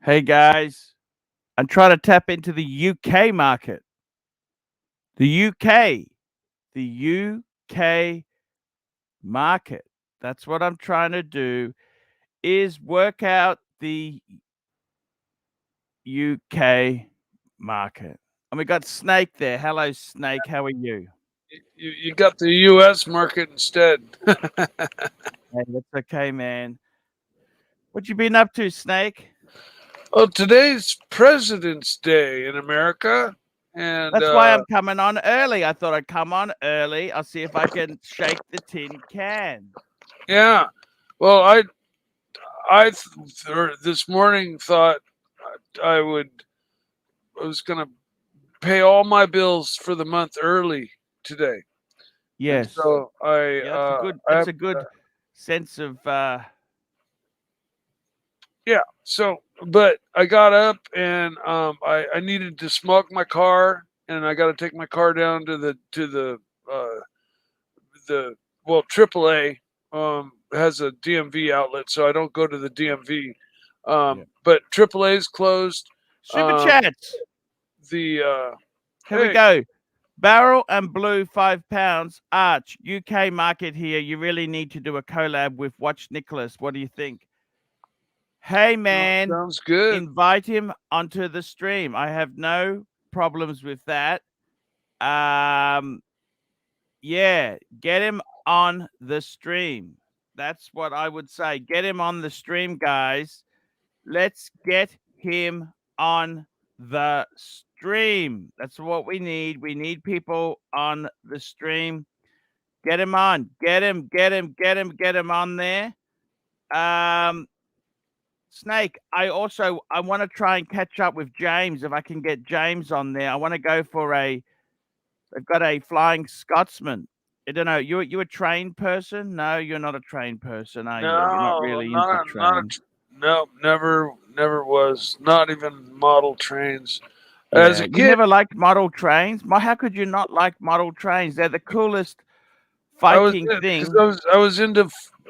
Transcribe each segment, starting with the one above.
Hey guys, I'm trying to tap into the UK market. The UK, the UK market. That's what I'm trying to do is work out the UK market. And we got Snake there. Hello, Snake. How are you? You got the U.S. market instead. Hey, that's okay, man. What you been up to, Snake? Well, today's President's Day in America, and That's why I'm coming on early. I thought I'd come on early. I'll see if I can shake the tin can. yeah. Well, this morning thought I would I was gonna pay all my bills for the month early today, and Yes. so Yeah, that's a good I that's have, a good sense of yeah. So, but I got up and I needed to smoke my car, and I got to take my car down to uh, the well AAA has a DMV outlet, so I don't go to the DMV. yeah. But AAA is closed. Super Um, chats. the Here we Hey, go. Barrel and Blue, £5. Arch, UK market here. You really need to do a collab with Watch Nicholas. What do you think? Hey man, sounds good. invite him onto the stream. I have no problems with that. Um Yeah, get him on the stream. That's what I would say. Get him on the stream, guys. Let's get him on the stream. That's what we need. We need people on the stream. Get him on. Get him on there. Um Snake, I want to try and catch up with James if I can get James on there. I want to go for they've got a Flying Scotsman. I don't know. You a trained person? No, you're not a trained person, are you? You're not No, really into trains. no, never was. Not even model trains. As Yeah, a you kid, never liked model trains. How could you not like model trains? They're the coolest I was fighting because thing. I was into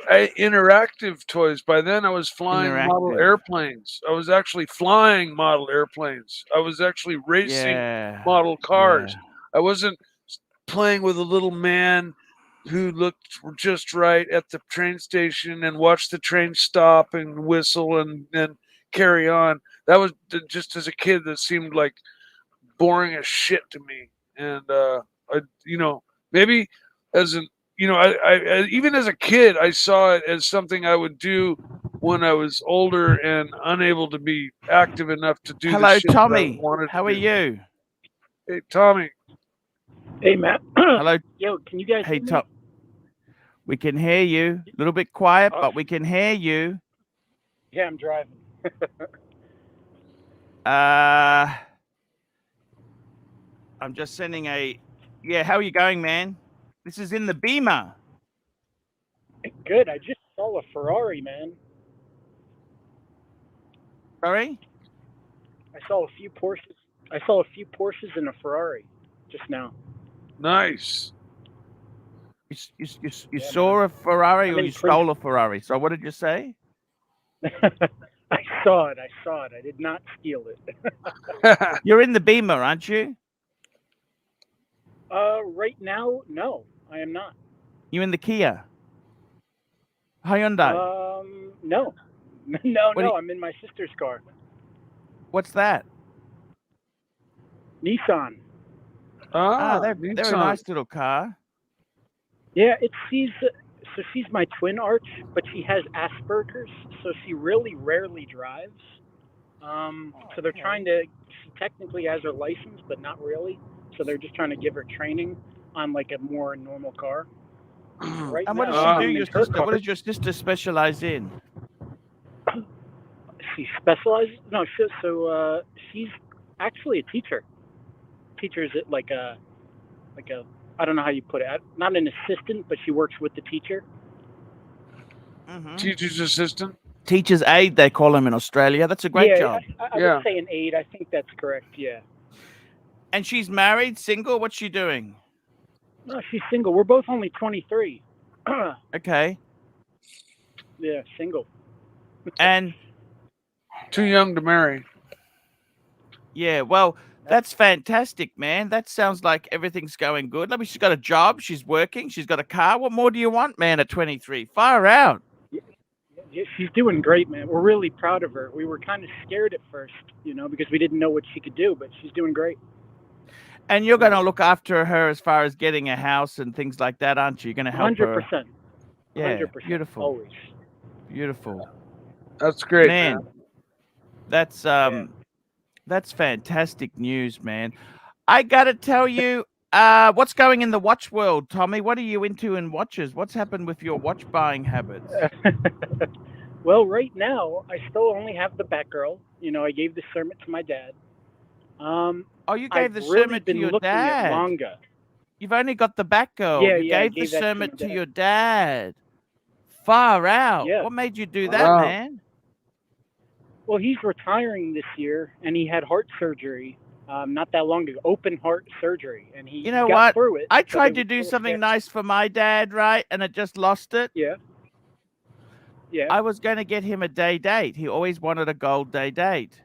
interactive toys. By then, I was flying model Interactive. airplanes. I was actually flying model airplanes. I was actually racing Yeah, model yeah. cars. I wasn't playing with a little man who looked just right at the train station and watched the train stop and whistle and carry on. That was just as a kid that seemed like boring as shit to me. And I, maybe as an, even as a kid, I saw it as something I would do when I was older and unable to be active enough to do the Hello, shit that I Tommy. wanted to How are do. you? Hey, Tommy. Hey, Matt. Hello. Yo, can you guys Hey, hear Tom. me? We can hear you. A little bit quiet, Oh, but we can hear you. yeah, I'm driving. Uh, I'm just sending a. Yeah, how are you going, man? This is in the Beamer. Good. I just saw a Ferrari, man. Sorry. I saw a few Porsches. I saw a few Porsches and a Ferrari just now. Nice. You Yeah, man. saw a Ferrari I'm or in you Prince. stole a Ferrari? So what did you say? I saw it. I saw it. I did not steal it. You're in the Beamer, aren't you? Right now, no, I am not. You in the Kia? Hyundai? No, no, What? no. I'm in my sister's car, What's that? Nissan. Ah, Ah, they're a Nissan. nice little car. Yeah, so she's my twin Arch, but she has Asperger's, so she really rarely drives. Oh, So they're trying okay. to. She technically has her license, but not really. So they're just trying to give her training on like a more normal car. So right And what does she now, do? Ah, I'm in Your her sister? car. What does your sister specialize in? She specializes. No, she's actually a teacher. Teacher's at like a I don't know how you put it. Not an assistant, but she works with the teacher. Mm-hmm. teacher's assistant. Teacher's aide, they call him in Australia. That's a great Yeah, job. I would Yeah. say an aide. I think that's correct. Yeah. And she's married, single. What's she doing? No, she's single. We're both only 23. Okay. Yeah, single. And Too young to marry. Yeah, well, that's fantastic, man. That sounds like everything's going good. I mean, she's got a job, she's working, she's got a car. What more do you want, man, at 23? Far out. Yeah, she's doing great, man. We're really proud of her. We were kind of scared at first, because we didn't know what she could do, but she's doing great. And you're going to look after her as far as getting a house and things like that, aren't you? You're going to help her. 100%. Yeah, 100%. beautiful. Always. Beautiful. That's great, Man, man. that's fantastic news, man. I got to tell you, what's going in the watch world, Tommy? What are you into in watches? What's happened with your watch buying habits? Well, right now, I still only have the Batgirl. I gave the sermon to my dad. Oh, you I've gave the really sermon to been your looking at dad. manga. You've only got the Batgirl. Yeah, You yeah, I gave the gave that to sermon my to dad. your dad. Far out. Yeah. What made you do that, Wow. man? Well, he's retiring this year, and he had heart surgery not that long ago, open heart surgery, and he You know got what? through it. I but tried it to was do so something scary. nice for my dad, right? And it just lost it. Yeah. Yeah. I was going to get him a day date. He always wanted a gold day date.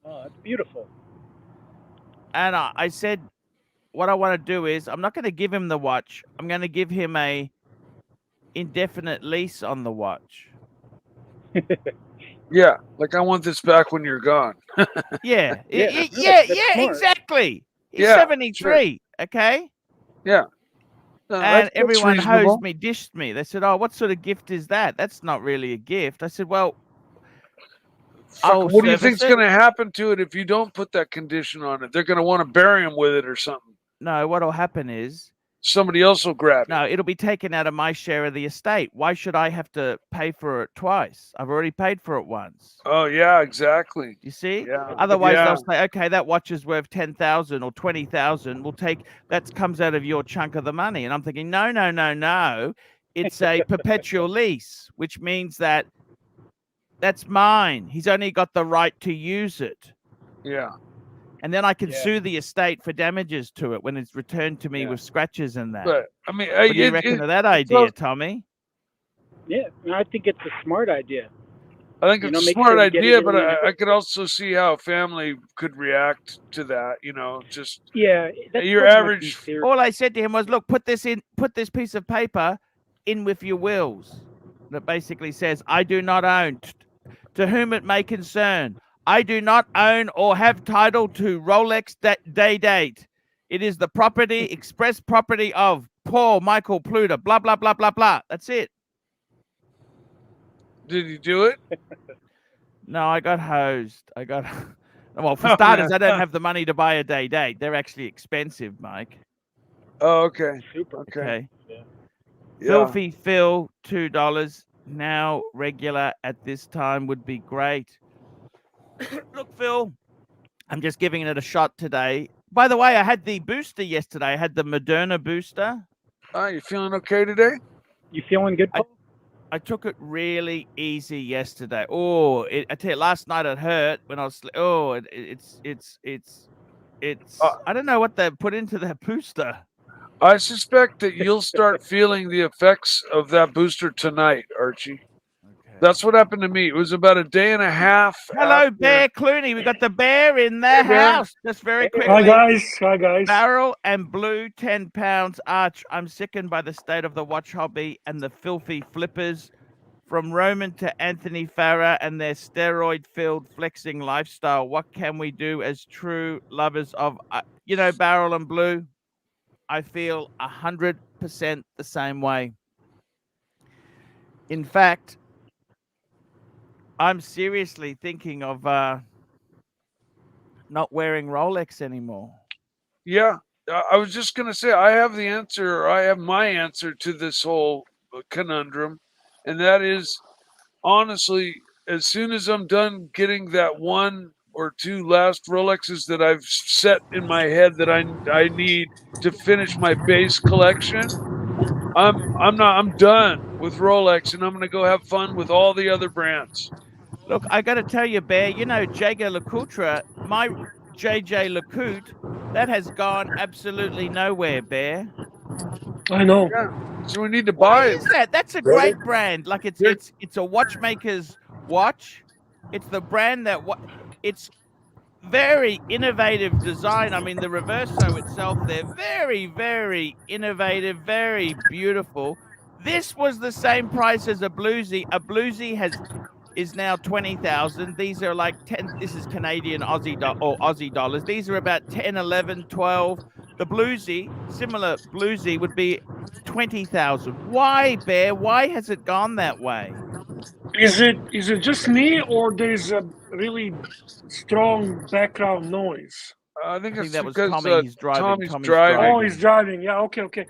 Oh, it's beautiful. And I said, what I want to do is I'm not going to give him the watch. I'm going to give him a indefinite lease on the watch. Yeah, like I want this back when you're gone. Yeah. Yeah, yeah, that's yeah, smart. exactly. He's Yeah, 73, okay? No, And that's everyone reasonable. hosed me, dished me. They said, oh, what sort of gift is that? That's not really a gift. I said, well, Fuck, I'll what do you service think's it. going to happen to it if you don't put that condition on it? They're going to want to bury him with it or something. No, what'll happen is, Somebody else will grab it. no, it'll be taken out of my share of the estate. Why should I have to pay for it twice? I've already paid for it once. Oh yeah, exactly. You see? Yeah. Otherwise, Yeah. they'll say, okay, that watch is worth 10,000 or 20,000. We'll take that comes out of your chunk of the money. And I'm thinking, no, no, no, no. It's a perpetual lease, which means that that's mine. He's only got the right to use it. Yeah. And then I can Yeah. sue the estate for damages to it when it's returned to me Yeah. with scratches and that. But I mean, What do you reckon of that idea, Tommy? Yeah, and I think it's a smart idea. I think it's a make smart sure you get idea, it but in I could also see how a family could react to that. Just Yeah, that's Your pretty much average- in theory. All I said to him was, look, put this piece of paper in with your wills. That basically says, I do not own, to whom it may concern, I do not own or have title to Rolex day date. It is the property, express property of Paul Michael Pluter, blah, blah, blah, blah, blah. That's it. did you do it? No, I got hosed. Well, for Oh, starters, man. I don't have the money to buy a day date. They're actually expensive, Mike. Oh, okay. Super. Okay. Yeah. Yeah. Filthy Phil, $2. Now regular at this time would be great. Look, Phil, I'm just giving it a shot today. By the way, I had the booster yesterday. I had the Moderna booster. You feeling okay today? You feeling good, Paul? I took it really easy yesterday. Oh, I tell you, last night it hurt when I was. It's. I don't know what they put into that booster. I suspect that you'll start feeling the effects of that booster tonight, Archie. Okay. That's what happened to me. It was about a day and a half. Hello, after- Bear Clooney. We got the bear in the Hey, Bear. house. Just very quickly. Hi guys. Barrel and Blue, 10 pounds. Arch, I'm sickened by the state of the watch hobby and the filthy flippers. From Roman to Anthony Farah and their steroid-filled flexing lifestyle. What can we do as true lovers of, Barrel and Blue? I feel 100% the same way. In fact, I'm seriously thinking of not wearing Rolex anymore. Yeah, I was just gonna say I have the answer. Or I have my answer to this whole conundrum, and that is honestly, as soon as I'm done getting that one or two last Rolexes that I've set in my head that I need to finish my base collection, I'm done with Rolex, and I'm gonna go have fun with all the other brands. Look, I got to tell you, Bear, Jaeger LeCoultre, my JJ LeCoultre, that has gone absolutely nowhere, Bear. I know. Yeah, so we need to Why buy it. is that? That's a great brand. Like it's a watchmaker's watch, It's the brand that it's very innovative design. I mean, the Reverso itself, they're very, very innovative, very beautiful. This was the same price as a bluesy. A bluesy is now 20,000. These are like 10. This is Canadian or Aussie dollars. These are about 10, 11, 12. The bluesy, similar bluesy, would be 20,000. Why, Bear? Why has it gone that way? Is it just me, or there's a really strong background noise? I think I think it's that was because Tommy. He's driving. Tommy's Tommy's driving. Oh, he's driving. Yeah, okay.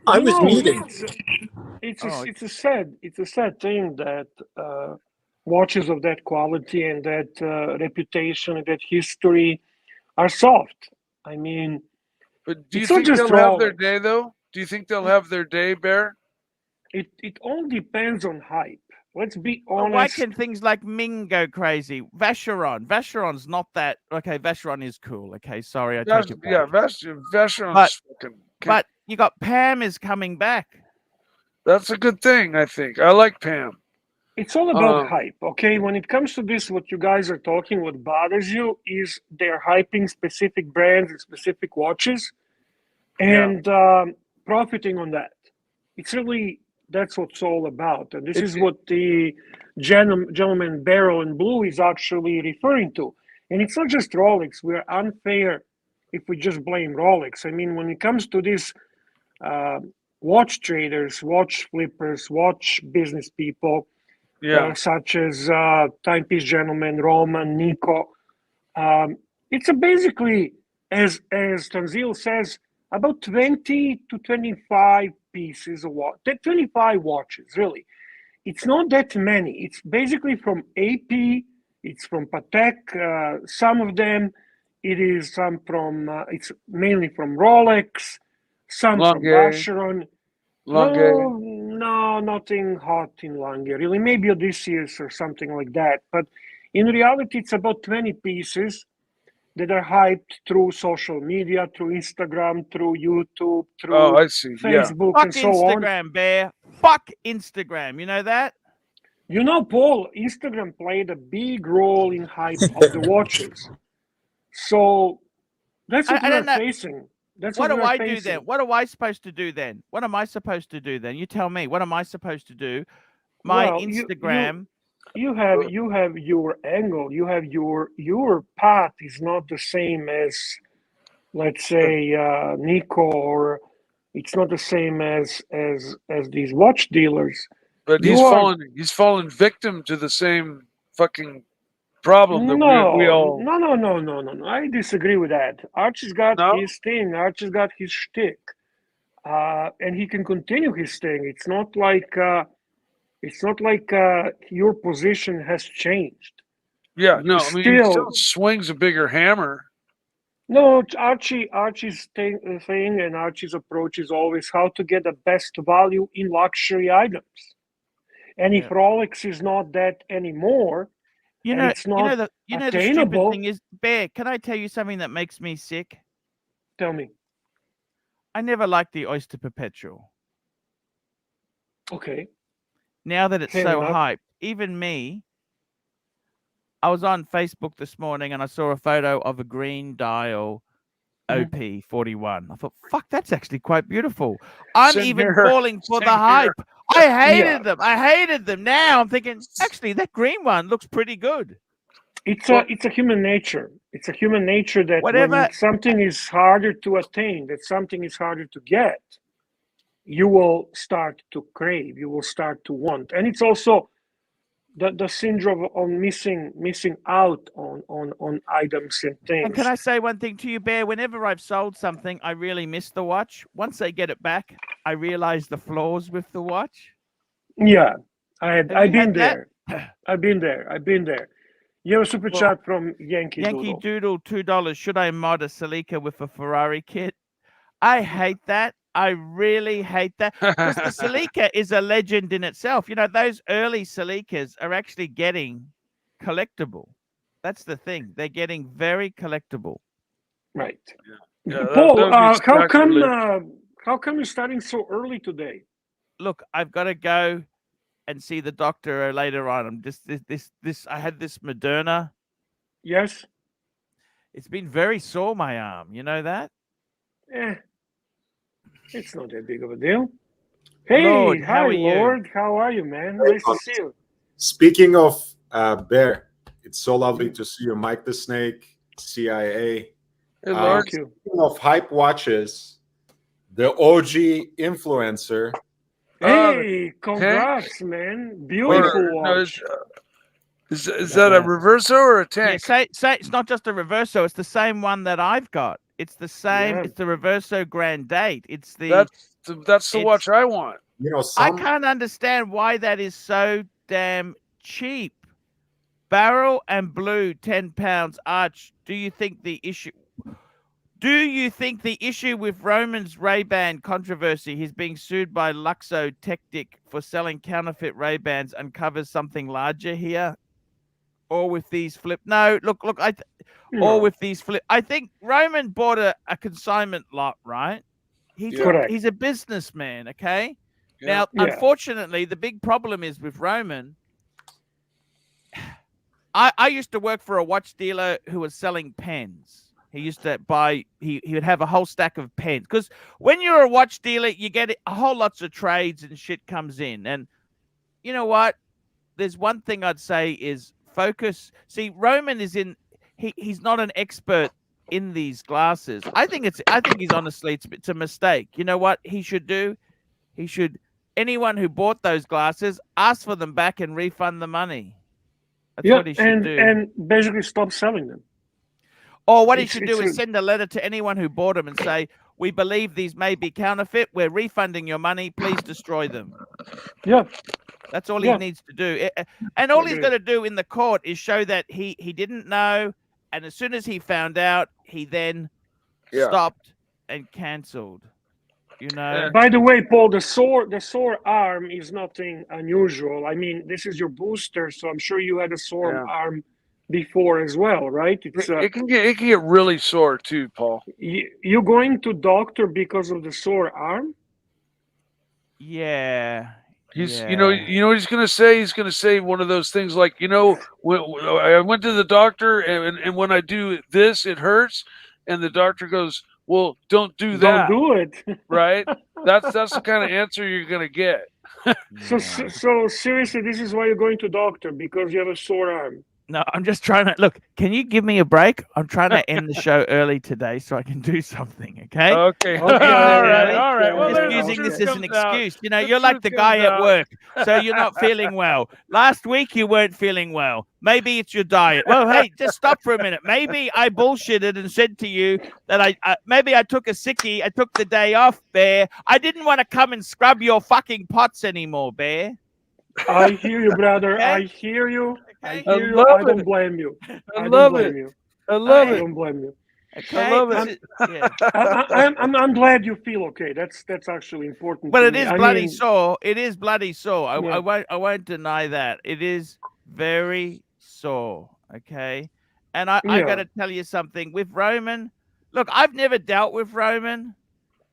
I was muted. It's a sad thing that watches of that quality and that reputation and that history are soft. I mean, But do you it's not think just they'll have their Rolex. day, though? Do you think they'll have their day, Bear? It all depends on hype. Let's be Well, why honest. can things like Ming go crazy? Vacheron's not that. Okay, Vacheron is cool. Okay, sorry, I take it back. Yeah, Vacheron's fucking. But you got Pam is coming back. That's a good thing, I think. I like Pam. It's all about hype, okay? When it comes to this, what you guys are talking, what bothers you is they're hyping specific brands and specific watches and profiting on that. It's really, that's what it's all about. And this is what the gentleman Barrel and Blue is actually referring to. And it's not just Rolex. We're unfair if we just blame Rolex. I mean, when it comes to this watch traders, watch flippers, watch business people, such as Timepiece Gentleman, Roman, Nico. It's basically, as Tanzil says, about 20 to 25 pieces of watch, 25 watches, really. It's not that many. It's basically from AP, it's from Patek, some of them, it is some from, it's mainly from Rolex, some from Vacheron. No, nothing hot in Lange, really. Maybe Odysseus or something like that. But in reality, it's about 20 pieces that are hyped through social media, through Instagram, through YouTube, through Facebook, and so on. Fuck Instagram, Bear. Fuck Instagram. You know that? You know, Paul, Instagram played a big role in hype of the watches. So that's what we're facing. That's what do I facing. do then? What am I supposed to do then? What am I supposed to do then? You tell me. What am I supposed to do? My Instagram. You have your angle. You have your path is not the same as, let's say, Nico, or it's not the same as these watch dealers. But he's fallen victim to the same fucking problem that we all. No. I disagree with that. Archie's got his thing. Archie's got his shtick, and he can continue his thing. It's not like your position has changed. Yeah, he still swings a bigger hammer. No, Archie's thing and Archie's approach is always how to get the best value in luxury items. And if Rolex is not that anymore, it's not the stupid thing is, Bear, can I tell you something that makes me sick? Tell me. I never liked the Oyster Perpetual. Okay. Now that it's so hyped, even me, I was on Facebook this morning and I saw a photo of a green dial OP41. I thought, fuck, that's actually quite beautiful. I'm even falling for the hype. I hated them. I hated them. Now I'm thinking, actually, that green one looks pretty good. It's a human nature. It's a human nature that when something is harder to attain, that something is harder to get, you will start to crave. You will start to want. And it's also the syndrome of missing out on items and things. And can I say one thing to you, Bear? Whenever I've sold something, I really miss the watch. Once I get it back, I realize the flaws with the watch. Yeah, I've been there. I've been there. You have a super chat from Yankee Doodle, $2. Should I mod a Celica with a Ferrari kit? I hate that. I really hate that, because the Celica is a legend in itself. You know, those early Celicas are actually getting collectible. That's the thing. They're getting very collectible. Right. Yeah, Paul, how come you're starting so early today? Look, I've got to go and see the doctor later on. I'm just this. I had this Moderna. Yes. It's been very sore, my arm. You know that? It's not that big of a deal. Hey, Lord, how hi, are you? Lord. How are you, man? Nice to see you. Speaking of Bear, it's so lovely to see you, Mike the Snake, CIA. Hey, Lord. Thank you. Speaking of hype watches, the OG influencer. Hey, congrats, man. Beautiful No, watch. is that a reverso or a Yeah, tank? say it's not just a reverso. It's the same one that I've got. It's the same. Yeah. It's the reverso Grand Date. It's the. That's the watch I want. You know, I some can't understand why that is so damn cheap. Barrel and blue, £10. Arch, do you think the issue with Roman's Ray-Ban controversy, he's being sued by Luxo Technic for selling counterfeit Ray-Bans, uncovers something larger here? Or with these flip? No, look, No. with these flip. I think Roman bought a consignment lot, right? Correct. He's a businessman, okay? Yeah. Now, Yeah. unfortunately, the big problem is with Roman. I used to work for a watch dealer who was selling pens. He used to buy, he would have a whole stack of pens. Because when you're a watch dealer, you get a whole lots of trades and shit comes in. And you know what? There's one thing I'd say is focus. See, Roman is he's not an expert in these glasses. I think he's honestly, it's a mistake. You know what he should do? He should, anyone who bought those glasses, ask for them back and refund the money. That's what he should do. And basically stop selling them. Or what he should do is send a letter to anyone who bought them and say, we believe these may be counterfeit. We're refunding your money. Please destroy them. Yeah. That's all he needs to do. And all he's got to do in the court is show that he didn't know. And as soon as he found out, he then stopped and cancelled. You know. By the way, Paul, the sore arm is nothing unusual. I mean, this is your booster, so I'm sure you had a sore arm before as well, right? It's It can get really sore too, Paul. You going to doctor because of the sore arm? Yeah. You know what he's gonna say? He's gonna say one of those things like, when I went to the doctor and when I do this, it hurts, and the doctor goes, well, don't do that. Don't do it. Right? That's the kind of answer you're gonna get. So seriously, this is why you're going to doctor, because you have a sore arm. No, I'm just trying to look. Can you give me a break? I'm trying to end the show early today so I can do something. Okay. Okay. All right. I'm Well, just the using truth this as an comes out. excuse. You know, The you're like the truth guy comes at out. work, so you're not feeling well. Last week you weren't feeling well. Maybe it's your diet. Well, hey, just stop for a minute. Maybe I bullshitted and said to you that maybe I took a sickie. I took the day off, Bear. I didn't want to come and scrub your fucking pots anymore, Bear. I hear you, brother. Okay? I hear you. Okay? I hear you. love I don't it. blame you. I love it. I love I it. don't blame you. Okay. I love it. Yeah. I'm glad you feel okay. That's actually important. But to it me. is I bloody mean, sore. It is bloody sore. Yeah. I won't deny that. It is very sore. Okay. And I Yeah. got to tell you something with Roman. Look, I've never dealt with Roman,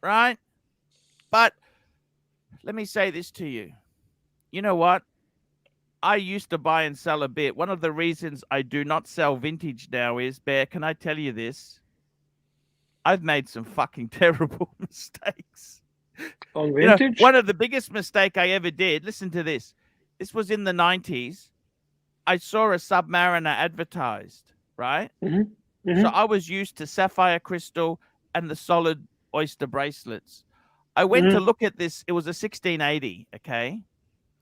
right? But let me say this to you. You know what? I used to buy and sell a bit. One of the reasons I do not sell vintage now is, Bear, can I tell you this? I've made some fucking terrible mistakes. On vintage? One of the biggest mistake I ever did, listen to this. This was in the 90s. I saw a Submariner advertised, right? Mm-hmm. So I was used to sapphire crystal and the solid oyster bracelets. I went to look at this. It was a 1680, okay?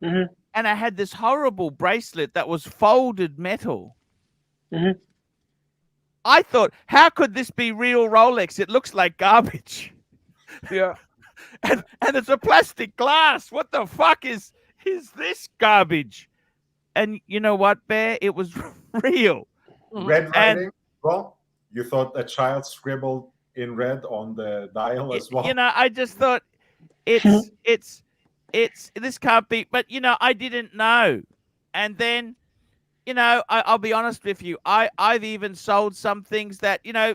Mm-hmm. And I had this horrible bracelet that was folded metal. Mm-hmm. I thought, how could this be real Rolex? It looks like garbage. Yeah. And it's a plastic glass. What the fuck is this garbage? And you know what, Bear? It was real. red writing. Well, you thought a child scribbled in red on the dial as well. You know, I just thought it's this can't be. But you know, I didn't know. And then, you know, I'll be honest with you. I've even sold some things that, you know,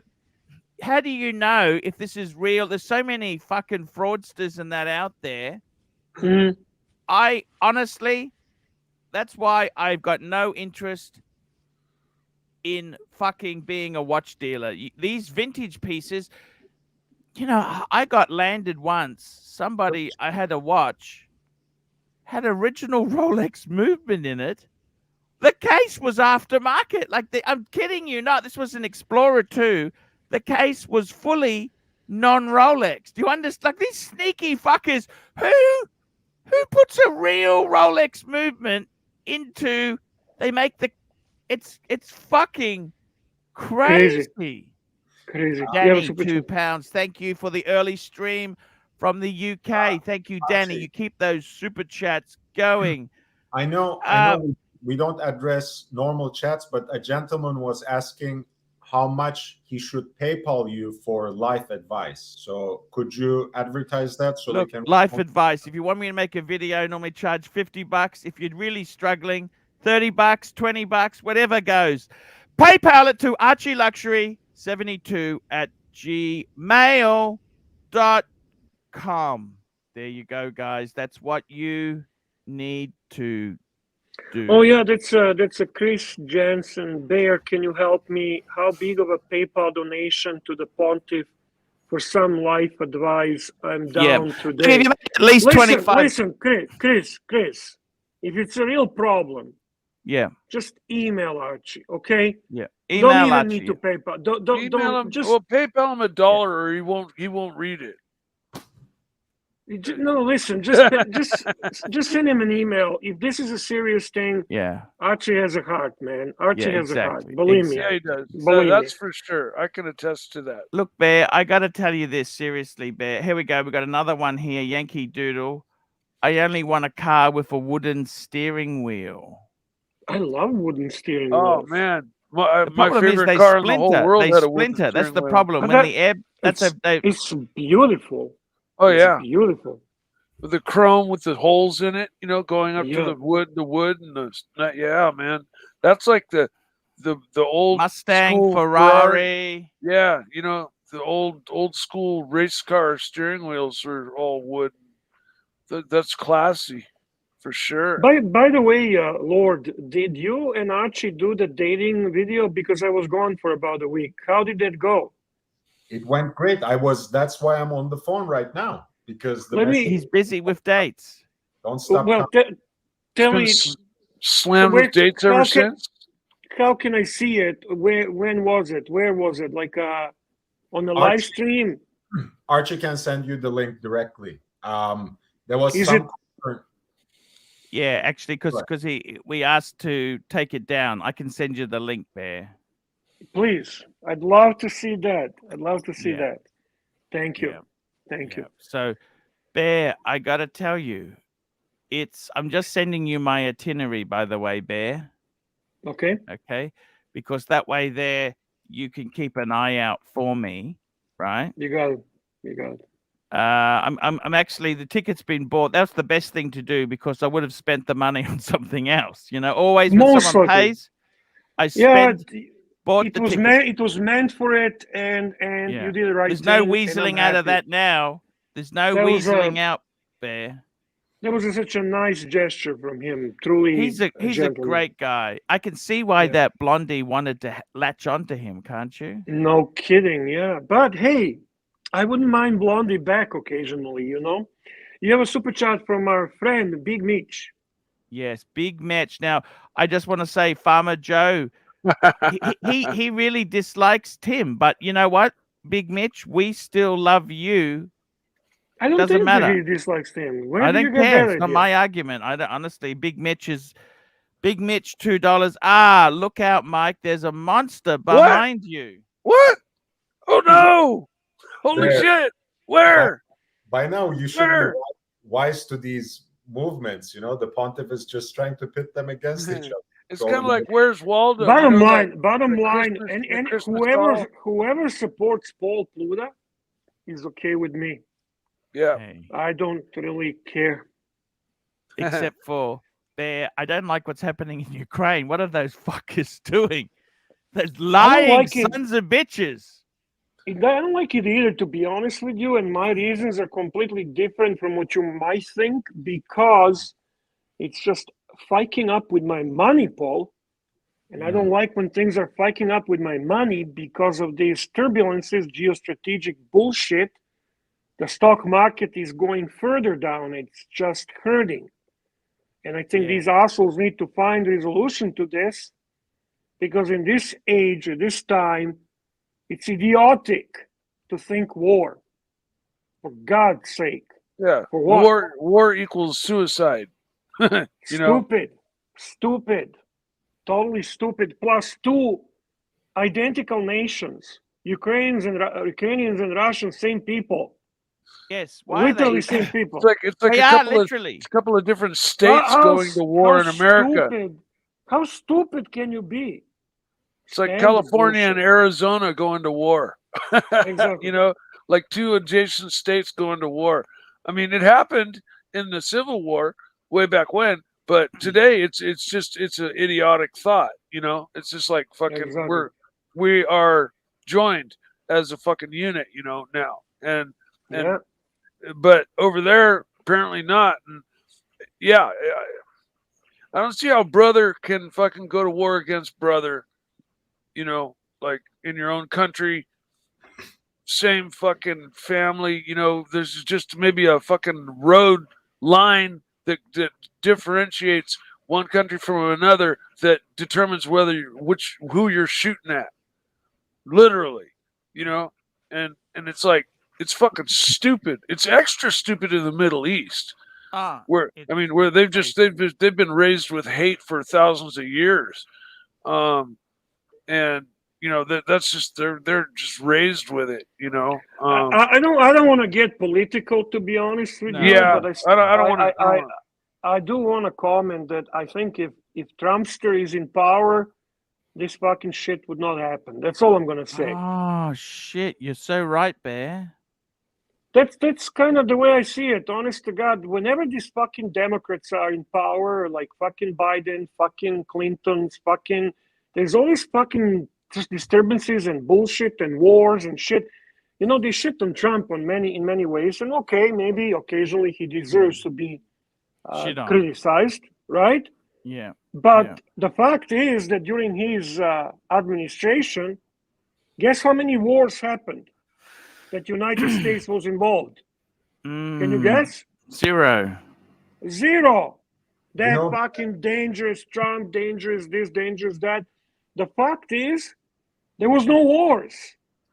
how do you know if this is real? There's so many fucking fraudsters and that out there. Mm-hmm. I honestly, That's why I've got no interest in fucking being a watch dealer. These vintage pieces, you know, I got landed once. Somebody, I had a watch, had original Rolex movement in it. The case was aftermarket. Like, I'm kidding you not. This was an Explorer 2. The case was fully non-Rolex. Do you understand? Like, these sneaky fuckers, who puts a real Rolex movement into, they make the, it's fucking crazy. Crazy. Danny, Yeah, £2. Thank you for the early stream from the UK. Thank you, Danny. Archie. You keep those super chats going. I know we don't address normal chats, but a gentleman was asking how much he should PayPal you for life advice. So could you advertise that so Look, they can life advice. If you want me to make a video, normally charge $50. If you're really struggling, $30, $20, whatever goes. PayPal it to archieluxury72@gmail.com. There you go, guys. That's what you need to do. Oh yeah, that's a Chris Jensen. Bear, can you help me? How big of a PayPal donation to the Pontiff for some life advice? I'm down today. If you make at least 25. Listen, Chris. If it's a real problem, Yeah. just email Archie, okay? Yeah. Don't Email even Archie. need to PayPal. Don't Email him. just Well, PayPal him $1, or he won't read it. no. Listen, just send him an email. If this is a serious thing, Yeah. Archie has a heart, man. Archie Yeah, has a heart. exactly. Believe me. Yeah, he does. Believe That's me. for sure. I can attest to that. Look, Bear, I got to tell you this seriously, Bear. Here we go. We got another one here, Yankee Doodle. I only want a car with a wooden steering wheel. I love wooden steering Oh wheels. man, The my problem is favorite they car in the whole splinter. world They had a wooden splinter. That's steering the wheel. problem. But When that- the air, It's beautiful. Oh It's yeah, beautiful. with the chrome with the holes in it, going up Yeah. to the wood and yeah, man, that's like the old Mustang, school Ferrari. Yeah, the old school race car steering wheels are all wood. That's classy, for sure. By the way, Lord, did you and Archie do the dating video? Because I was gone for about a week. How did that go? It went great. That's why I'm on the phone right now, because He's busy with dates. don't stop. Well, tell me, Slammed where- with dates how ever can- since. how can I see it? When was it? Where was it? Like on the live Archie. stream? Archie can send you the link directly. There was Is some. Yeah, actually, because Right. we asked to take it down. I can send you the link, Bear. Please, I'd love to see that. I'd love to see Yeah. that. Thank you. Yeah. Thank you. So, Bear, I gotta tell you, I'm just sending you my itinerary, by the way, Bear. Okay. Okay, because that way there you can keep an eye out for me, right? You got it. You got it. I'm actually, the ticket's been bought. That's the best thing to do, because I would have spent the money on something else. Always when Most someone likely. pays, I Yeah, bought it the was tickets. it was meant for it, and Yeah. you did the right There's thing. no and I'm weaseling out of happy. that now. There's no That was, weaseling out, Bear. That was such a nice gesture from him. Truly, He's a gentleman. great guy. I can see why Yeah. that blondie wanted to latch onto him, can't you? No kidding, yeah. But hey, I wouldn't mind Blondie back occasionally, You have a super chat from our friend, Big Mitch. Yes, big match. Now, I just want to say, Farmer Joe, he really dislikes Tim, but you know what, Big Mitch, we still love you. I don't Doesn't think matter. that he dislikes him. Where I did you don't get care. that It's not idea? my argument. I don't, honestly, Big Mitch, $2. Ah, look out, Mike. There's a monster behind you. What? Oh no! Holy There. shit! Where? By now, you should Sure. be wise to these movements. The pontiff is just trying to pit them against each other. It's Go kind of on. like Where's Waldo? Bottom that- line, Christmas- and the Christmas whoever supports Paul Pluta is okay with me. Yeah. Hey, I don't really care. except for there, I don't like what's happening in Ukraine. What are those fuckers doing? Those lying like it. sons of bitches. I don't like it either, to be honest with you, and my reasons are completely different from what you might think, because it's just fiking up with my money, Paul. And I don't like when things are fiking up with my money because of these turbulences, geostrategic bullshit. The stock market is going further down. It's just hurting. And I think these assholes need to find resolution to this, because in this age, at this time, it's idiotic to think war. For God's sake. Yeah. For what? War equals suicide. Stupid. Totally stupid. Plus two identical nations. Ukrainians and Russians, same people. Yes. Why Literally are they? same people. It's like They a are couple literally. of different states going to war in America. How stupid can you be? It's like California and Arizona going to war. Exactly. Like two adjacent states going to war. I mean, it happened in the Civil War way back when, but today it's an idiotic thought. It's just like fucking we are joined as a fucking unit. Now and but over there apparently not. And yeah, I don't see how brother can fucking go to war against brother. Like in your own country, same fucking family. There's just maybe a fucking road line that differentiates one country from another that determines who you're shooting at. Literally, and it's like it's fucking stupid. It's extra stupid in the Middle East. Where they've been raised with hate for thousands of years. And that's just they're just raised with it. I don't want to get political, to be honest with you. Yeah, but I do want to comment that I think if Trumpster is in power, this fucking shit would not happen. That's all I'm gonna say. Oh shit! You're so right, Bear. That's kind of the way I see it. Honest to God, whenever these fucking Democrats are in power, like fucking Biden, fucking Clinton's, there's always fucking just disturbances and bullshit and wars and shit. They shit on Trump in many ways, and okay, maybe occasionally he deserves to be criticized, right? Yeah. But the fact is that during his administration, guess how many wars happened that United States was involved? Can you guess? Zero. That fucking dangerous, Trump, dangerous, this, dangerous, that. The fact is, there was no wars.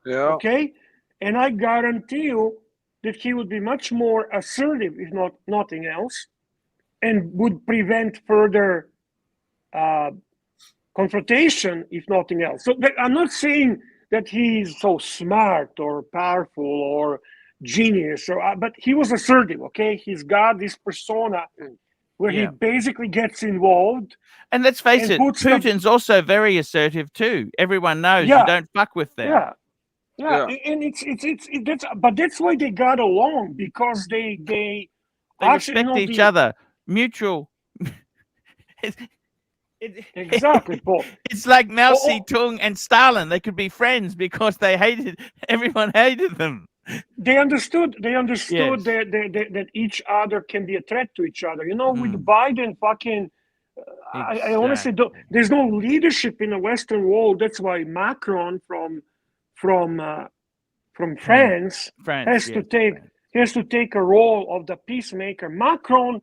Yeah. Okay? And I guarantee you that he would be much more assertive, if not nothing else, and would prevent further confrontation, if nothing else. So I'm not saying that he's so smart or powerful or genius, but he was assertive, okay? He's got this persona where he basically gets involved. And let's face it, Putin's also very assertive too. Everyone knows you don't fuck with them. Yeah. And but that's why they got along, because they respect each other. Mutual. Exactly, Paul. It's like Mao Zedong and Stalin. They could be friends because everyone hated them. They understood that each other can be a threat to each other. With Biden fucking, I honestly don't. There's no leadership in the Western world. That's why Macron from France has to take a role of the peacemaker. Macron,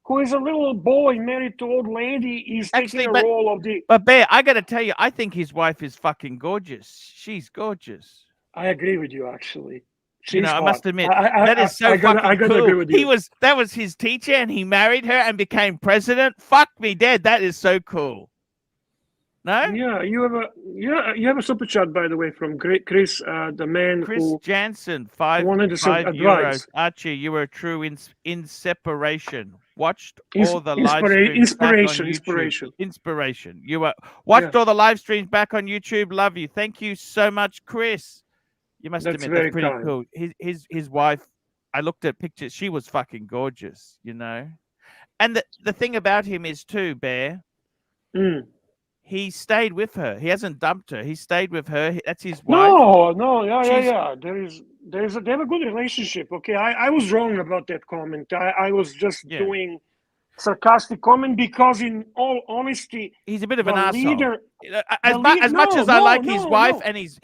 who is a little boy married to old lady, is taking a role of the. But Bear, I got to tell you, I think his wife is fucking gorgeous. She's gorgeous. I agree with you, actually. I must admit, that is so fucking cool. Agree with you. That was his teacher, and he married her and became president. Fuck me dead. That is so cool. No? Yeah, you have a super chat, by the way, from Chris, the man Chris who Jansen, 5 euros. Archie, you were true in separation. Watched all the live streams. Inspiration. You were watched all the live streams back on YouTube. Love you. Thank you so much, Chris. You must admit that's pretty cool. His wife, I looked at pictures. She was fucking gorgeous, And the thing about him is too, Bear. He stayed with her. He hasn't dumped her. He stayed with her. That's his wife. No, yeah. They have a good relationship. Okay, I was wrong about that comment. I was just doing sarcastic comment because, in all honesty, He's a bit of the an asshole. leader. As much as I like his wife and his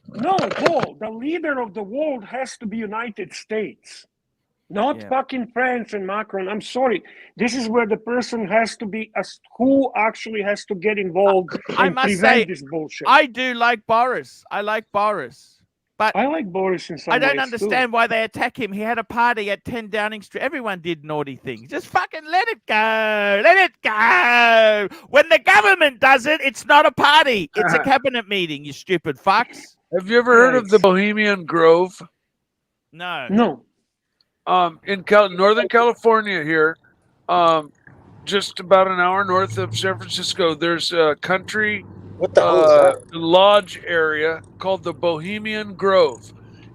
No, Paul, the leader of the world has to be United States, not fucking France and Macron. I'm sorry. This is where the person has to be, who actually has to get involved I and must prevent say, this bullshit. I do like Boris. I like Boris. But I like Boris in some I don't ways, understand too. why they attack him. He had a party at 10 Downing Street. Everyone did naughty things. Just fucking let it go. Let it go. When the government does it, it's not a party. It's a cabinet meeting, you stupid fucks. Have you ever heard of the Bohemian Grove? No. No. In Northern California here, just about an hour north of San Francisco, there's a country What the hell is that? lodge area called the Bohemian Grove.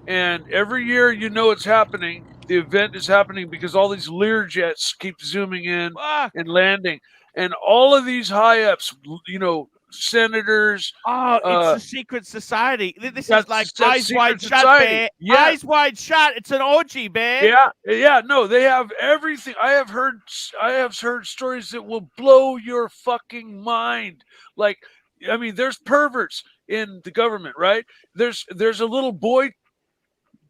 And every year, you know it's happening. The event is happening because all these Lear jets keep zooming in and landing. And all of these high-ups, you know, senators. Oh, it's a secret society. This is like that's Eyes Wide secret Shut, society. Bear. Yeah. Eyes Wide Shut. It's an orgy, Bear. Yeah, no, they have everything. I have heard stories that will blow your fucking mind. Like, I mean, there's perverts in the government, right? There's a little boy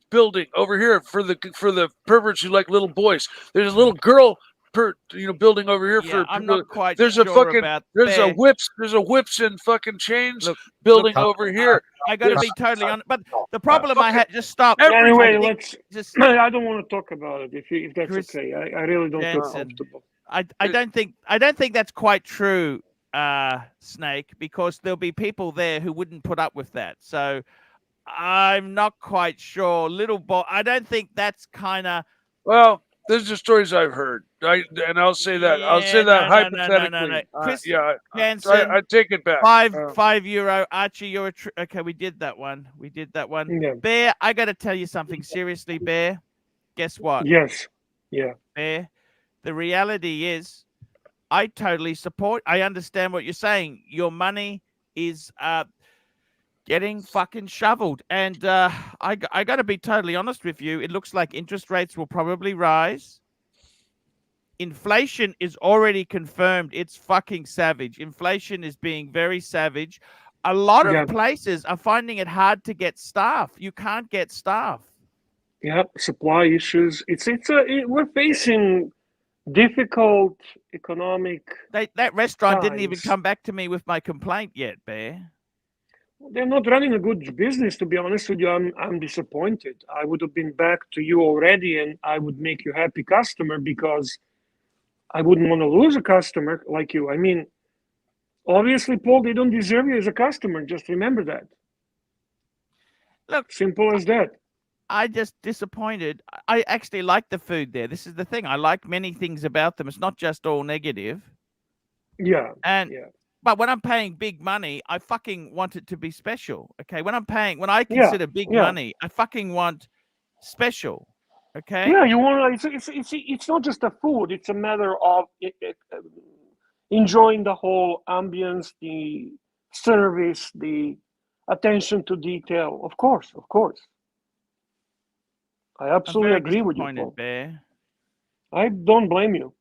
building over here for the perverts who like little boys. There's a little girl building over here for I'm not quite there's sure a fucking about there's Bear. a whips and fucking chains building over here. I got to be totally honest, but the problem I had just stop. Anyway, let's just. I don't want to talk about it. If that's Chris okay, I really don't feel Jansen, comfortable. I don't think that's quite true, Snake, because there'll be people there who wouldn't put up with that. So I'm not quite sure. Little boy, I don't think that's kind of. Well, these are stories I've heard. I'll say that. I'll say that hypothetically. No. Chris Jansen, I take it back. €5. Archie, you're okay. We did that one. Yeah. Bear, I got to tell you something seriously, Bear. Guess what? Yes. Yeah. Bear. The reality is, I totally support. I understand what you're saying. Your money is getting fucking shoveled, and I got to be totally honest with you. It looks like interest rates will probably rise. Inflation is already confirmed. It's fucking savage. Inflation is being very savage. A lot of places are finding it hard to get staff. You can't get staff. Yeah, supply issues. We're facing difficult economic. That restaurant didn't times. even come back to me with my complaint yet, Bear. They're not running a good business, to be honest with you. I'm disappointed. I would have been back to you already, and I would make you happy customer because I wouldn't want to lose a customer like you. I mean, obviously, Paul, they don't deserve you as a customer. Just remember that. Look, simple as that. I just disappointed. I actually like the food there. This is the thing. I like many things about them. It's not just all negative. Yeah. But when I'm paying big money, I fucking want it to be special. Okay. When I consider big money, I fucking want special. Okay. Yeah, you want to. It's not just the food. It's a matter of enjoying the whole ambience, the service, the attention to detail. Of course. I absolutely agree with you, Paul. Bear. I don't blame you.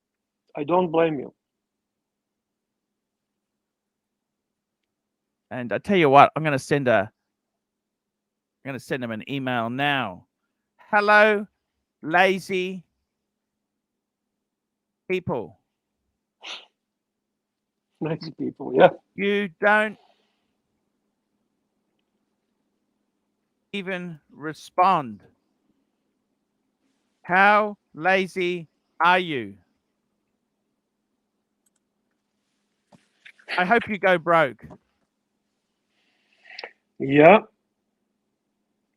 And I tell you what, I'm going to send him an email now. Hello, lazy people. Lazy people, yeah. You don't even respond. How lazy are you? I hope you go broke. Yeah.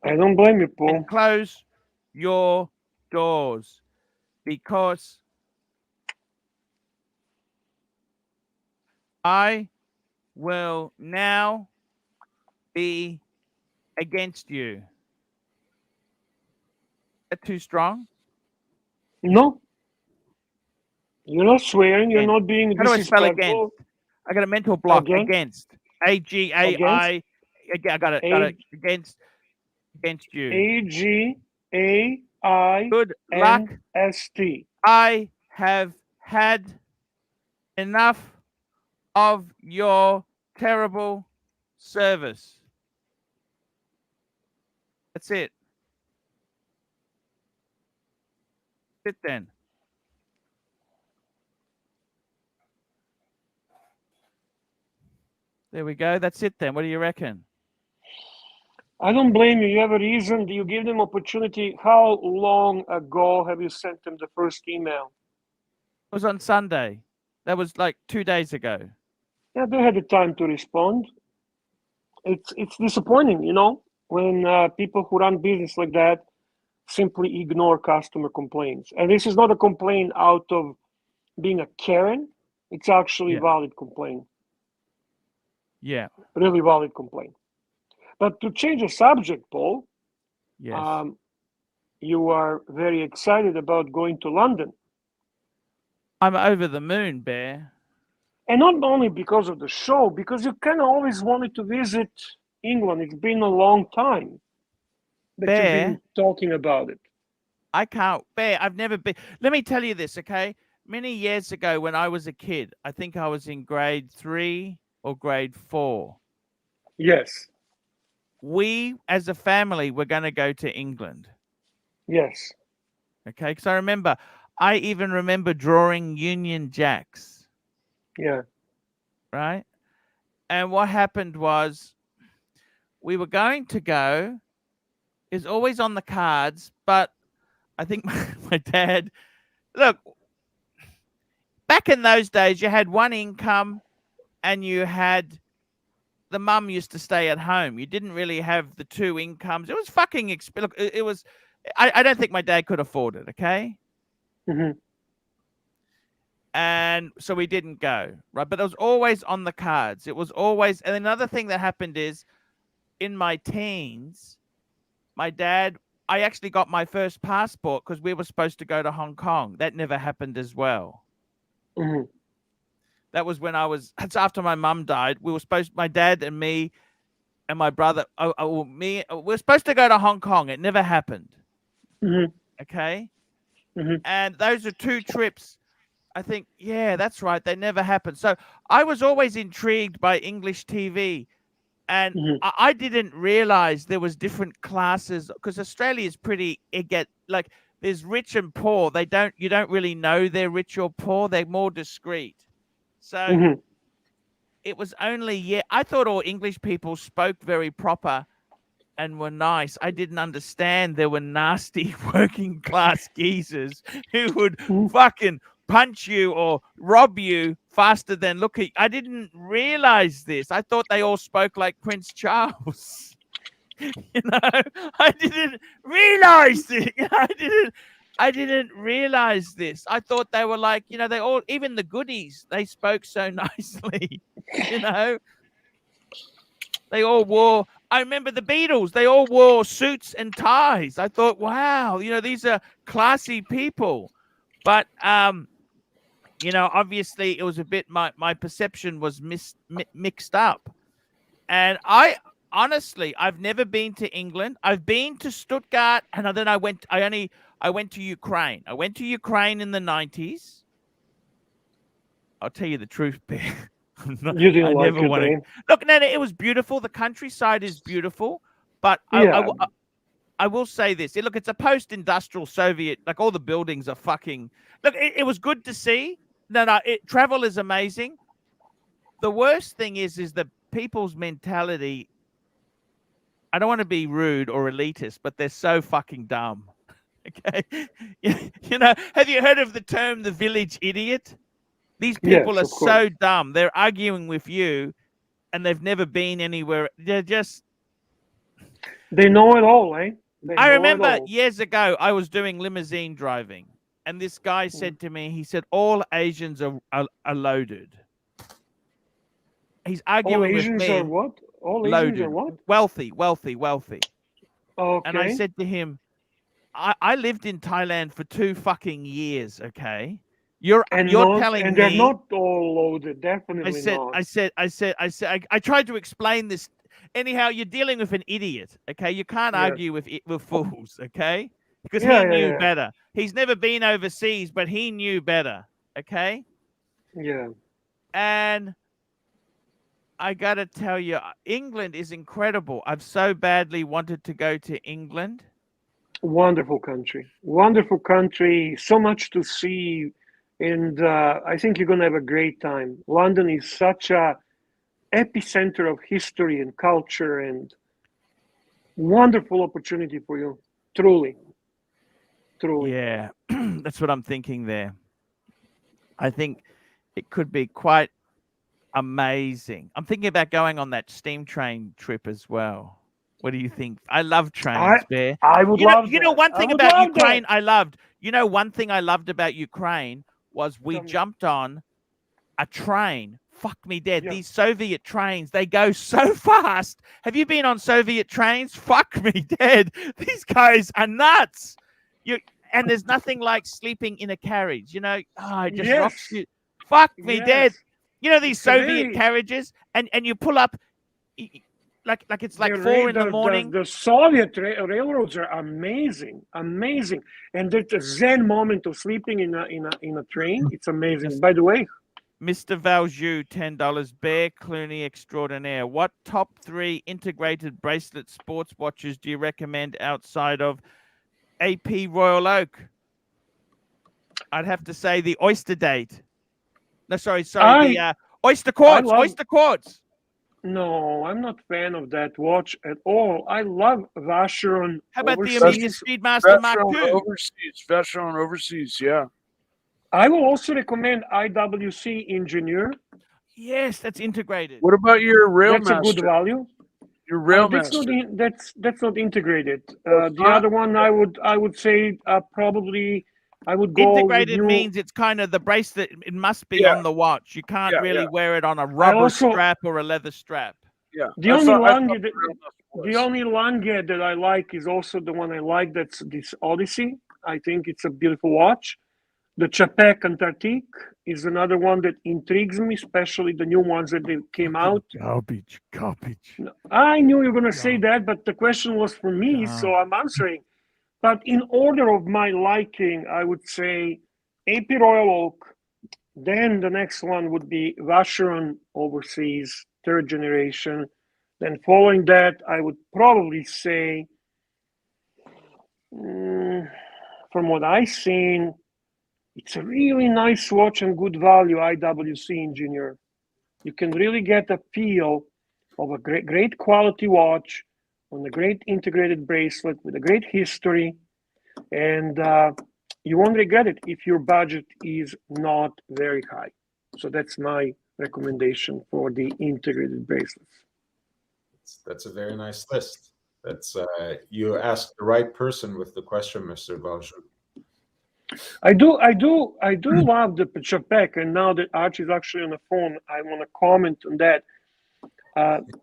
I don't blame you, Paul. And close your doors because I will now be against you. Is that too strong? No. You're not swearing. You're not being disrespectful. How do I spell against? I got a mental block. Against. AGAI. I got it. Against you. AGAI. Good luck. ST. I have had enough of your terrible service. That's it. Sit then. There we go. That's it then. What do you reckon? I don't blame you. You have a reason. You give them opportunity. How long ago have you sent them the first email? It was on Sunday. That was like 2 days ago. Yeah, they had the time to respond. It's disappointing, when people who run business like that simply ignore customer complaints. And this is not a complaint out of being a Karen. It's actually a valid complaint. Yeah. Really valid complaint. But to change the subject, Paul, yes. You are very excited about going to London. I'm over the moon, Bear. And not only because of the show, because you kind of always wanted to visit England. It's been a long time that Bear, you've been talking about it. I can't. Bear, I've never been. Let me tell you this, okay? Many years ago when I was a kid, I think I was in grade 3 or grade 4. Yes. We, as a family, were going to go to England. Yes. Okay, because I even remember drawing Union Jacks. Yeah. Right? And what happened was we were going to go, is always on the cards, but I think my dad, look, back in those days, you had one income and you had, the mum used to stay at home. You didn't really have the two incomes. It was fucking expensive. It was, I don't think my dad could afford it, okay? Mm-hmm. And so we didn't go, right? But it was always on the cards. It was always, and another thing that happened is in my teens, my dad, I actually got my first passport because we were supposed to go to Hong Kong. That never happened as well. Mm-hmm. That was when that's after my mum died. We were my dad and me and my brother, we were supposed to go to Hong Kong. It never happened. Mm-hmm. Okay. Mm-hmm. And those are two trips. I think, yeah, that's right. They never happened. So I was always intrigued by English TV. And I didn't realize there was different classes because Australia is pretty, like there's rich and poor. You don't really know they're rich or poor. They're more discreet. So it was only, I thought all English people spoke very proper and were nice. I didn't understand there were nasty working class geezers who would fucking punch you or rob you faster than look at you. I didn't realize this. I thought they all spoke like Prince Charles. I didn't realize it. I didn't realize this. I thought they were like, they all, even the goodies, they spoke so nicely. They all wore, I remember the Beatles, they all wore suits and ties. I thought, wow, these are classy people. But obviously it was a bit, my perception was mixed up. And I've never been to England. I've been to Stuttgart, and then I went to Ukraine. I went to Ukraine in the 90s. I'll tell you the truth, Bear. You didn't like it, eh? Look, no, it was beautiful. The countryside is beautiful, but I will say this. Look, it's a post-industrial Soviet, like all the buildings are fucking, look, it was good to see. No, travel is amazing. The worst thing is the people's mentality. I don't want to be rude or elitist, but they're so fucking dumb. Okay. Have you heard of the term the village idiot? These people are so dumb. They're arguing with you and they've never been anywhere. They know it all, eh? I remember years ago, I was doing limousine driving and this guy said to me, he said, all Asians are loaded. He's arguing with me. All Asians are what? All loaded. Asians are what? Wealthy. Okay. And I said to him, I lived in Thailand for 2 fucking years, okay? You're telling me, and they're not all loaded, definitely not. I tried to explain this. Anyhow, you're dealing with an idiot, okay? You can't argue with fools, okay? Because he knew better. He's never been overseas, but he knew better. Okay. Yeah. And I got to tell you, England is incredible. I've so badly wanted to go to England. Wonderful country. Wonderful country. So much to see. And I think you're going to have a great time. London is such a epicenter of history and culture, and wonderful opportunity for you. Truly. Truly. Yeah, that's what I'm thinking there. I think it could be quite amazing. I'm thinking about going on that steam train trip as well. What do you think? I love trains, Bear. I would love You know, that. one I thing would about love Ukraine that. I loved. You know, one thing I loved about Ukraine was we Tell me. jumped on a train. Fuck me dead. Yeah. These Soviet trains, they go so fast. Have you been on Soviet trains? Fuck me dead. These guys are nuts. And there's nothing like sleeping in a carriage. You know, it just rocks Yes. you. Fuck me dead. Yes. You know these It's a Soviet very- carriages, and you pull up, like it's like The 4 in the radar- morning. The Soviet railroads are amazing, amazing, and there's a zen moment of sleeping in a train. It's amazing. Yes. By the way, Mr. Valjoux, $10. Bear Clooney extraordinaire. What top 3 integrated bracelet sports watches do you recommend outside of AP Royal Oak? I'd have to say the Oyster Date. No, sorry, the Oyster Quartz. Oyster Quartz. No, I'm not a fan of that watch at all. I love Vacheron. How about the Overseas. Omega Speedmaster Mark Vacheron overseas, yeah. I will also recommend IWC Engineer. Yes, that's integrated. What about your That's a good Railmaster? value. Your That's Railmaster. that's not integrated. it's The not? other one I would say probably I would go Integrated with means it's kind of the bracelet. It must be Yeah. on the watch. You can't Yeah, really yeah. wear it on a rubber also- strap or a leather strap. Yeah. The I only thought Lange the Railmaster was. the only Lange that I like is also the one I like. That's this Odyssey. I think it's a beautiful watch. The Chapek Antarctique is another one that intrigues me, especially the new ones that they came out. Garbage. I knew you were going to say that, but the question was for me, so I'm answering. But in order of my liking, I would say AP Royal Oak. Then the next one would be Vacheron Overseas, 3rd generation. Then following that, I would probably say, from what I've seen, it's a really nice watch and good value, IWC Engineer. You can really get a feel of a great quality watch on a great integrated bracelet with a great history, and you won't regret it if your budget is not very high. So that's my recommendation for the integrated bracelets. That's a very nice list. That's you asked the right person with the question, Mr. Valjoux. I do love the Chapek, and now that Archie is actually on the phone, I want to comment on that.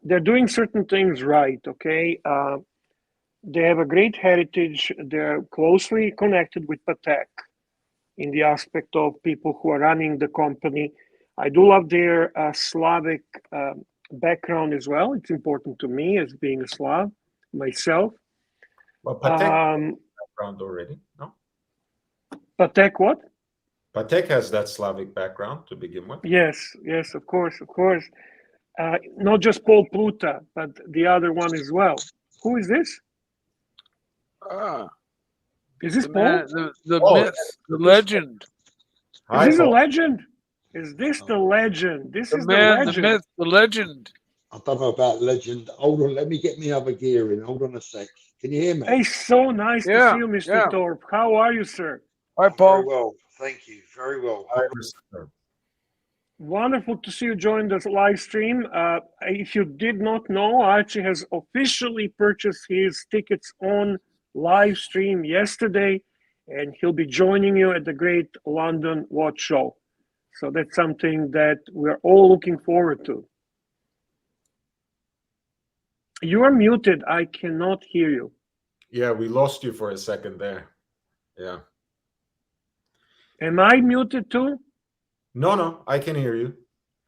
They're doing certain things right, okay? They have a great heritage. They're closely connected with Patek in the aspect of people who are running the company. I do love their Slavic background as well. It's important to me as being a Slav myself. Well, Patek background already, no? Patek what? Patek has that Slavic background to begin with. Yes, of course. Not just Paul Pluta, but the other one as well. Who is this? Is this Paul? The myth, the legend. Is this a legend? Is this the legend? This is the legend. The myth, the legend. I don't know about legend. Hold on, let me get me other gear in. Hold on a sec. Can you hear me? Hey, so nice to see you, Mr. Thorpe. How are you, sir? Hi, Paul. Very well, thank you. Very well. Wonderful to see you join this live stream. If you did not know, Archie has officially purchased his tickets on live stream yesterday, and he'll be joining you at the Great London Watch Show. So that's something that we're all looking forward to. You are muted. I cannot hear you. Yeah, we lost you for a second there. Yeah. Am I muted too? No, I can hear you.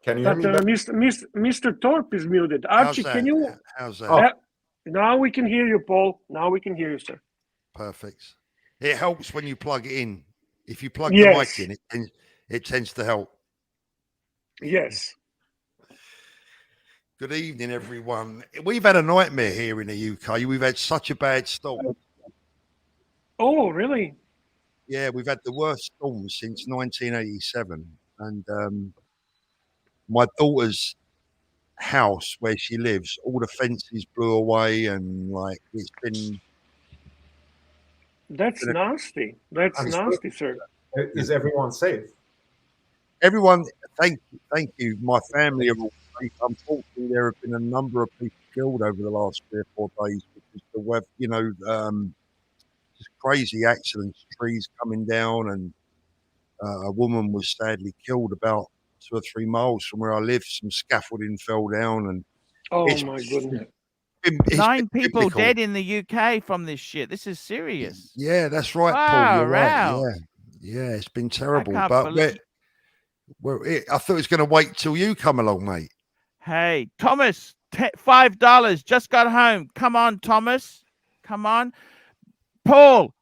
Can you hear me? Mr. Thorpe is muted. Archie, can you? How's that? Now we can hear you, Paul. Now we can hear you, sir. Perfect. It helps when you plug it in. If you plug the mic in, it tends to help. Yes. Good evening, everyone. We've had a nightmare here in the UK. We've had such a bad storm. Oh, really? Yeah, we've had the worst storm since 1987. And my daughter's house where she lives, all the fences blew away, and like it's been. That's nasty. That's I'm nasty, sir. Is everyone safe? Everyone, thank you. My family are all safe. Unfortunately, there have been a number of people killed over the last 3 or 4 days because the weather, just crazy accidents, trees coming down, and a woman was sadly killed about 2 or 3 miles from where I live. Some scaffolding fell down, and Oh it's my goodness. it's 9 people biblical. dead in the UK from this shit. This is serious. Yeah, that's right, Paul. Wow, You're right. wow. Yeah, it's been terrible. can't But believe- I thought it was going to wait till you come along, mate. Hey, Thomas, $5. Just got home. Come on, Thomas. Come on. Paul,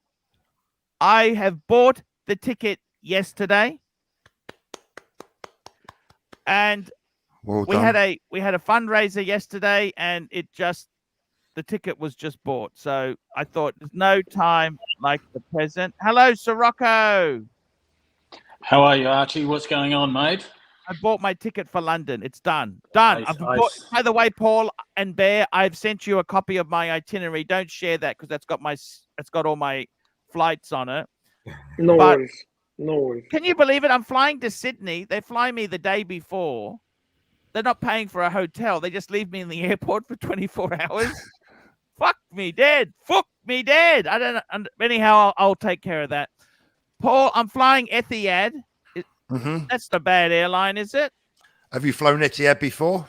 I have bought the ticket yesterday. And Well we done. had a fundraiser yesterday, and the ticket was just bought. So I thought there's no time like the present. Hello, Sirocco. How are you, Archie? What's going on, mate? I bought my ticket for London. It's done. Done. Nice, By the way, Paul and Bear, I've sent you a copy of my itinerary. Don't share that because it's got all my flights on it. No But- worries. No worries. Can you believe it? I'm flying to Sydney. They fly me the day before. They're not paying for a hotel. They just leave me in the airport for 24 hours. Fuck me dead. Fuck me dead. I don't know. Anyhow, I'll take care of that. Paul, I'm flying Etihad. Mm-hmm. That's the bad airline, is it? Have you flown Etihad before?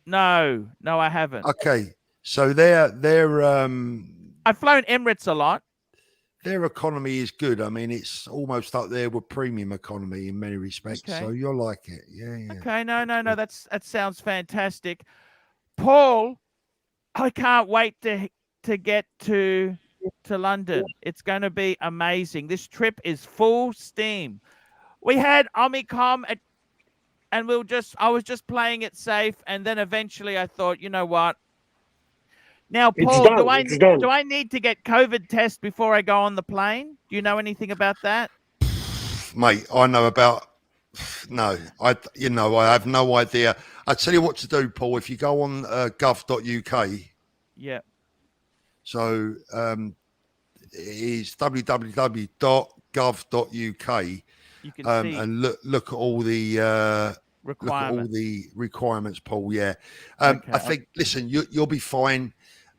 No, I haven't. Okay, so their I've flown Emirates a lot. their economy is good. I mean, it's almost up there with premium economy in many respects. Okay. So you'll like it. Yeah. Okay, no. That sounds fantastic. Paul, I can't wait to get to London. It's going to be amazing. This trip is full steam. We had Omicom and I was just playing it safe, and then eventually I thought, you know what? Now, Paul, It's done. do I need to get COVID test before I go on the plane? Do you know anything about that? Mate, I know about. No, I have no idea. I tell you what to do, Paul. If you go on gov.uk, Yeah. so it is www.gov.uk, You can see and look at all the requirements. Paul. Yeah, Okay, I think. Listen, you'll be fine.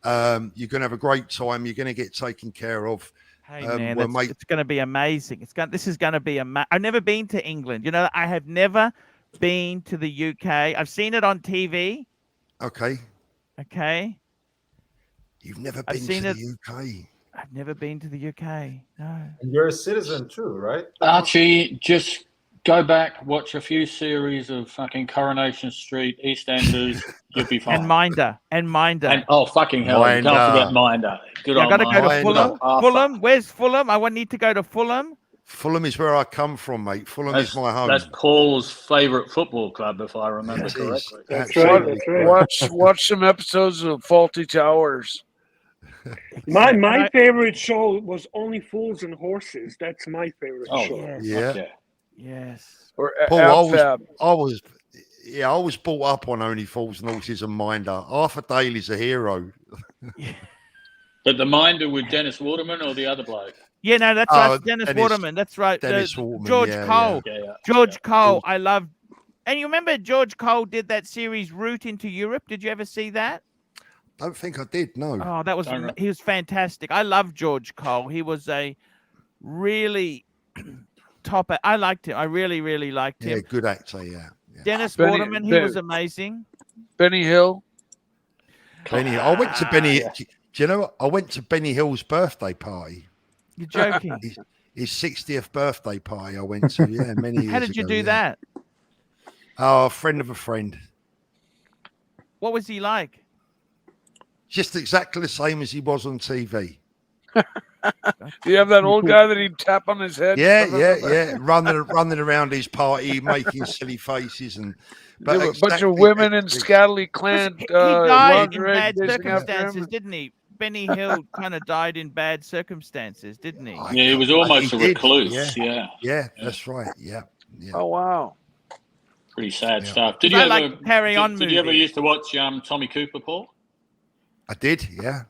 You're going to have a great time. You're going to get taken care of. Hey man, well, mate, it's going to be amazing. This is going to be I've never been to England. You know, I have never been to the UK. I've seen it on TV. Okay. You've never been to the UK. I've never been to the UK. No. And you're a citizen too, right? Archie, just go back, watch a few series of fucking Coronation Street, EastEnders, you'll be fine. And Minder. And oh, fucking hell, you can't forget Minder. Good I on got to go to Minder. Fulham. Fulham, where's Fulham? I need to go to Fulham. Fulham is where I come from, mate. Fulham is my home. That's Paul's favourite football club, if I remember correctly. That's right. Watch some episodes of Faulty Towers. My favorite show was Only Fools and Horses. That's my favorite show. Yes. Or Paul, APPSTANTIATE. I was brought up on Only Fools and Horses and Minder. Arthur Daly's a hero. But the Minder with Dennis Waterman or the other bloke? Yeah, no, that's right. Dennis Waterman. That's right. Dennis Waterman. George Cole. Yeah. George Cole. I love. And you remember George Cole did that series Route into Europe? Did you ever see that? Don't think I did. No. Oh, he was fantastic. I love George Cole. He was a really top. I liked him. I really, really liked him. Yeah, good actor. Yeah. Dennis Waterman. He was amazing. Benny Hill. I went to Benny. Do you know what? I went to Benny Hill's birthday party. You're joking. His 60th birthday party. I went to. Yeah, many years ago. How did you do that? Oh, a friend of a friend. What was he like? Just exactly the same as he was on TV. Do you have that old guy that he'd tap on his head? Yeah. Running around his party, making silly faces, and But a bunch exactly- of women in scantily clad He died in lingerie bad chasing after circumstances, him. didn't he? Benny Hill kind of died in bad circumstances, didn't he? Yeah, he was almost a did, recluse. Yeah, that's right. Yeah. Oh wow. Pretty sad Yeah. stuff. Did I you like ever the Carry On did you ever movie. used to watch Tommy Cooper, Paul? I did, yeah.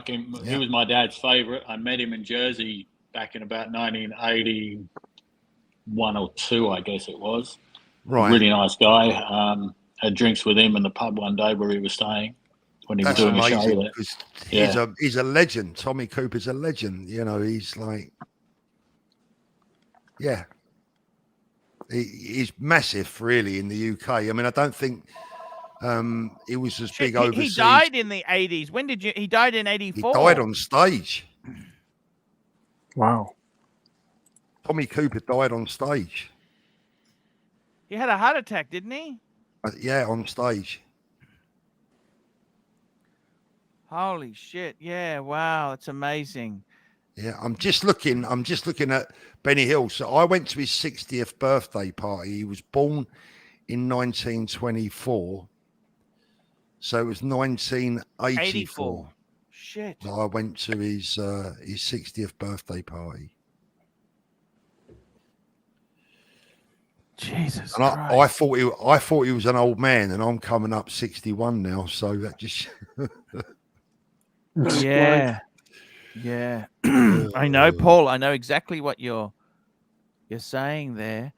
He Yeah. was my dad's favourite. I met him in Jersey back in about 1981 or 2, I guess it was. Right. Really nice guy. Had drinks with him in the pub one day where he was staying when he was That's doing a show amazing there. because Yeah. he's a legend. Tommy Cooper's a legend. You know, he's like, yeah, he's massive, really, in the UK. I mean, I don't think he was as big overseas. He died in the 80s. When did you? He died in He 84. died on stage. Wow. Tommy Cooper died on stage. He had a heart attack, didn't he? Yeah, on stage. Holy shit! Yeah, wow, that's amazing. Yeah, I'm just looking at Benny Hill. So I went to his 60th birthday party. He was born in 1924. So it was 1984. 84. Shit. So I went to his 60th birthday party. Jesus And I Christ. thought he was an old man, and I'm coming up 61 now. So that just Yeah. Yeah. I know, Paul. I know exactly what you're saying there.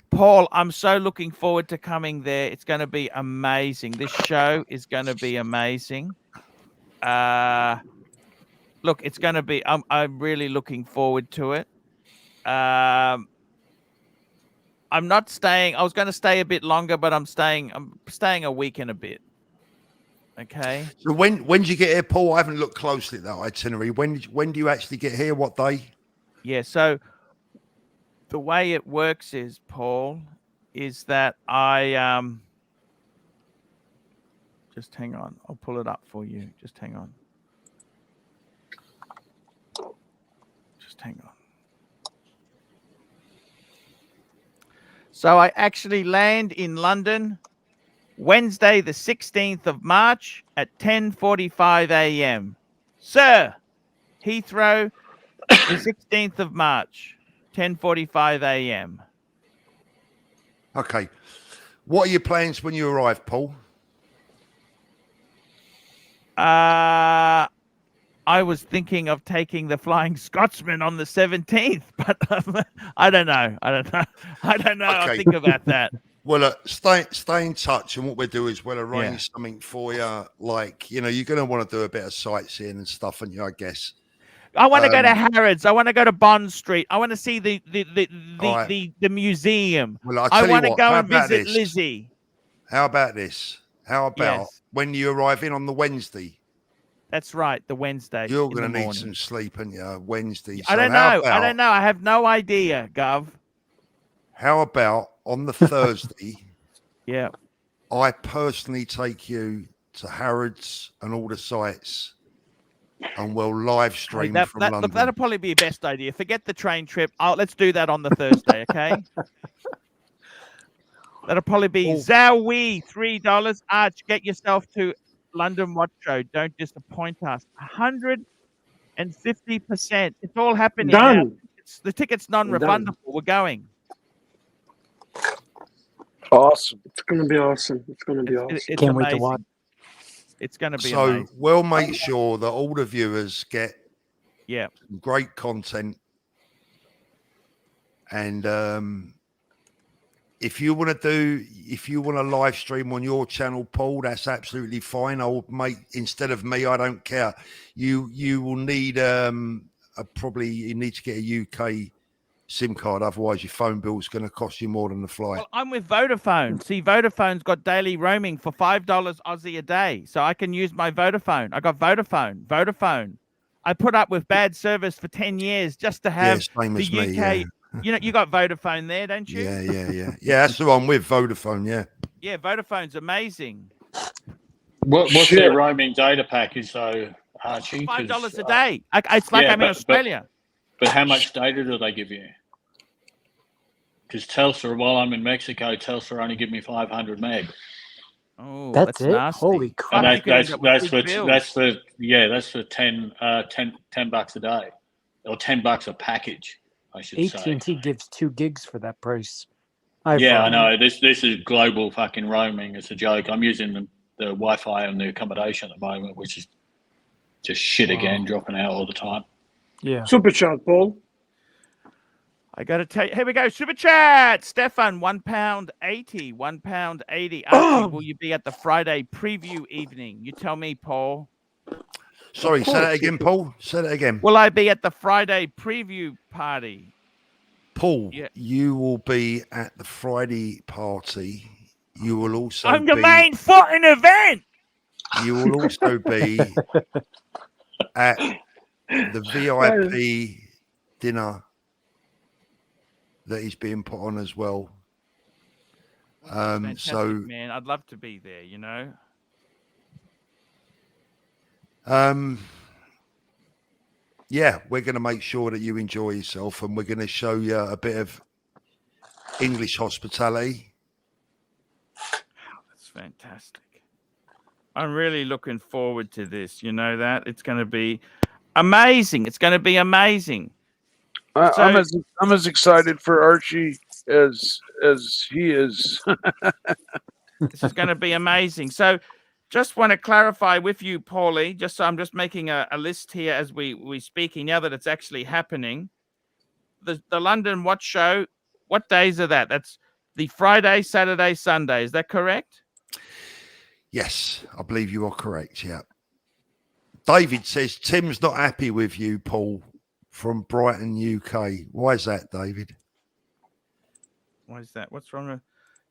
Paul, I'm so looking forward to coming there. It's going to be amazing. This show is going to be amazing. Look, it's going to be. I'm really looking forward to it. I'm not staying. I was going to stay a bit longer, but I'm staying a week and a bit. Okay. So when do you get here, Paul? I haven't looked closely at that itinerary. When do you actually get here? What day? Yeah. So the way it works is, Paul, is that I just hang on. I'll pull it up for you. Just hang on. Just hang on. So I actually land in London Wednesday, the 16th of March at 10:45 a.m. Sir, Heathrow, the 16th of March, 10:45 a.m. Okay. What are your plans when you arrive, Paul? I was thinking of taking the Flying Scotsman on the 17th, but I don't know. Okay. I'll think about that. Well, stay in touch, and what we'll do is we'll arrange something for you. Like, you know, you're going to want to do a bit of sightseeing and stuff, and I guess. I want to go to Harrods. I want to go to Bond Street. I want to see the museum. Well, I want to go and visit Lizzie. How about this? How about when you arrive in on the Wednesday? That's right, the Wednesday. You're going to need some sleep, and Wednesday. I don't know. I don't know. I have no idea, Gov. How about on the Thursday? Yeah. I personally take you to Harrods and all the sites, and we'll live stream from London. Look, that'll probably be your best idea. Forget the train trip. Let's do that on the Thursday, okay? That'll probably be Zowie, $3. Arch, get yourself to London Watch Show. Don't disappoint us. 150%. It's all happening. Done. Now. The ticket's non-refundable. We're going. Awesome. It's going to be awesome. It's going to be awesome. It's Can't wait to amazing. watch. It's going to be So amazing. we'll make sure that all the viewers get some great content. And if you want to live stream on your channel, Paul, that's absolutely fine. I'll make, instead of me, I don't care. You will need probably you need to get a UK SIM card, otherwise your phone bill is going to cost you more than the flight. Well, I'm with Vodafone. See, Vodafone's got daily roaming for $5 Aussie a day, so I can use my Vodafone. I got Vodafone. I put up with bad service for 10 years just to have same the as UK. me, yeah. You know, you got Vodafone there, don't you? Yeah. That's the one with Vodafone. Yeah, Vodafone's amazing. What's their roaming data package though, Archie. $5 a day. It's like I'm in Australia. But how much data do they give you? Because Telstra, while I'm in Mexico, Telstra only give me 500 meg. Oh, That's it? nasty. Holy crap. And You could end up with big bills. that's for $10 a day, or $10 a package, I should say. AT&T gives 2 gigs for that price. Yeah, I know. This is global fucking roaming. It's a joke. I'm using the Wi-Fi on the accommodation at the moment, which is just shit again, dropping out all the time. Yeah. Super chat, Paul. I got to tell you, here we go. Super chat. Stefan, £1.80. £1.80. Archie, will you be at the Friday preview evening? You tell me, Paul. Sorry, say that again, Paul. Say that again. Will I be at the Friday preview party? Paul, you will be at the Friday party. You will also I'm the main fucking event. You will also be at the VIP dinner that is being put on as well. Fantastic, So, man, I'd love to be there, you know. Yeah, we're going to make sure that you enjoy yourself, and we're going to show you a bit of English hospitality. That's fantastic. I'm really looking forward to this. You know that it's going to be amazing. It's going to be amazing. I'm as excited for Archie as he is. This is going to be amazing. So, just want to clarify with you, Paulie. Just so I'm just making a list here as we speaking now that it's actually happening. The London Watch Show. What days are that? That's the Friday, Saturday, Sunday. Is that correct? Yes, I believe you are correct. Yeah. David says Tim's not happy with you, Paul, from Brighton, UK. Why is that, David? Why is that? What's wrong with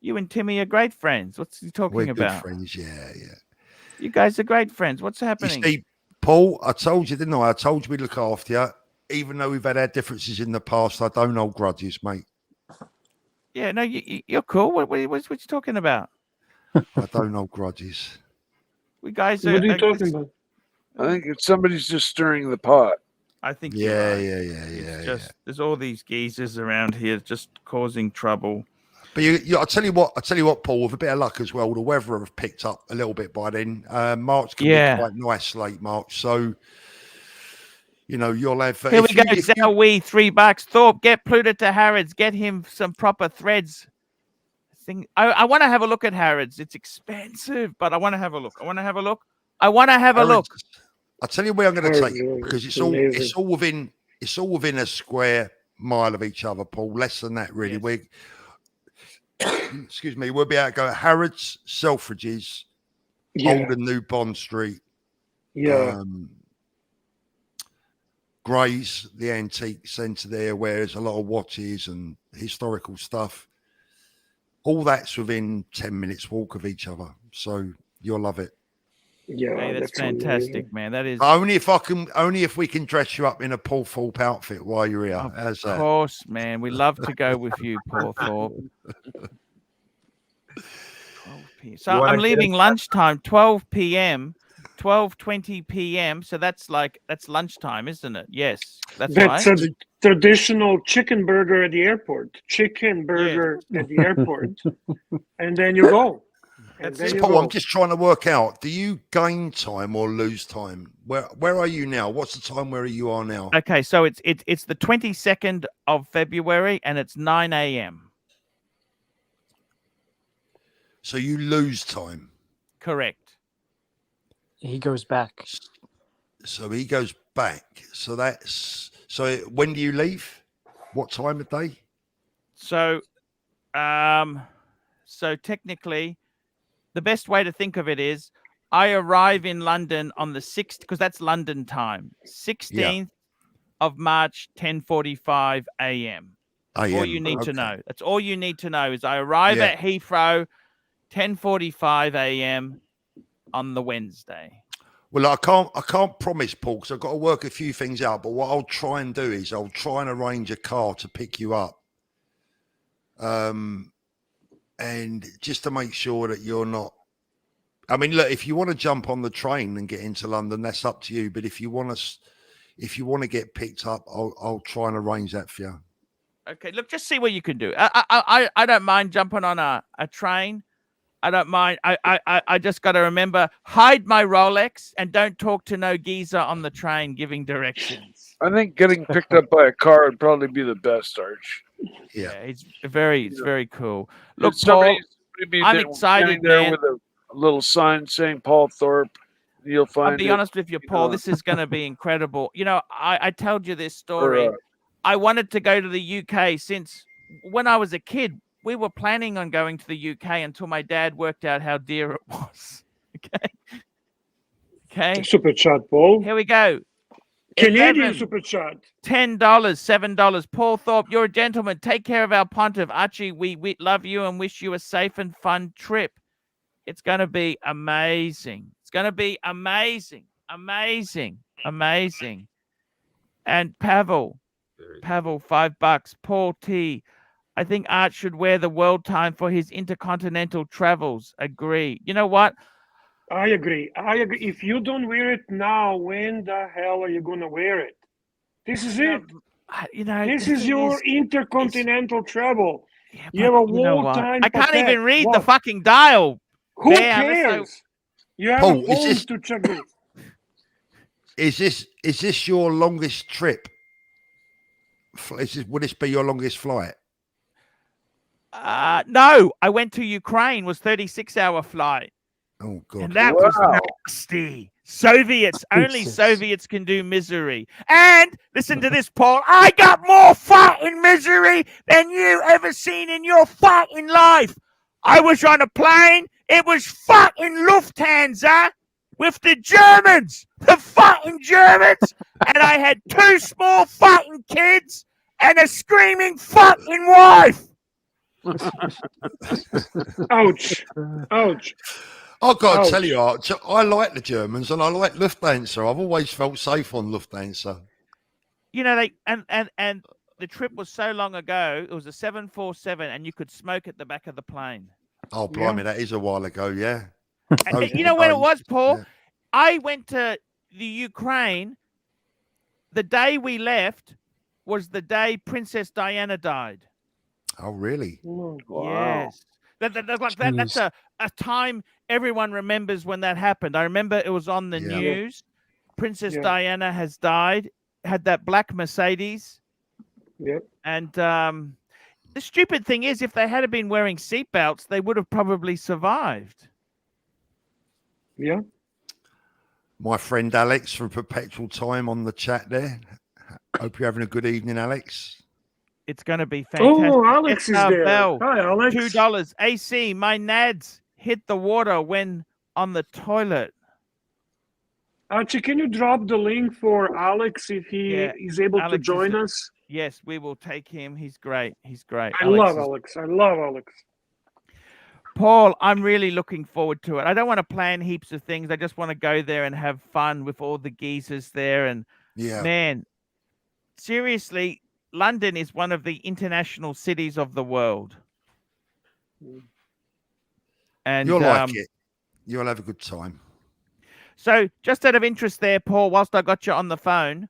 you and Timmy are great friends? What's he talking We're about? good friends, yeah. You guys are great friends. What's happening? You see, Paul, I told you, didn't I? I told you we'd look after you. Even though we've had our differences in the past, I don't hold grudges, mate. Yeah, no, you're cool. What you talking about? I don't hold grudges. We guys What are you talking about? I think somebody's just stirring the pot. I think Yeah. There's all these geezers around here just causing trouble. But I'll tell you what, Paul, with a bit of luck as well, the weather have picked up a little bit by then. March can be quite nice, late March. So, you know, you'll have... Here we go, Zowie, $3. Thorpe, get Pluto to Harrods. Get him some proper threads. I want to have a look at Harrods. It's expensive, but I want to have a look. I want to have a look. I'll tell you where I'm going to take you, because it's all within a square mile of each other, Paul. Less than that, really. Yes. Excuse me. We'll be able to go Harrods, Selfridges, Old and New Bond Street. Yeah. Gray's, the antique centre there, where there's a lot of watches and historical stuff. All that's within 10 minutes walk of each other. So you'll love it. Yeah, hey, that's fantastic, amazing. man. That is only if we can dress you up in a Paul Thorpe outfit while you're here. How's that? Of course, man. We love to go with you, Paul Thorpe. 12 p.m. So I'm leaving lunchtime, 12 p.m., 12:20 p.m. So that's lunchtime, isn't it? Yes, that's right. A traditional chicken burger at the airport. Chicken burger at the airport, and then you go. Paul, I'm just trying to work out. Do you gain time or lose time? Where are you now? What's the time where you are now? Okay, so it's the 22nd of February and it's 9 a.m. So you lose time. Correct. He goes back. So he goes back. So when do you leave? What time of day? So technically, the best way to think of it is I arrive in London on the 6th, because that's London time, 16th of March, 10:45 a.m. That's all you need to know. That's all you need to know is I arrive at Heathrow, 10:45 a.m. on the Wednesday. Well, I can't promise, Paul, because I've got to work a few things out. But what I'll try and do is I'll try and arrange a car to pick you up. And just to make sure that you're not I mean, look, if you want to jump on the train and get into London, that's up to you. But if you want to get picked up, I'll try and arrange that for you. Okay, look, just see what you can do. I don't mind jumping on a train. I don't mind. I just got to remember, hide my Rolex and don't talk to no geezer on the train giving directions. I think getting picked up by a car would probably be the best, Arch. Yeah, it's very cool. Look, somebody Paul, I'm excited, there man. with a little sign saying Paul Thorpe. You'll find. I'll be honest with you, Paul. This is going to be incredible. You know, I told you this story. I wanted to go to the UK since when I was a kid. We were planning on going to the UK until my dad worked out how dear it was. Okay. Super chat, Paul. Here we go. Canadian super chat. $10, $7. Paul Thorpe, you're a gentleman. Take care of our pontiff. Archie, we love you and wish you a safe and fun trip. It's going to be amazing. It's going to be amazing. Amazing. Amazing. And Pavel, $5. Paul T. I think Art should wear the world time for his intercontinental travels. Agree. You know what? I agree. If you don't wear it now, when the hell are you going to wear it? This is it. You know, this is your intercontinental travel. Yeah, you have a wartime. I can't even read the fucking dial. Who cares? You have Paul, a phone to check this. Is this your longest trip? Would this be your longest flight? No, I went to Ukraine. Was 36-hour flight. Oh God! And that was nasty. Soviets, only Soviets can do misery. And listen to this, Paul. I got more fucking misery than you ever seen in your fucking life. I was on a plane. It was fucking Lufthansa with the Germans, the fucking Germans, and I had 2 small fucking kids and a screaming fucking wife. Ouch! Ouch! I've got to tell you, Arch, I like the Germans and I like Lufthansa. I've always felt safe on Lufthansa. You know, and the trip was so long ago. It was a 747, and you could smoke at the back of the plane. Oh, blimey, that is a while ago, yeah. And you know when it was, Paul? Yeah. I went to the Ukraine. The day we left was the day Princess Diana died. Oh, really? Wow. Yes. That's a time everyone remembers when that happened. I remember it was on the news. Princess Diana has died, had that black Mercedes. Yep. And the stupid thing is, if they had been wearing seatbelts, they would have probably survived. Yeah. My friend Alex from Perpetual Time on the chat there. Hope you're having a good evening, Alex. It's going to be fantastic. Oh, Alex is there. Bell, Hi, Alex. $2. AC, my nads hit the water when on the toilet. Archie, can you drop the link for Alex if he is able to join us? Yes, we will take him. He's great. He's great. I love Alex. Paul, I'm really looking forward to it. I don't want to plan heaps of things. I just want to go there and have fun with all the geezers there. And man, seriously, London is one of the international cities of the world. And you'll like it. You'll have a good time. So just out of interest there, Paul, whilst I got you on the phone,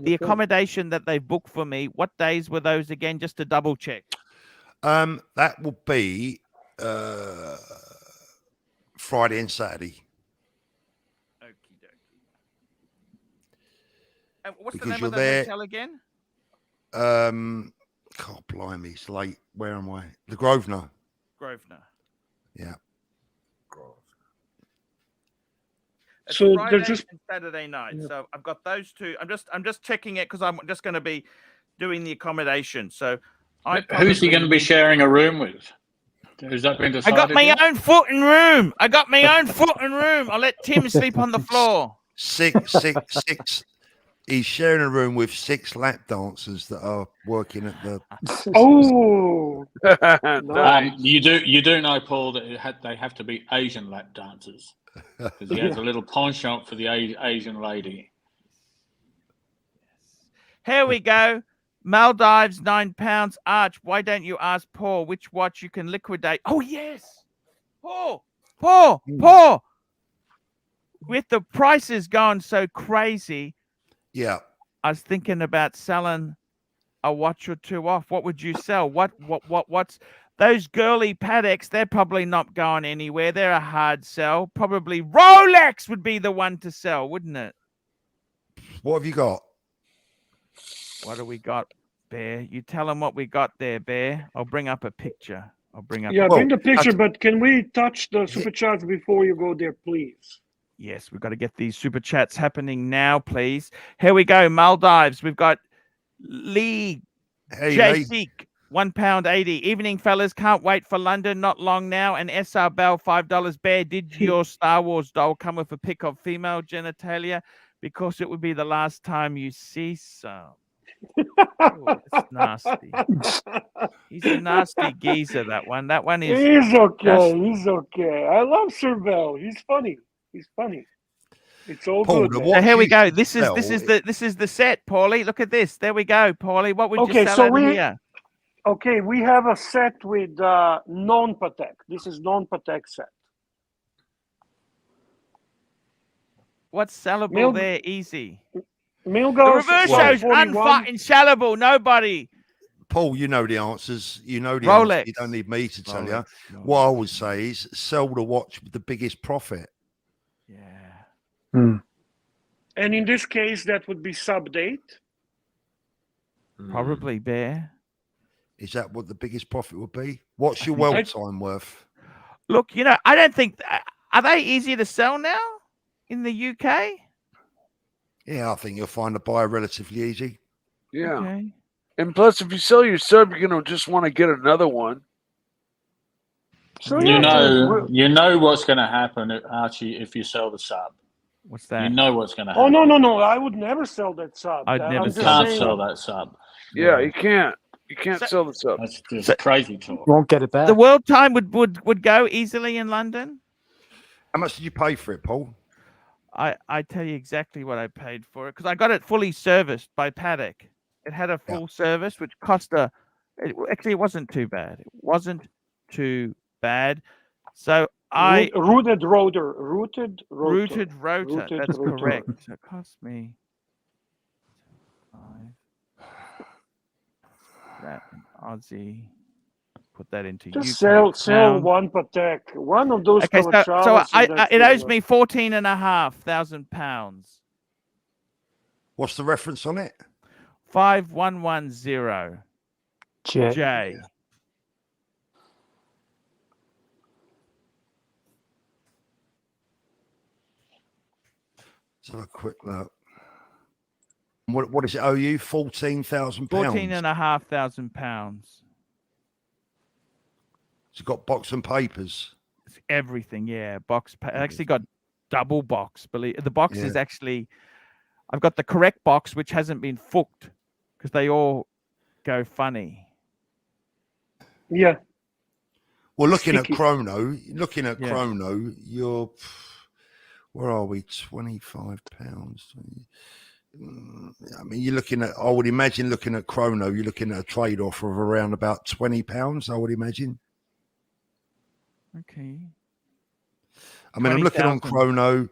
the accommodation that they booked for me, what days were those again, just to double check? That will be Friday and Saturday. Okie dokie. And what's the name of the hotel again? God blimey, it's late. Where am I? The Grosvenor. Yeah. Yeah. It's so Friday and Saturday night. Yeah. So I've got those two. I'm just checking it because I'm just going to be doing the accommodation. So who's he going to be sharing a room with? Has that been decided? I got my own fucking room. I'll let Tim sleep on the floor. Six. He's sharing a room with 6 lap dancers that are working at the. Oh, nice. You do know, Paul, that they have to be Asian lap dancers because he has a little penchant for the Asian lady. Here we go. Maldives, £9. Arch, why don't you ask Paul which watch you can liquidate? Oh yes, Paul. Paul, Paul. With the prices going so crazy, Yeah. I was thinking about selling a watch or two off. What would you sell? What's those girly Pateks? They're probably not going anywhere. They're a hard sell. Probably Rolex would be the one to sell, wouldn't it? What have you got? What do we got, Bear? You tell them what we got there, Bear. I'll bring up a picture. Yeah, bring the picture, but can we touch the super chats before you go there, please? Yes, we've got to get these super chats happening now, please. Here we go. Maldives. We've got Lee Jayseek, £1.80. Evening, fellas. Can't wait for London. Not long now. And SR Bell, $5. Bear, did your Star Wars doll come with a pic of female genitalia? Because it would be the last time you see some. Oh, that's nasty. He's a nasty geezer, that one. That one is. He's okay. He's okay. I love Sir Bell. He's funny. He's funny. It's all Paul, good. So here we go. This is the set, Paulie. Look at this. There we go, Paulie. What would you sell out here? Okay, we have a set with non-Patek. This is non-Patek set. What's sellable there? Easy. Milgauss, the reverse shows unfucking sellable. Nobody. Paul, you know the answers. You know the Rolex. answers. You don't need me to tell you. What I would say is sell the watch with the biggest profit. Yeah. And in this case, that would be sub-date. Probably, Bear. Is that what the biggest profit would be? What's your well time worth? Look, you know, I don't think. Are they easier to sell now in the UK? Yeah, I think you'll find a buyer relatively easy. Yeah. Okay. And plus, if you sell your sub, you're going to just want to get another one. So You know what's going to happen, Archie, if you sell the sub. What's that? You know what's going to happen. Oh, no. I would never sell that sub. I'd never sell that sub. Yeah, you can't. You can't sell the sub. That's just crazy talk. Won't get it back. The world time would go easily in London. How much did you pay for it, Paul? I tell you exactly what I paid for it because I got it fully serviced by Patek. It had a full service, which cost actually, it wasn't too bad. It wasn't too bad. So rooted rotor. That's correct. So it cost me that in Aussie. Put that into just UK sell one Patek, one of those. Okay, so it owes me £14,500. What's the reference on it? 5110 J. Let's have a quick look. What does it owe you? £14,000. £14,500. It's got box and papers. It's everything, yeah. I actually got double box. Believe the box is actually. I've got the correct box, which hasn't been fucked because they all go funny. Yeah. Well, looking at Chrono, you're. Where are we? £25. I mean, you're looking at. I would imagine looking at Chrono, you're looking at a trade offer of around about £20. I would imagine. Okay. I mean, I'm looking on Chrono.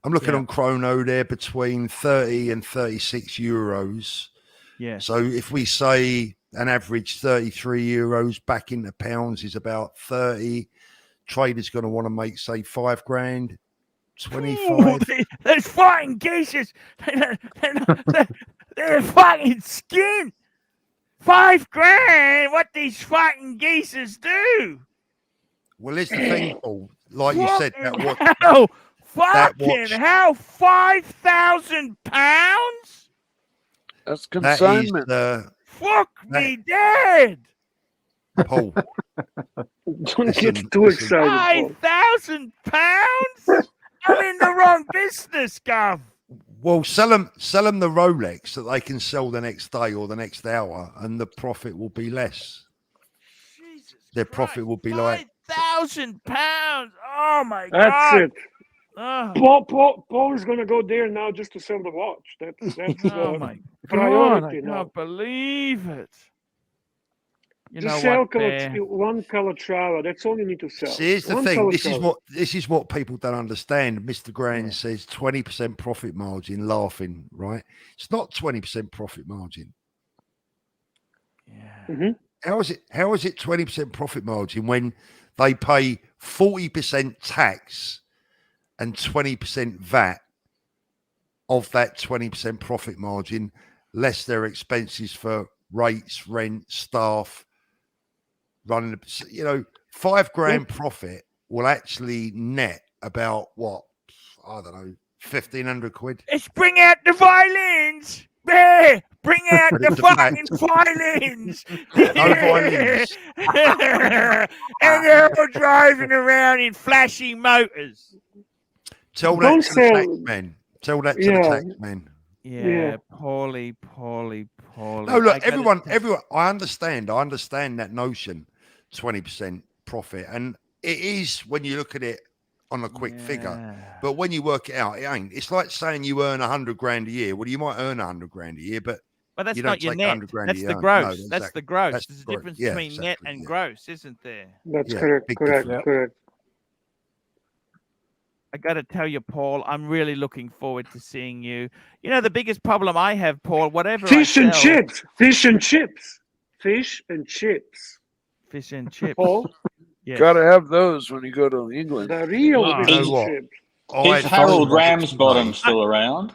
I'm looking on Chrono there between 30 and 36 euros. Yeah. So if we say an average 33 euros back into pounds is about 30, trader's going to want to make, say, $5,000, 25. Those fucking geezers, they're fucking skin. $5,000. What these fucking geezers do? Well, here's the thing, Paul. Like you said, that watch. Hell, £5,000? That's consignment. Fuck me dead. Paul. Don't get too excited. £5,000? I'm in the wrong business, Gov. Well, sell them the Rolex that they can sell the next day or the next hour, and the profit will be less. Their profit will be like £5,000. Oh my God. That's it. Oh. Paul is going to go there now just to sell the watch. That's Oh my priority God, I now. can't believe it. You Just know sell what, Bear? one Calatrava. That's all you need to sell. See, here's the One thing. Calatrava. This is what people don't understand. Mr. Grand says 20% profit margin, laughing, right? It's not 20% profit margin. Yeah. Mhm. How is it 20% profit margin when they pay 40% tax and 20% VAT of that 20% profit margin, less their expenses for rates, rent, staff, running the, you know, $5,000 profit will actually net about what, I don't know, 1,500 quid. Let's bring out the violins. Bear, bring out But the it's a fact. fucking violins. No violins. And they're all driving around in flashing motors. Tell that Don't to the tax sell. man. Tell that to the Yeah. tax man. Yeah, poorly. No, look, everyone, I understand that notion, 20% profit. And it is when you look at it on a quick figure. But when you work it out, it ain't. It's like saying you earn 100 grand a year. Well, you might earn 100 grand a year, but that's you don't not your take net. 100 grand a That's year. the No, gross. That's exactly. the gross. That's There's a the gross. difference Yeah, between net exactly, and yeah. gross, isn't there? That's Yeah, correct. big Correct. difference. Correct. I got to tell you, Paul, I'm really looking forward to seeing you. You know, the biggest problem I have, Paul, whatever Fish I and sell, chips. Fish and chips. Fish and chips. fish and chips. Paul, Yes. Gotta have those when you go to England. the real You fish know and what? chips. Is Harold Ramsbottom still around?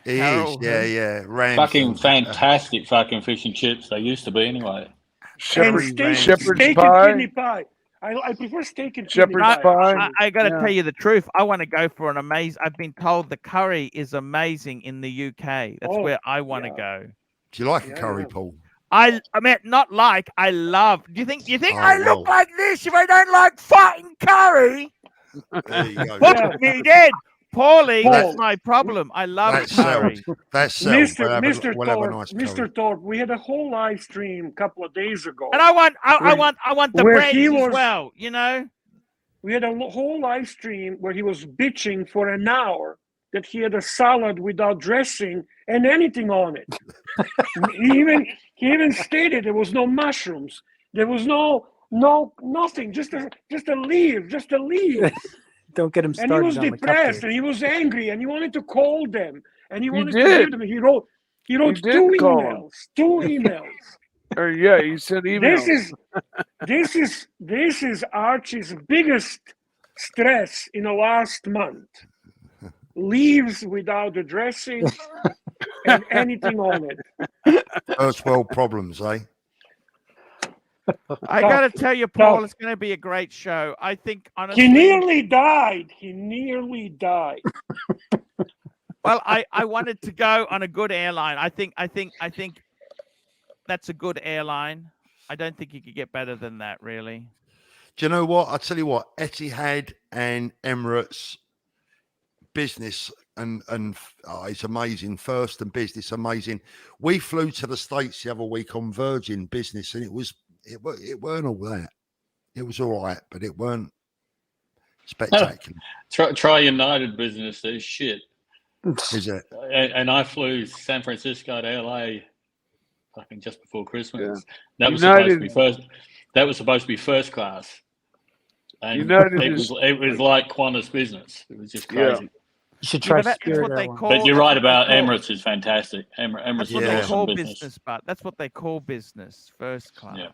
He Harold, is, yeah. Fucking Ramsden. fantastic fucking fish and chips. They used to be anyway. And Shepherd's steak and pie. kidney pie. I prefer steak and Shepherd's kidney pie. pie. I got to Yeah. tell you the truth. I want to go for an amazing. I've been told the curry is amazing in the UK. That's Oh, where I want to yeah. go. Do you like a Yeah, curry, yeah. Paul? I mean, not like I love. Do you think Oh, I look well. like this if I don't like fucking curry? There you go. Fuck me dead, Paulie. Paul. That's my problem. I love That curry. sells. That sells. Mr. We'll have a Thorpe, nice Mr. curry. Thorpe, we had a whole live stream a couple of days ago. And I want the where breads he as was- well. You know. We had a whole live stream where he was bitching for an hour that he had a salad without dressing and anything on it. he even stated there was no mushrooms. There was nothing. Just a leaf. Just a leaf. Don't get him And started he was on the depressed cupcakes. and he was angry and he wanted to call them and he wanted to did. give them. He wrote did two call them. emails. Or yeah, you sent emails. This is Archie's biggest stress in the last month. Leaves without the dressing and anything on it. First world problems, eh? I got to tell you, Paul, it's going to be a great show. I think honestly. He nearly died. He nearly died. Well, I wanted to go on a good airline. I think that's a good airline. I don't think you could get better than that, really. Do you know what? I'll tell you what, Etihad and Emirates business and it's amazing. First and business, amazing. We flew to the States the other week on Virgin business and it weren't all that. It was all right, but it weren't spectacular. Try United business. There's shit. Is it? And I flew San Francisco to LA fucking just before Christmas. Yeah. That was United- supposed to be first. That was supposed to be first class. And United it is- was like Qantas business. It was just crazy. Yeah. You should Yeah, try but that's Spirit what they Airlines. call. But you're that's right what they about call- Emirates is fantastic. Emirates That's is what they awesome call business. business, but that's what they call business, first class. Yeah.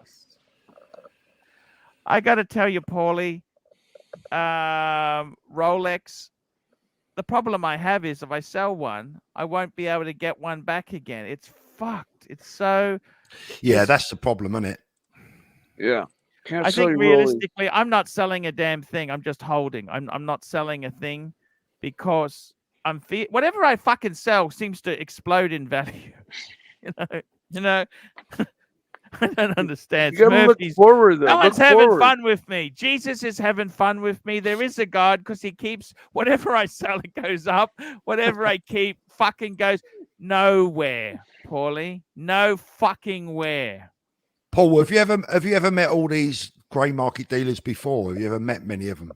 I got to tell you, Paulie, Rolex. The problem I have is if I sell one, I won't be able to get one back again. It's fucked. It's so. Yeah, that's the problem, isn't it? Yeah. Can't I sell think you Rollies. realistically, I'm not selling a damn thing. I'm just holding. I'm not selling a thing because whatever I fucking sell seems to explode in value. You know. I don't understand. You gotta look Murphy's- forward though. No one's Look having forward. fun with me. Jesus is having fun with me. There is a God because he keeps whatever I sell, it goes up. Whatever I keep fucking goes nowhere, Paulie. No fucking where. Paul, have you ever met all these grey market dealers before? Have you ever met many of them?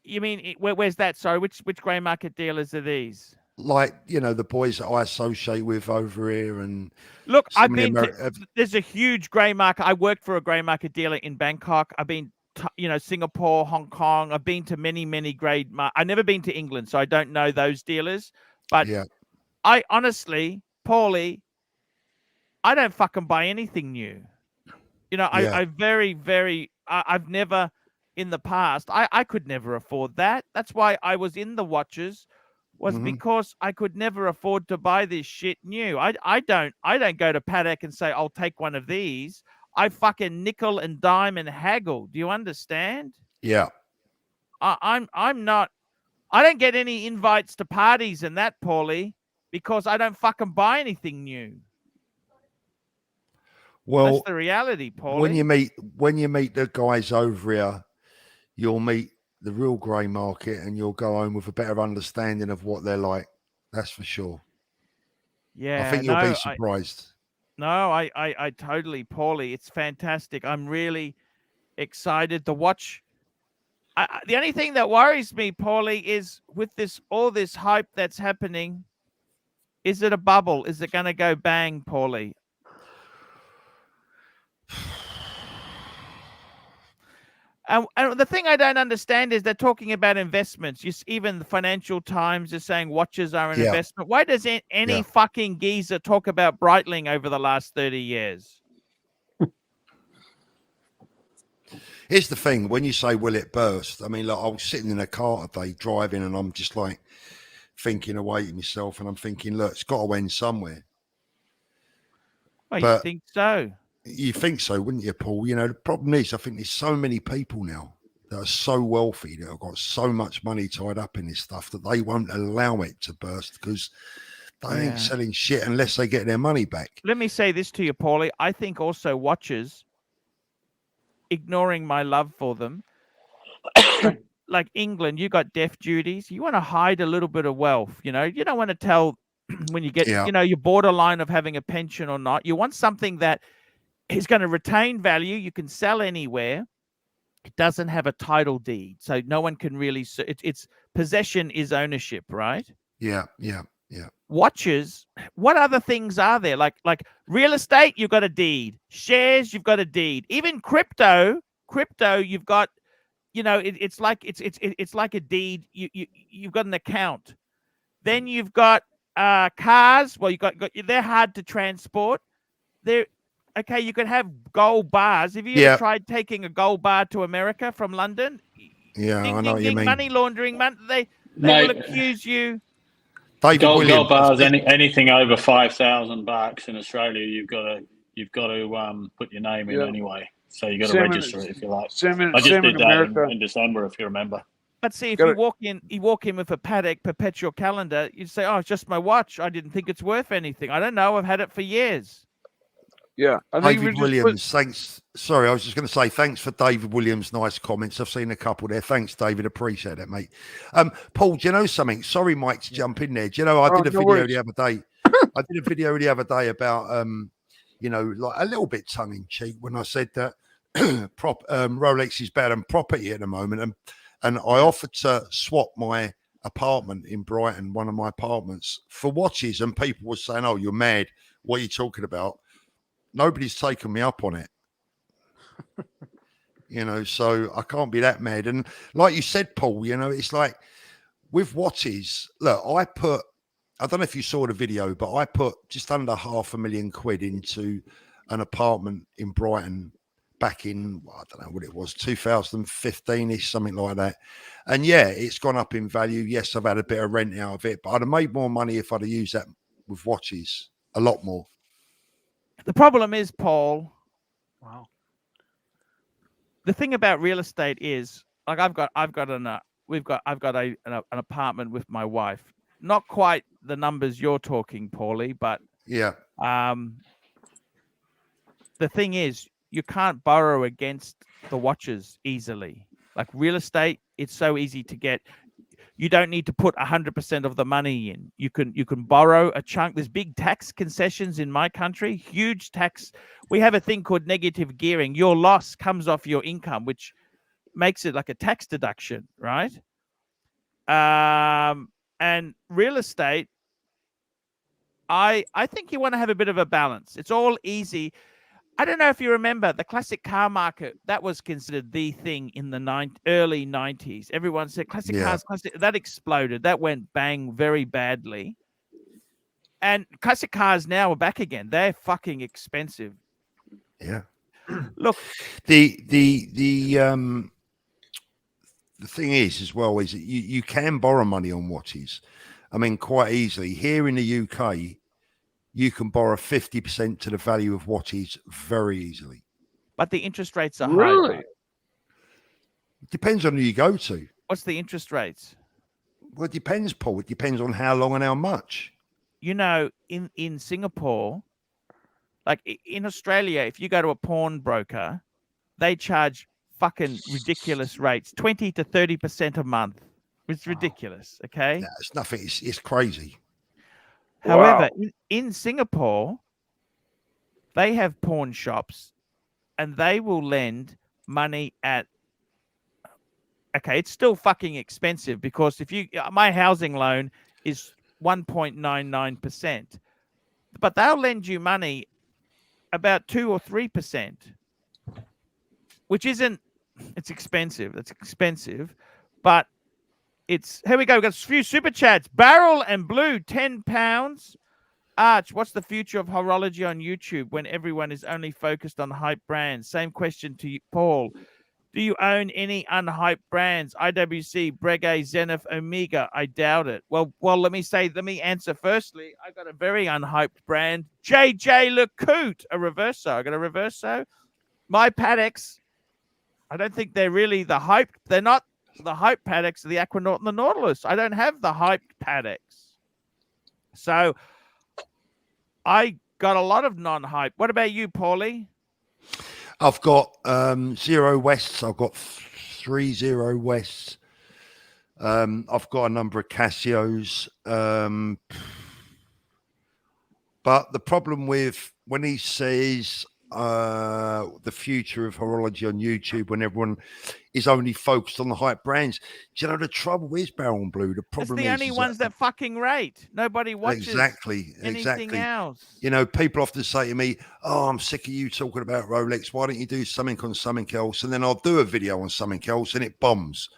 You mean where's that? Sorry, which grey market dealers are these? like, you know, the boys that I associate with over here, and Look, some I've of the been to, there's a huge grey market. I worked for a grey market dealer in Bangkok. I've been to, you know, Singapore, Hong Kong. I've been to many I've never been to England, so I don't know those dealers. But yeah, I honestly, Paulie, I don't fucking buy anything new. You know, yeah. I've never in the past, I could never afford that. That's why I was in the watches, was Mhm. because I could never afford to buy this shit new. I don't go to Paddock and say, I'll take one of these. I fucking nickel and dime and haggle. Do you understand? Yeah. I'm not, I don't get any invites to parties and that, Paulie, because I don't fucking buy anything new. Well, that's the reality, Paulie. when you meet the guys over here, you'll meet the real grey market, and you'll go home with a better understanding of what they're like. That's for sure. Yeah, I think you'll be surprised. I totally, Paulie. It's fantastic. I'm really excited to watch. The only thing that worries me, Paulie, is with all this hype that's happening. Is it a bubble? Is it going to go bang, Paulie? And the thing I don't understand is they're talking about investments. Even the Financial Times is saying watches are an investment. Why does any fucking geezer talk about Breitling over the last 30 years? Here's the thing. When you say, will it burst? I mean, like, I was sitting in a car today driving, and I'm just like thinking away to myself, and I'm thinking, look, it's got to end somewhere. Well, you think so? You think so, wouldn't you, Paul? You know, the problem is, I think there's so many people now that are so wealthy, that have got so much money tied up in this stuff, that they won't allow it to burst, because they ain't selling shit unless they get their money back. Let me say this to you, Paulie. I think also watches, ignoring my love for them, like England, you got death duties. You want to hide a little bit of wealth. You know, you don't want to tell when you get, you know, you're borderline of having a pension or not. You want something that is going to retain value. You can sell anywhere. It doesn't have a title deed, so no one can really. It's possession is ownership, right? Yeah. Watches. What other things are there? Like real estate, you've got a deed. Shares, you've got a deed. Even crypto, you've got. You know, it's like a deed. You've got an account. Then you've got cars. Well, they're hard to transport. They're okay. You could have gold bars. Have you ever tried taking a gold bar to America from London? Yeah, I know what you mean. Money laundering. They will accuse you. Gold bars. Anything over $5,000 in Australia, you've got to put your name in anyway. So you got to register it if you like. I just did that in December, if you remember. But see, if you walk in with a Patek perpetual calendar, you say, "Oh, it's just my watch. I didn't think it's worth anything. I don't know. I've had it for years." Yeah, David Williams, thanks. Sorry, I was just going to say thanks for David Williams' nice comments. I've seen a couple there. Thanks, David. Appreciate it, mate. Paul, do you know something? Sorry, Mike, to jump in there. Do you know I did a video the other day? I did a video the other day about you know, like a little bit tongue in cheek when I said that Rolex is better than property at the moment, and I offered to swap my apartment in Brighton, one of my apartments, for watches, and people were saying, "Oh, you're mad. What are you talking about?" Nobody's taken me up on it. You know, so I can't be that mad. And like you said, Paul, you know, it's like with watches, look, I don't know if you saw the video, but I put just under £500,000 into an apartment in Brighton back in, I don't know what it was, 2015-ish, something like that. And yeah, it's gone up in value. Yes, I've had a bit of rent out of it, but I'd have made more money if I'd have used that with watches, a lot more. The problem is, Paul. Wow. The thing about real estate is, like, I've got an apartment with my wife. Not quite the numbers you're talking, Paulie, but yeah. The thing is, you can't borrow against the watches easily. Like real estate, it's so easy to get. You don't need to put 100% of the money in. You can borrow a chunk. There's big tax concessions in my country, huge tax. We have a thing called negative gearing. Your loss comes off your income, which makes it like a tax deduction, right? And And real estate, I think you want to have a bit of a balance. It's all easy. I don't know if you remember the classic car market. That was considered the thing in the early 90s. Everyone said classic cars, classic. That exploded. That went bang very badly. And classic cars now are back again. They're fucking expensive. Yeah. Look, the thing is as well is that you can borrow money on watches. I mean, quite easily. Here in the UK, you can borrow 50% to the value of watches very easily. But the interest rates are really high. It depends on who you go to. What's the interest rates? Well, it depends, Paul. It depends on how long and how much. You know, in Singapore, like in Australia, if you go to a pawnbroker, they charge fucking ridiculous rates, 20 to 30% a month. It's ridiculous, okay? No, it's nothing. It's crazy. However, in Singapore, they have pawn shops and they will lend money at, okay, it's still fucking expensive because my housing loan is 1.99%, but they'll lend you money about 2 or 3%, which isn't, it's expensive. It's expensive, but here we go. We've got a few super chats. Barrel and Blue, £10. Arch, what's the future of horology on YouTube when everyone is only focused on hype brands? Same question to you, Paul. Do you own any unhyped brands? IWC, Breguet, Zenith, Omega? I doubt it. Well, let me answer firstly. I got a very unhyped brand, JJ LeCoultre, a Reverso. I got a Reverso. My Patek's, I don't think they're really the hype. They're not the hype Patek's, the Aquanaut and the Nautilus. I don't have the hyped Patek's. So I got a lot of non-hype. What about you, Paulie? I've got 0 Wests. I've got 3 0 Wests. I've got a number of Casios. But the problem with when he says the future of horology on YouTube, when everyone is only focused on the hype brands, do you know the trouble is, Barrel and Blue? The problem it's the only ones that fucking rate. Nobody watches anything else. You know, people often say to me, "Oh, I'm sick of you talking about Rolex. Why don't you do something on something else?" And then I'll do a video on something else, and it bombs.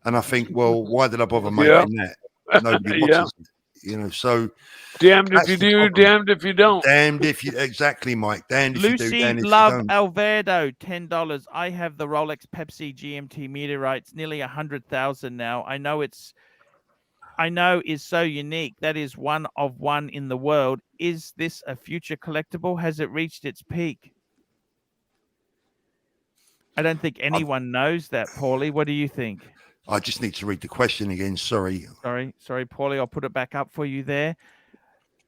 And I think, well, why did I bother making that? Nobody watches it. You know, so damned if you do, damned if you don't. Damned if you exactly, Mike. Damned if Lucy you do, damned if Love you don't. Alverdo, $10. I have the Rolex Pepsi GMT meteorites, nearly 100,000 now. I know is so unique. That is one of one in the world. Is this a future collectible? Has it reached its peak? I don't think anyone knows that, Paulie. What do you think? I just need to read the question again. Sorry, Paulie. I'll put it back up for you there.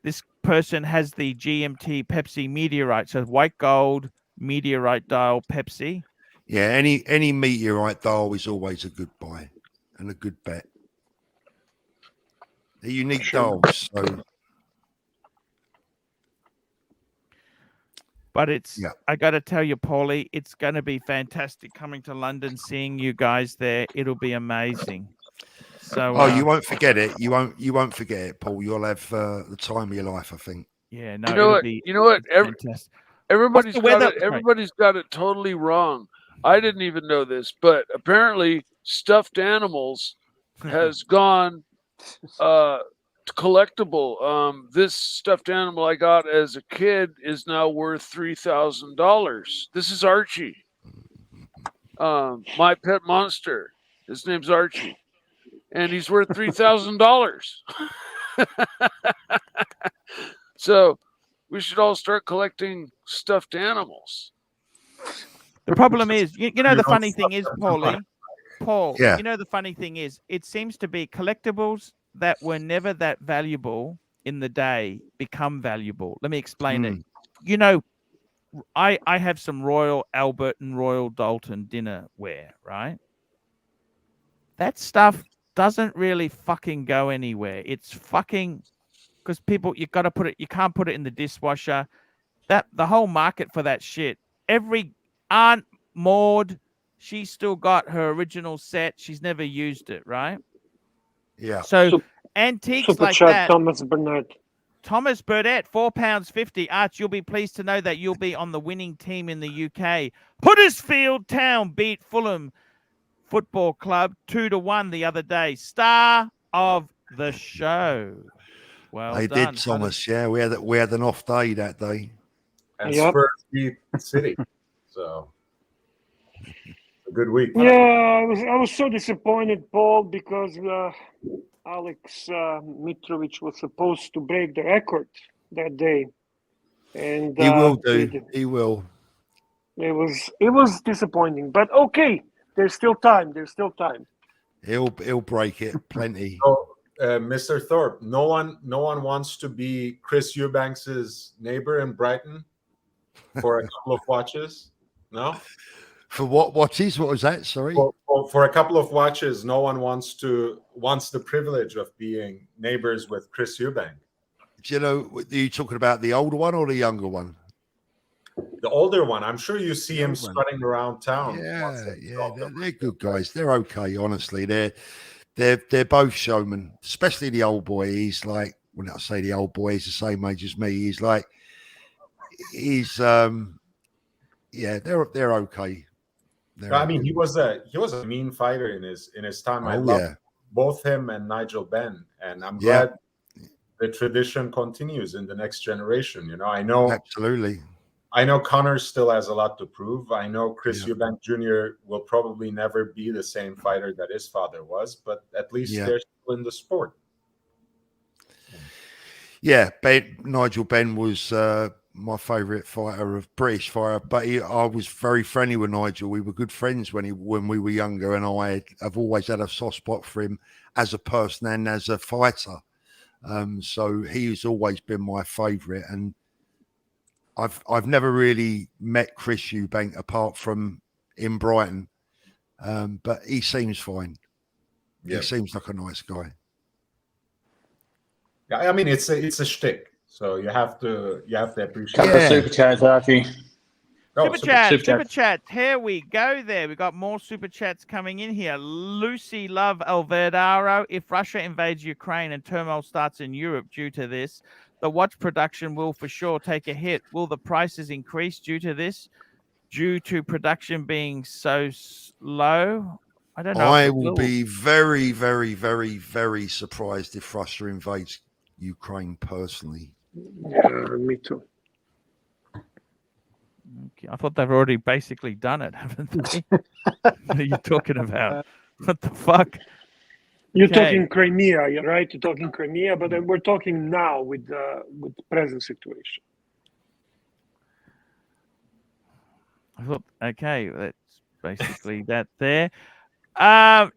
This person has the GMT Pepsi meteorite, so white gold meteorite dial Pepsi. Yeah, any meteorite dial is always a good buy and a good bet. They're unique dials, so. But I got to tell you, Paulie, it's going to be fantastic coming to London, seeing you guys there. It'll be amazing. So, you won't forget it. You won't forget it, Paul. You'll have the time of your life, I think. Yeah, no. You know what? Everybody's got it totally wrong. I didn't even know this, but apparently, stuffed animals has gone collectible. This stuffed animal I got as a kid is now worth $3,000. This is Archie, my pet monster. His name's Archie, and he's worth $3,000. So we should all start collecting stuffed animals. The problem is, you know, the funny thing is, Paulie, yeah. You know, the funny thing is, it seems to be collectibles that were never that valuable in the day become valuable. Let me explain it. You know, I have some Royal Albert and Royal Dalton dinnerware, right? That stuff doesn't really fucking go anywhere. It's fucking because people, you can't put it in the dishwasher. The whole market for that shit. Every Aunt Maud, she's still got her original set. She's never used it, right? Yeah. So Antiques Super like chat, that. Thomas Burnett. Thomas Burdett, £4.50. Arch, you'll be pleased to know that you'll be on the winning team in the UK. Huddersfield Town beat Fulham Football Club 2-1 the other day. Star of the show. Well They done, did, Thomas. Yeah, we had an off day that day. And Yep. Spurs beat City. So a good week. Yeah, I was so disappointed, Paul, because Alex Mitrovic was supposed to break the record that day, and He will do. he didn't. He will. It was disappointing, but okay. There's still time. There's still time. He'll break it plenty. So, Mr. Thorpe, no one wants to be Chris Eubanks's neighbor in Brighton for a couple of watches. No. For what watches? What was that? Sorry. For a couple of watches, no one wants the privilege of being neighbors with Chris Eubank. Do you know? Are you talking about the older one or the younger one? The older one. I'm sure you see him strutting around town. Yeah, they're good guys. They're okay, honestly. They're both showmen, especially the old boy. He's like, when I say the old boy, he's the same age as me. They're okay. I mean, he was a mean fighter in his time. I love both him and Nigel Benn, and I'm glad the tradition continues in the next generation. You know, I know absolutely. I know Connor still has a lot to prove. I know Chris Eubank Jr. will probably never be the same fighter that his father was, but at least they're still in the sport. Yeah, Nigel Benn was my favourite fighter of British fighter, but I was very friendly with Nigel. We were good friends when we were younger, and I've always had a soft spot for him as a person and as a fighter. So he's always been my favourite, and I've never really met Chris Eubank apart from in Brighton, but he seems fine. Yeah. He seems like a nice guy. Yeah, I mean it's a shtick, so you have to appreciate. Couple of super chats, Archie. Super chat. Here we go. There, we got more super chats coming in here. Lucy Love Alverdaro. If Russia invades Ukraine and turmoil starts in Europe due to this, the watch production will for sure take a hit. Will the prices increase due to this? Due to production being so low? I don't know. I will be very, very, very, very surprised if Russia invades Ukraine personally. Yeah, me too. Okay. I thought they've already basically done it, haven't they? What are you talking about? What the fuck? You're talking Crimea, right? You're talking Crimea, but we're talking now with the present situation. I thought, okay, that's basically that there.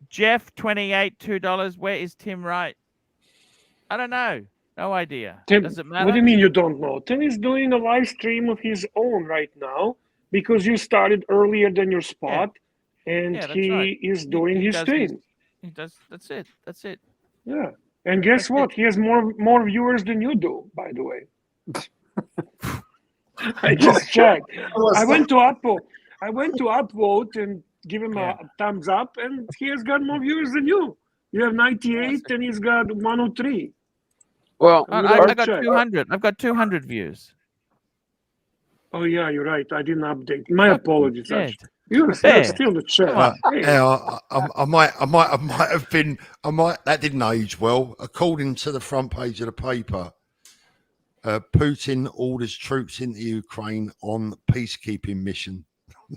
Jeff, 28, $2. Where is Tim Wright? I don't know. No idea. Tim, does it matter? What do you mean you don't know? Tim is doing a live stream of his own right now because you started earlier than your spot, and he is doing his stream. He does. That's it. That's it. Yeah. And guess what? He has more viewers than you do, by the way. I just checked. I went to upvote and give him a thumbs up, and he has got more viewers than you. You have 98, and he's got 103. Well, I got 200. I've got 200 views. Oh yeah, you're right. I didn't update. My apologies. You're still the chat. I might have been. That didn't age well. According to the front page of the paper, Putin orders troops into Ukraine on peacekeeping mission.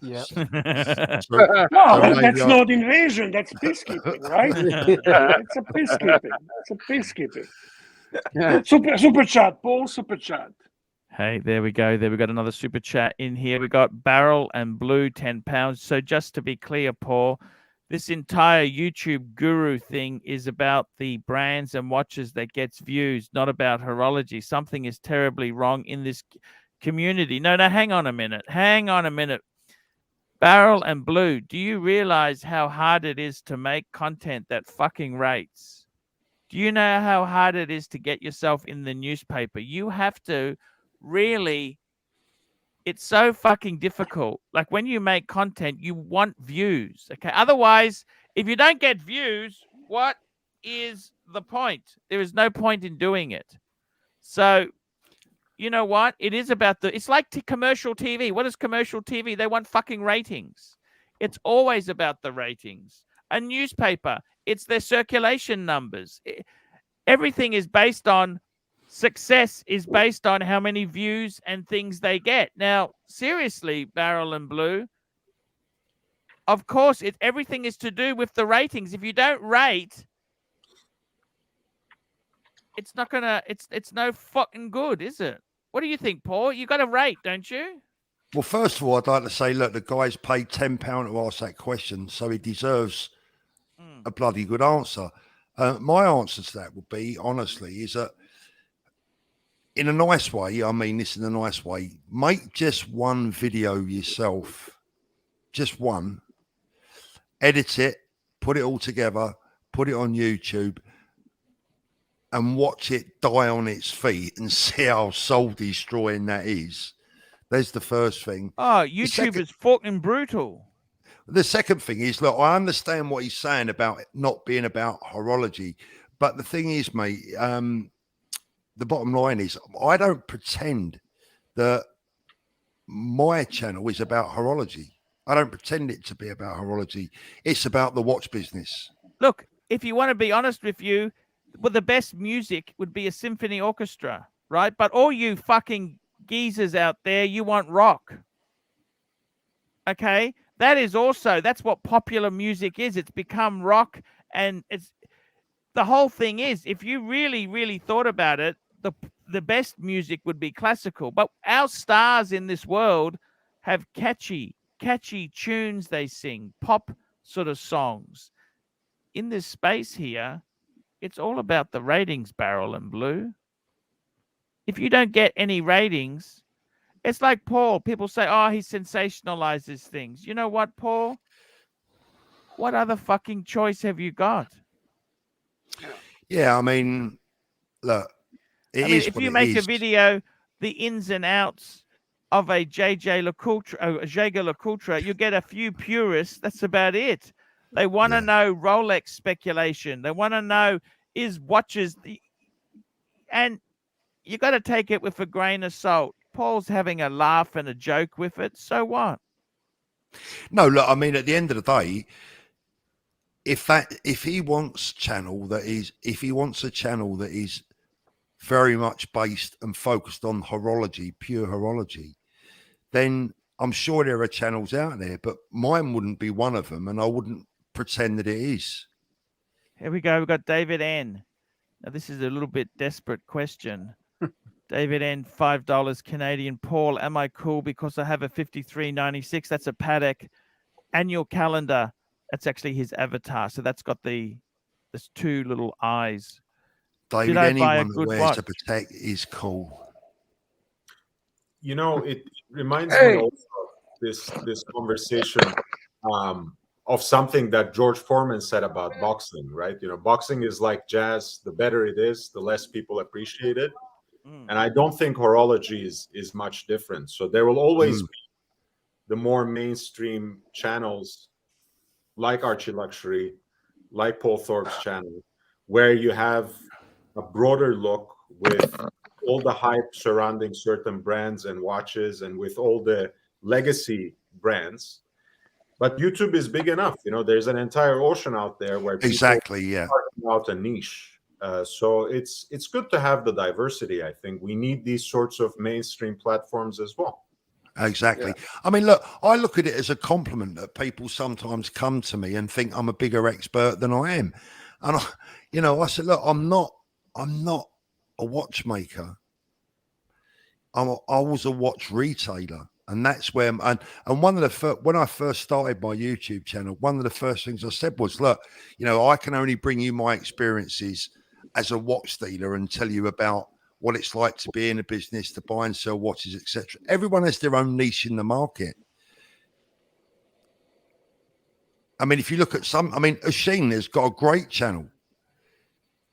Yeah. That's not invasion. That's peacekeeping, right? It's a peacekeeping. Yeah. Super chat, Paul. Super chat. Hey, there we go. There we got another super chat in here. We got Barrel and Blue, £10. So just to be clear, Paul, this entire YouTube guru thing is about the brands and watches that gets views, not about horology. Something is terribly wrong in this community. No, hang on a minute. Barrel and Blue, do you realize how hard it is to make content that fucking rates? Do you know how hard it is to get yourself in the newspaper? You have to really, it's so fucking difficult. Like when you make content, you want views. Okay. Otherwise, if you don't get views, what? is the point. There is no point in doing it. So, you know what? It is about it's like commercial TV. What is commercial TV? They want fucking ratings. It's always about the ratings. A newspaper, it's their circulation numbers. Everything is based on success, is based on how many views and things they get. Now, seriously, Barrel and Blue, of course, everything is to do with the ratings. If you don't rate, it's not gonna. It's no fucking good, is it? What do you think, Paul? You got to rate, don't you? Well, first of all, I'd like to say, look, the guy's paid £10 to ask that question, so he deserves a bloody good answer. My answer to that would be, honestly, is that in a nice way, I mean this in a nice way, make just one video yourself, just one, edit it, put it all together, put it on YouTube, and watch it die on its feet and see how soul destroying that is. There's the first thing. Oh, YouTube is fucking brutal. The second thing is, look, I understand what he's saying about it not being about horology, but the thing is, mate, the bottom line is I don't pretend that my channel is about horology. I don't pretend it to be about horology. It's about the watch business. Look, if you want to be honest with you, well, the best music would be a symphony orchestra, right? But all you fucking geezers out there, you want rock. Okay? That's what popular music is. It's become rock, and the whole thing is, if you really, really thought about it, the best music would be classical. But our stars in this world have catchy tunes they sing, pop sort of songs. In this space here, it's all about the ratings, Barrel and Blue. If you don't get any ratings, it's like Paul. People say, oh, he sensationalizes things. You know what, Paul? What other fucking choice have you got? Yeah, I mean, look, if you make a video, the ins and outs of a Jaeger LeCoultre, you get a few purists. That's about it. They want to know Rolex speculation. They want to know is watches and you got to take it with a grain of salt. Paul's having a laugh and a joke with it. So what? No, look, I mean, at the end of the day, if he wants a channel that is very much based and focused on horology, pure horology, then I'm sure there are channels out there, but mine wouldn't be one of them, and I wouldn't pretend that it is. Here we go. We've got David N. Now, this is a little bit desperate question. David N, $5 Canadian. Paul, am I cool because I have a 5396? That's a Patek annual calendar. That's actually his avatar. So that's got there's two little eyes. David, anyone that wears a Patek is cool. You know, it reminds me also of this conversation of something that George Foreman said about boxing, right? You know, boxing is like jazz. The better it is, the less people appreciate it. And I don't think horology is much different. So there will always be the more mainstream channels like Archieluxury, like Paul Thorpe's channel, where you have a broader look with all the hype surrounding certain brands and watches and with all the legacy brands. But YouTube is big enough. You know, there's an entire ocean out there where people are carving out a niche. So it's good to have the diversity. I think we need these sorts of mainstream platforms as well. Exactly. Yeah. I mean, look, I look at it as a compliment that people sometimes come to me and think I'm a bigger expert than I am. And I said, look, I'm not a watchmaker. I was a watch retailer. And that's where, and one of the when I first started my YouTube channel, one of the first things I said was, look, I can only bring you my experiences as a watch dealer and tell you about what it's like to be in a business, to buy and sell watches, etc. Everyone has their own niche in the market. I mean, if you look at Asheen has got a great channel,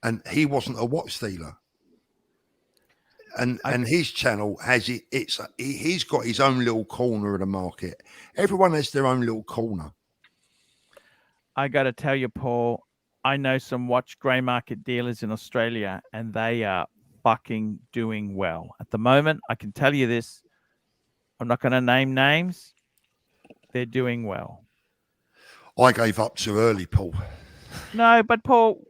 and he wasn't a watch dealer. And his channel has he's got his own little corner of the market. Everyone has their own little corner. I got to tell you, Paul, I know some watch grey market dealers in Australia, and they are fucking doing well. At the moment, I can tell you this. I'm not going to name names. They're doing well. I gave up too early, Paul. No, but Paul,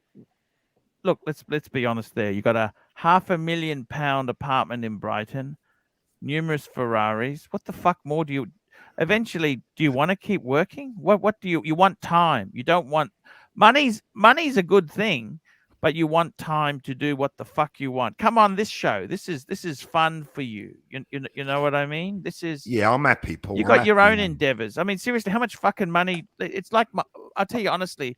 look, let's be honest there. You got a £500,000 apartment in Brighton, numerous Ferraris. What the fuck more do you eventually do you want to keep working? What do you want time? You don't want money's a good thing, but you want time to do what the fuck you want. Come on this show. This is fun for you. You know what I mean? This is Yeah, I'm happy, Paul. You got your own endeavors. I mean, seriously, how much fucking money? It's like I'll tell you honestly,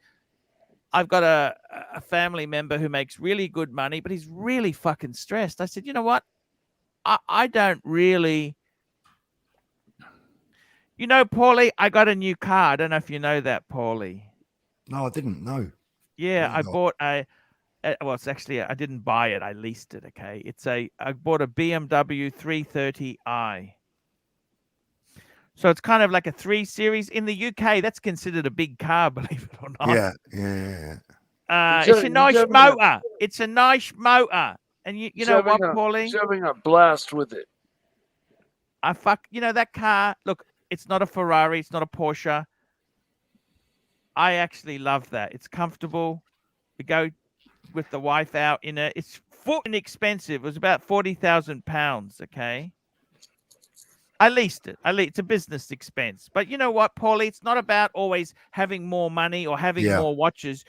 I've got a family member who makes really good money, but he's really fucking stressed. I said, you know what? I don't really. You know, Paulie, I got a new car. I don't know if you know that, Paulie. No, I didn't know. Yeah, I bought well, it's actually, I didn't buy it. I leased it, okay? I bought a BMW 330i. So it's kind of like a 3 Series. In the UK, that's considered a big car, believe it or not. Yeah. It's a nice motor. It's a nice motor. And you know what, Paulie? He's having a blast with it. You know, that car, look, it's not a Ferrari. It's not a Porsche. I actually love that. It's comfortable. We go with the wife out in it. It's fucking expensive. It was about £40,000, okay? I leased it. It's a business expense. But you know what, Paulie? It's not about always having more money or having more watches.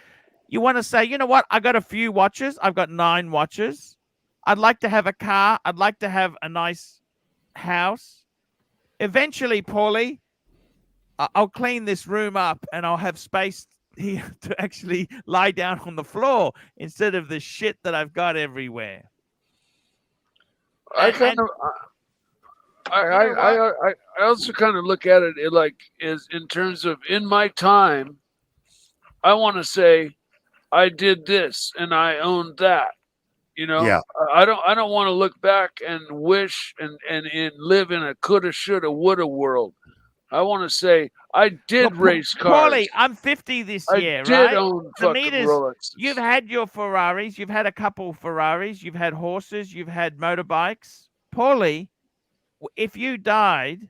You want to say, you know what? I got a few watches. I've got 9 watches. I'd like to have a car. I'd like to have a nice house. Eventually, Paulie, I'll clean this room up and I'll have space here to actually lie down on the floor instead of the shit that I've got everywhere. I also kind of look at it like is in terms of in my time, I want to say I did this and I owned that. You know, I don't want to look back and wish and live in a coulda, shoulda, woulda world. I want to say I did race cars. Paulie, I'm 50 this year, right? I did own fucking Rolexes. You've had your Ferraris. You've had a couple Ferraris. You've had horses. You've had motorbikes. Paulie, if you died,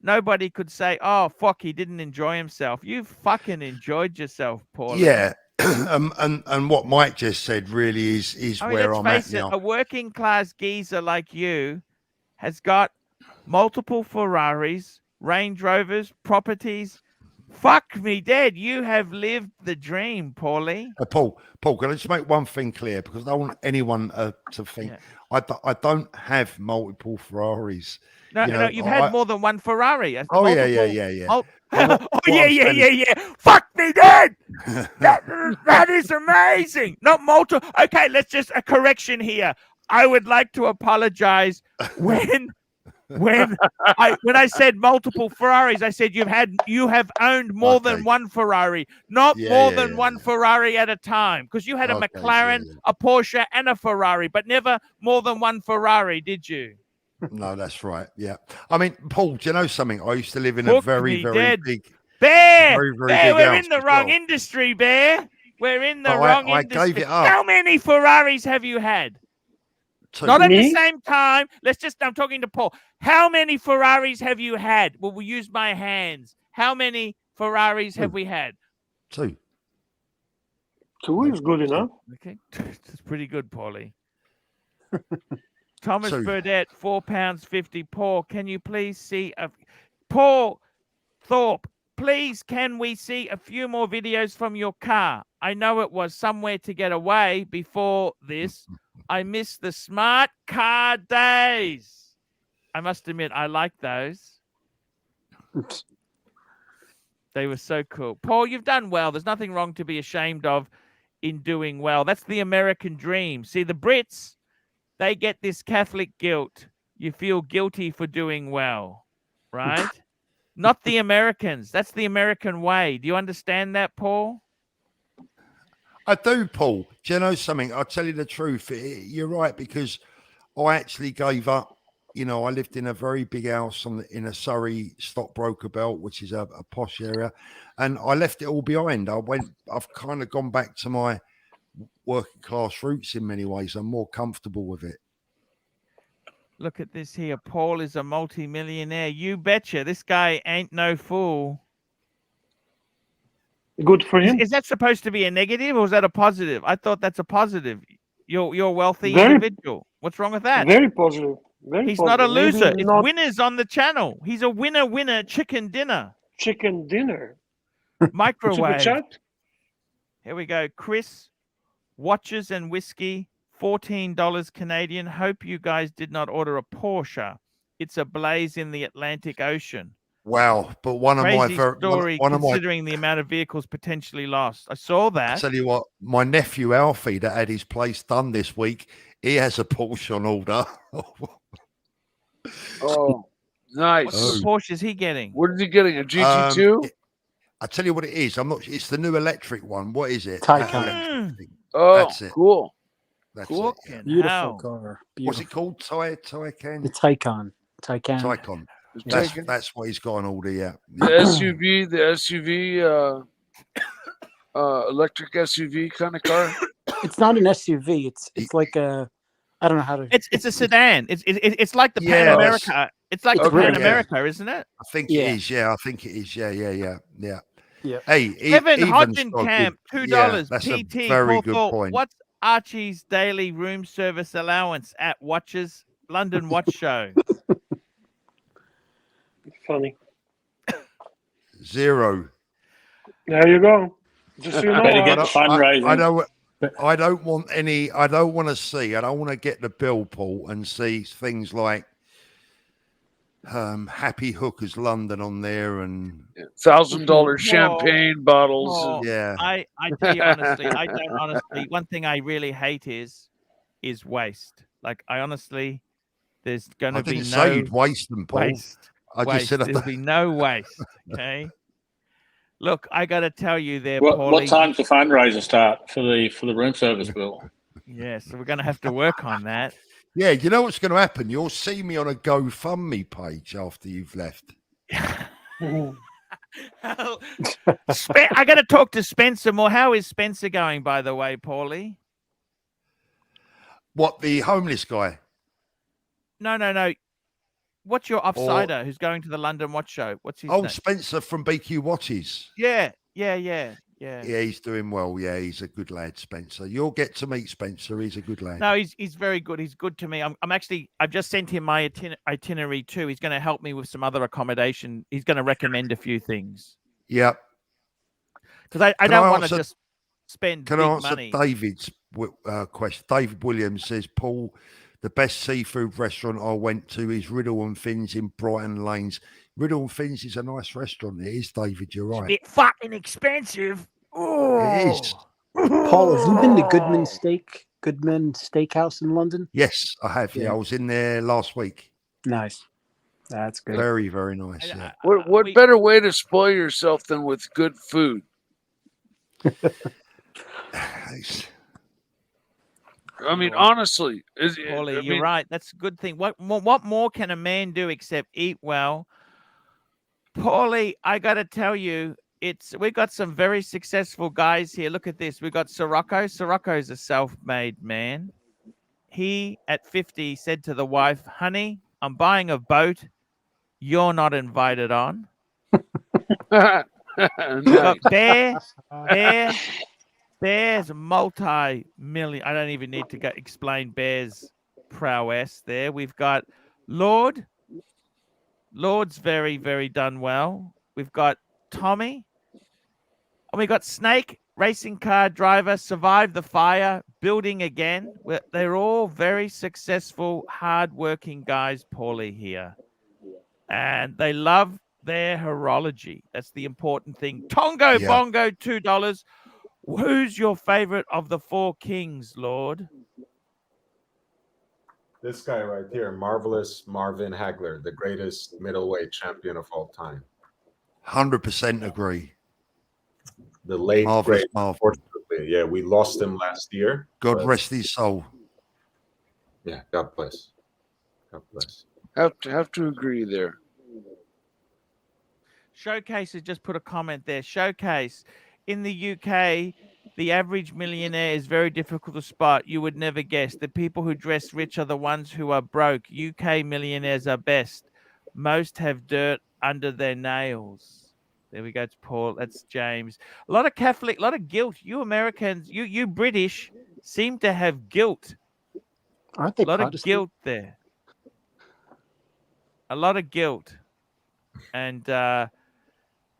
nobody could say, "Oh, fuck, he didn't enjoy himself." You fucking enjoyed yourself, Paulie. Yeah. And what Mike just said really is where I'm at now. A working class geezer like you has got multiple Ferraris, Range Rovers, properties. Fuck me dead. You have lived the dream, Paulie. Paul, can I just make one thing clear? Because I don't want anyone to think I don't have multiple Ferraris. No, you've had more than one Ferrari. Yeah. Yeah. Fuck me dead. That is amazing. Not multiple. Okay, let's just a correction here. I would like to apologize when I said multiple Ferraris, I said you have owned more than one Ferrari, not more than one Ferrari at a time, because you had a McLaren, a Porsche, and a Ferrari, but never more than one Ferrari, did you? No, that's right. Yeah. I mean, Paul, do you know something? I used to live in a very big Bear. Very, very Bear, big we're house in the as wrong well. industry, Bear. We're in the wrong industry. I gave it up. How many Ferraris have you had? 2. Not at the same time. I'm talking to Paul. How many Ferraris have you had? Well, we'll use my hands. How many Ferraris have we had? 2. 2 is good enough. Okay. That's pretty good, Paulie. Thomas Burdett, £4.50. Paul, can you please see Paul Thorpe, please can we see a few more videos from your car? I know it was somewhere to get away before this. I miss the smart car days. I must admit, I like those. They were so cool. Paul, you've done well. There's nothing wrong to be ashamed of in doing well. That's the American dream. See, the Brits, they get this Catholic guilt. You feel guilty for doing well, right? Not the Americans. That's the American way. Do you understand that, Paul? I do, Paul. Do you know something? I'll tell you the truth. You're right, because I actually gave up you know, I lived in a very big house in a Surrey stockbroker belt, which is a posh area, and I left it all behind. I've kind of gone back to my working class roots in many ways. I'm more comfortable with it. Look at this here. Paul is a multi-millionaire. You betcha. This guy ain't no fool. Good for him. Is that supposed to be a negative or is that a positive? I thought that's a positive. You're a wealthy Very- individual. What's wrong with that? Very positive. Very He's positive. not a loser. Maybe It's not winners on the channel. He's a winner chicken dinner. chicken dinner. Microwave. Super chat. Here we go. Chris, watches and whiskey, $14 Canadian. Hope you guys did not order a Porsche. It's ablaze in the Atlantic Ocean. Wow! But one of my Crazy story considering the amount of vehicles potentially lost. I saw I that. tell you what, my nephew Alfie that had his place done this week, he has a Porsche on order. Oh, nice. What sort of Porsche is he getting? What is he getting? A GT2? I tell you what it is. I'm not. It's the new electric one. What is it? Taycan. Oh, That's it. cool. That's Cool. it. Yeah. Beautiful car. What's it Beautiful. called? Taycan. The Taycan. Taycan. Taycan. Yeah. That's what he's got on order. Yeah. The SUV, electric SUV kind of car. It's not an SUV. It's like a. I don't know how to. It's a sedan. It's like the Pan Yeah, America. It's like the okay, Pan yeah. America, isn't it? I think Yeah. it is. Yeah, I think it is. Yeah. Yeah. Hey, Kevin Evan's Hodgenkamp, got good- $2 yeah, that's PT. a very Paul good Thorpe, point. What's Archie's daily room service allowance at Watches London Watch Show? Funny. 0. There you go. Just so you know. Better get the fundraising. I don't want any. I don't want to see. I don't want to get the bill, Paul, and see things like Happy Hookers London on there and $1,000 champagne bottles. Oh, yeah. I tell you honestly, I don't honestly. One thing I really hate is waste. Like I honestly, there's going I to be didn't say no you'd waste them, Paul. waste. I just said I There'll don't- be no waste. Okay. Look, I got to tell you, there, What Paulie. time's the fundraiser start for the room service bill? Yeah, so we're going to have to work on that. Yeah, you know what's going to happen? You'll see me on a GoFundMe page after you've left. I got to talk to Spencer more. How is Spencer going, by the way, Paulie? What, the homeless guy? No. What's your offsider who's going to the London Watch Show? What's his name? Spencer from BQ Watches. Yeah. Yeah, he's doing well. Yeah, he's a good lad, Spencer. You'll get to meet Spencer. He's a good lad. No, he's very good. He's good to me. I've just sent him my itinerary too. He's going to help me with some other accommodation. He's going to recommend a few things. Yep. Because I don't want to just spend Can big I answer money. David's question? David Williams says, Paul, the best seafood restaurant I went to is Riddle and Fins in Brighton Lanes. Riddle and Fins is a nice restaurant. It is, David. You're right. It's fucking expensive. It is. Paul, have you been to Goodman Steakhouse in London? Yes, I have. Yeah, I was in there last week. Nice. That's good. Very, very nice. Yeah. What better way to spoil yourself than with good food? I mean, honestly, Paulie, you're right. That's a good thing. What more can a man do except eat well? Paulie, I got to tell you, we got some very successful guys here. Look at this. We got Sirocco. Sirocco's a self-made man. He, at 50, said to the wife, "Honey, I'm buying a boat. You're not invited on." Nice. Got Bear's multi-million. I don't even need to explain Bear's prowess there. We've got Lord. Lord's very, very done well. We've got Tommy. And we got Snake, racing car driver, survived the fire, building again. They're all very successful, hard-working guys, Paulie, here. And they love their horology. That's the important thing. Tongo Bongo, $2. Who's your favorite of the four kings, Lord? This guy right here, Marvelous Marvin Hagler, the greatest middleweight champion of all time. 100% agree. The late, Marvelous great, Marvin. unfortunately. Yeah, we lost him last year. God rest his soul. Yeah, God bless. God bless. Have to agree there. Showcase has just put a comment there. Showcase, in the UK, the average millionaire is very difficult to spot. You would never guess. The people who dress rich are the ones who are broke. UK millionaires are best. Most have dirt under their nails. There we go. It's Paul. That's James. A lot of Catholic, a lot of guilt. You Americans, you British seem to have guilt. Aren't they A lot of Protestant? guilt there. A lot of guilt. And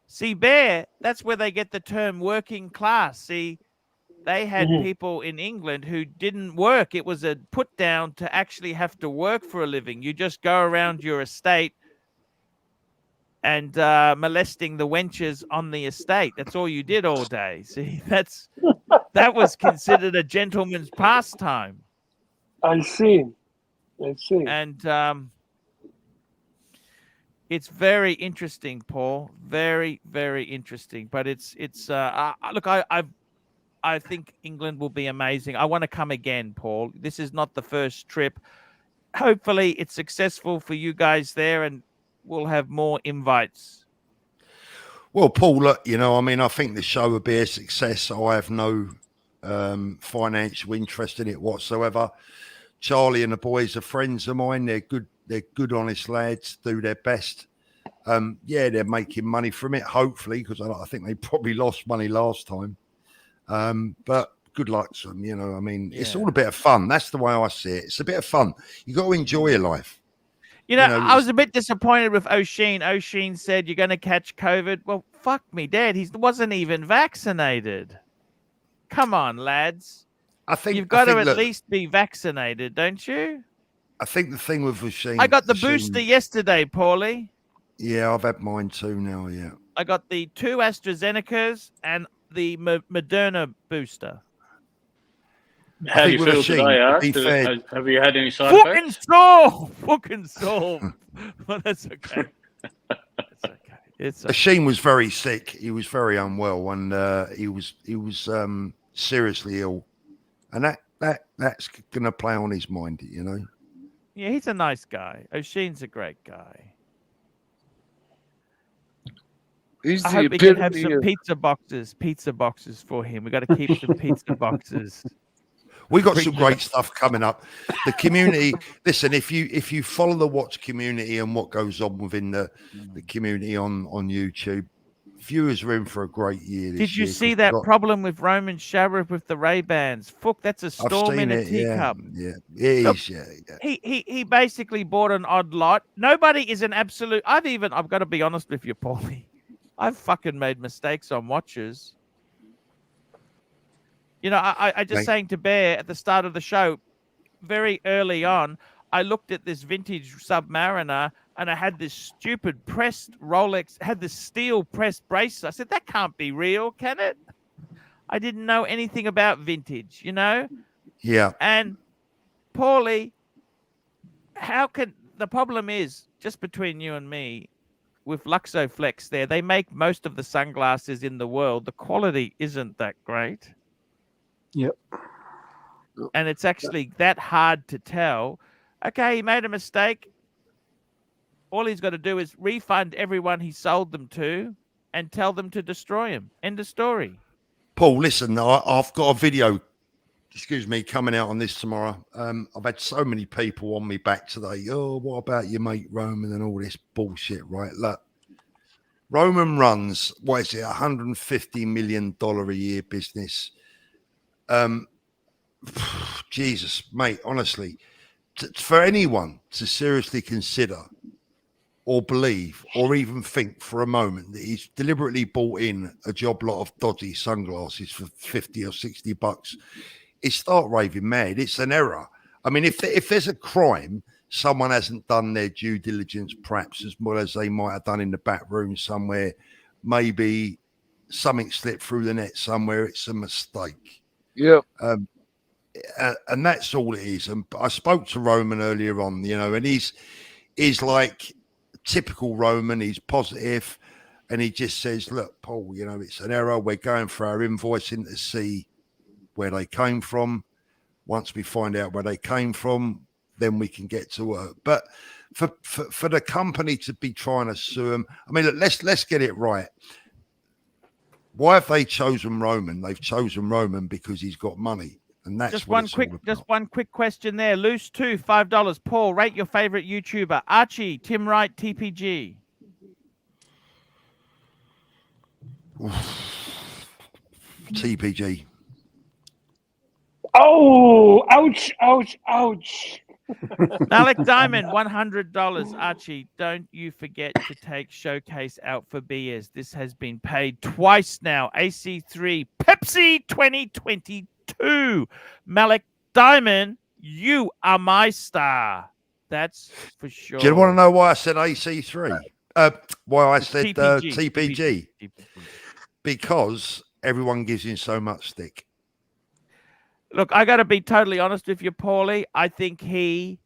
see, Bear, that's where they get the term working class. See, they had people in England who didn't work. It was a put down to actually have to work for a living. You just go around your estate and molesting the wenches on the estate. That's all you did all day. See, that was considered a gentleman's pastime. I see. And it's very interesting, Paul. Very, very interesting. But it's look, I think England will be amazing. I want to come again, Paul. This is not the first trip. Hopefully, it's successful for you guys there, and we'll have more invites. Well, Paul, look, I mean, I think the show will be a success. I have no financial interest in it whatsoever. Charlie and the boys are friends of mine. They're good, honest lads, do their best. Yeah, they're making money from it, hopefully, because I think they probably lost money last time. But good luck to them, I mean, it's all a bit of fun. That's the way I see it. It's a bit of fun. You got to enjoy your life. I was a bit disappointed with O'Sheen. O'Sheen said you're going to catch COVID. Well, fuck me, Dad. He wasn't even vaccinated. Come on, lads. You've got to at least be vaccinated, don't you? I think the thing with O'Sheen... I got the booster yesterday, Paulie. Yeah, I've had mine too now, yeah. I got the 2 AstraZenecas and the Moderna booster. How do you feel today, Arch? Have you had any side effects? Fucking sore. Well, that's okay. That's okay. It's okay. Sheen was very sick. He was very unwell, and he was seriously ill, and that's going to play on his mind, Yeah, he's a nice guy. O'Sheen's a great guy. I hope we can have some pizza boxes for him. We got to keep some pizza boxes. We got some great stuff coming up. The community, listen, if you follow the Watch community and what goes on within the community on YouTube, viewers are in for a great year this Did you year, see that problem with Roman Sharif with the Ray-Bans? Fuck, that's a storm in a teacup. Yeah, it is. Yeah. He basically bought an odd lot. Nobody is an absolute. I've got to be honest with you, Paulie. I've fucking made mistakes on watches. I just saying to Bear at the start of the show, very early on, I looked at this vintage Submariner and I had this stupid pressed Rolex, had this steel pressed bracelet. I said, that can't be real, can it? I didn't know anything about vintage, Yeah. And Paulie, the problem is, just between you and me, with Luxoflex there, they make most of the sunglasses in the world. The quality isn't that great. Yep. And it's actually that hard to tell. Okay, he made a mistake. All he's got to do is refund everyone he sold them to and tell them to destroy him. End of story. Paul, listen, I've got a video, coming out on this tomorrow. I've had so many people on me back today. Oh, what about your mate Roman and all this bullshit, right? Look, Roman runs, $150 million a year business. Jesus, mate, honestly, for anyone to seriously consider or believe or even think for a moment that he's deliberately bought in a job lot of dodgy sunglasses for 50 or 60 bucks, it's start raving mad. It's an error. I mean, if there's a crime, someone hasn't done their due diligence perhaps as well as they might have done in the back room somewhere. Maybe something slipped through the net somewhere. It's a mistake. Yeah. And that's all it is. And I spoke to Roman earlier on, and he's like typical Roman. He's positive, and he just says, look, Paul, it's an error. We're going for our invoicing to see where they came from. Once we find out where they came from, then we can get to work. But for the company to be trying to sue them, I mean, look, let's get it right. Why have they chosen Roman? They've chosen Roman because he's got money, and that's just one quick question there. Loose 2, $5. Paul, rate your favorite YouTuber: Archie, Tim Wright, TPG. TPG. Oh, ouch, ouch, ouch. Malik Diamond, $100. Archie, don't you forget to take Showcase out for beers. This has been paid twice now. AC3 Pepsi 2022. Malik Diamond, you are my star. That's for sure. Do you want to know why I said AC3? Why I said TPG? Because everyone gives him so much stick. Look, I got to be totally honest with you, Paulie. I think he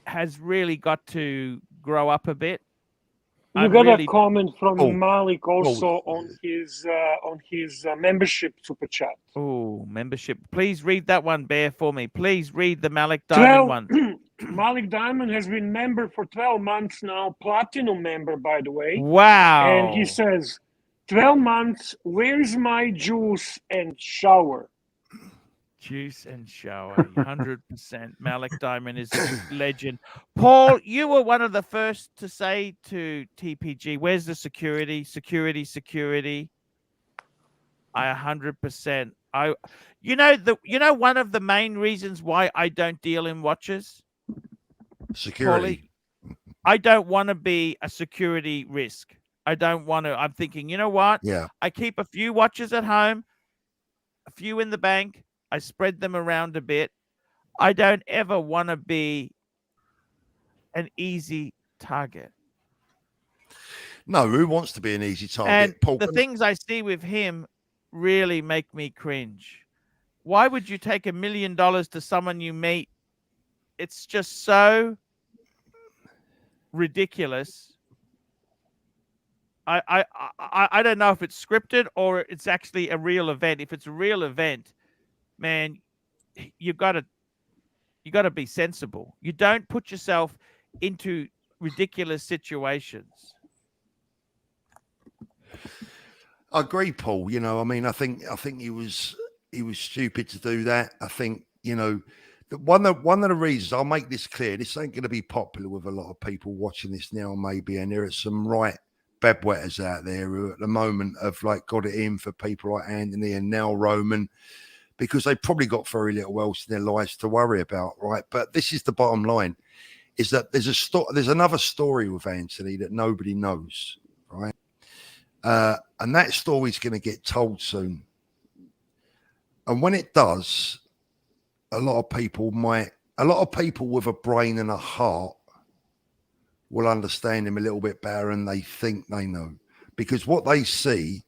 has really got to grow up a bit. You got a comment from Malik also on his membership super chat. Oh, membership! Please read that one, Bear, for me. Please read the Malik Diamond one. Malik Diamond has been member for 12 months now, platinum member, by the way. Wow! And he says, 12 months, where's my juice and shower? Juice and shower, 100%. Malik Diamond is a legend. Paul, you were one of the first to say to TPG, where's the security? Security. I 100%. One of the main reasons why I don't deal in watches? Security. Paulie, I don't want to be a security risk. I don't want to. I'm thinking, you know what? Yeah. I keep a few watches at home, a few in the bank. I spread them around a bit. I don't ever want to be an easy target. No, who wants to be an easy target? And Paul, the things I see with him really make me cringe. Why would you take $1 million to someone you meet? It's just so ridiculous. I don't know if it's scripted or it's actually a real event. If it's a real event, man, you got to be sensible. You don't put yourself into ridiculous situations. I agree, Paul. You know, I mean, I think he was stupid to do that. I think, you know, one of the reasons, I'll make this clear, this ain't going to be popular with a lot of people watching this now, maybe, and there are some right bedwetters out there who at the moment have like got it in for people like Anthony and now Roman, because they've probably got very little else in their lives to worry about, right? But this is the bottom line, is that there's another story with Anthony that nobody knows, right? And that story's going to get told soon. And when it does, a lot of people with a brain and a heart will understand him a little bit better, and they think they know, because what they see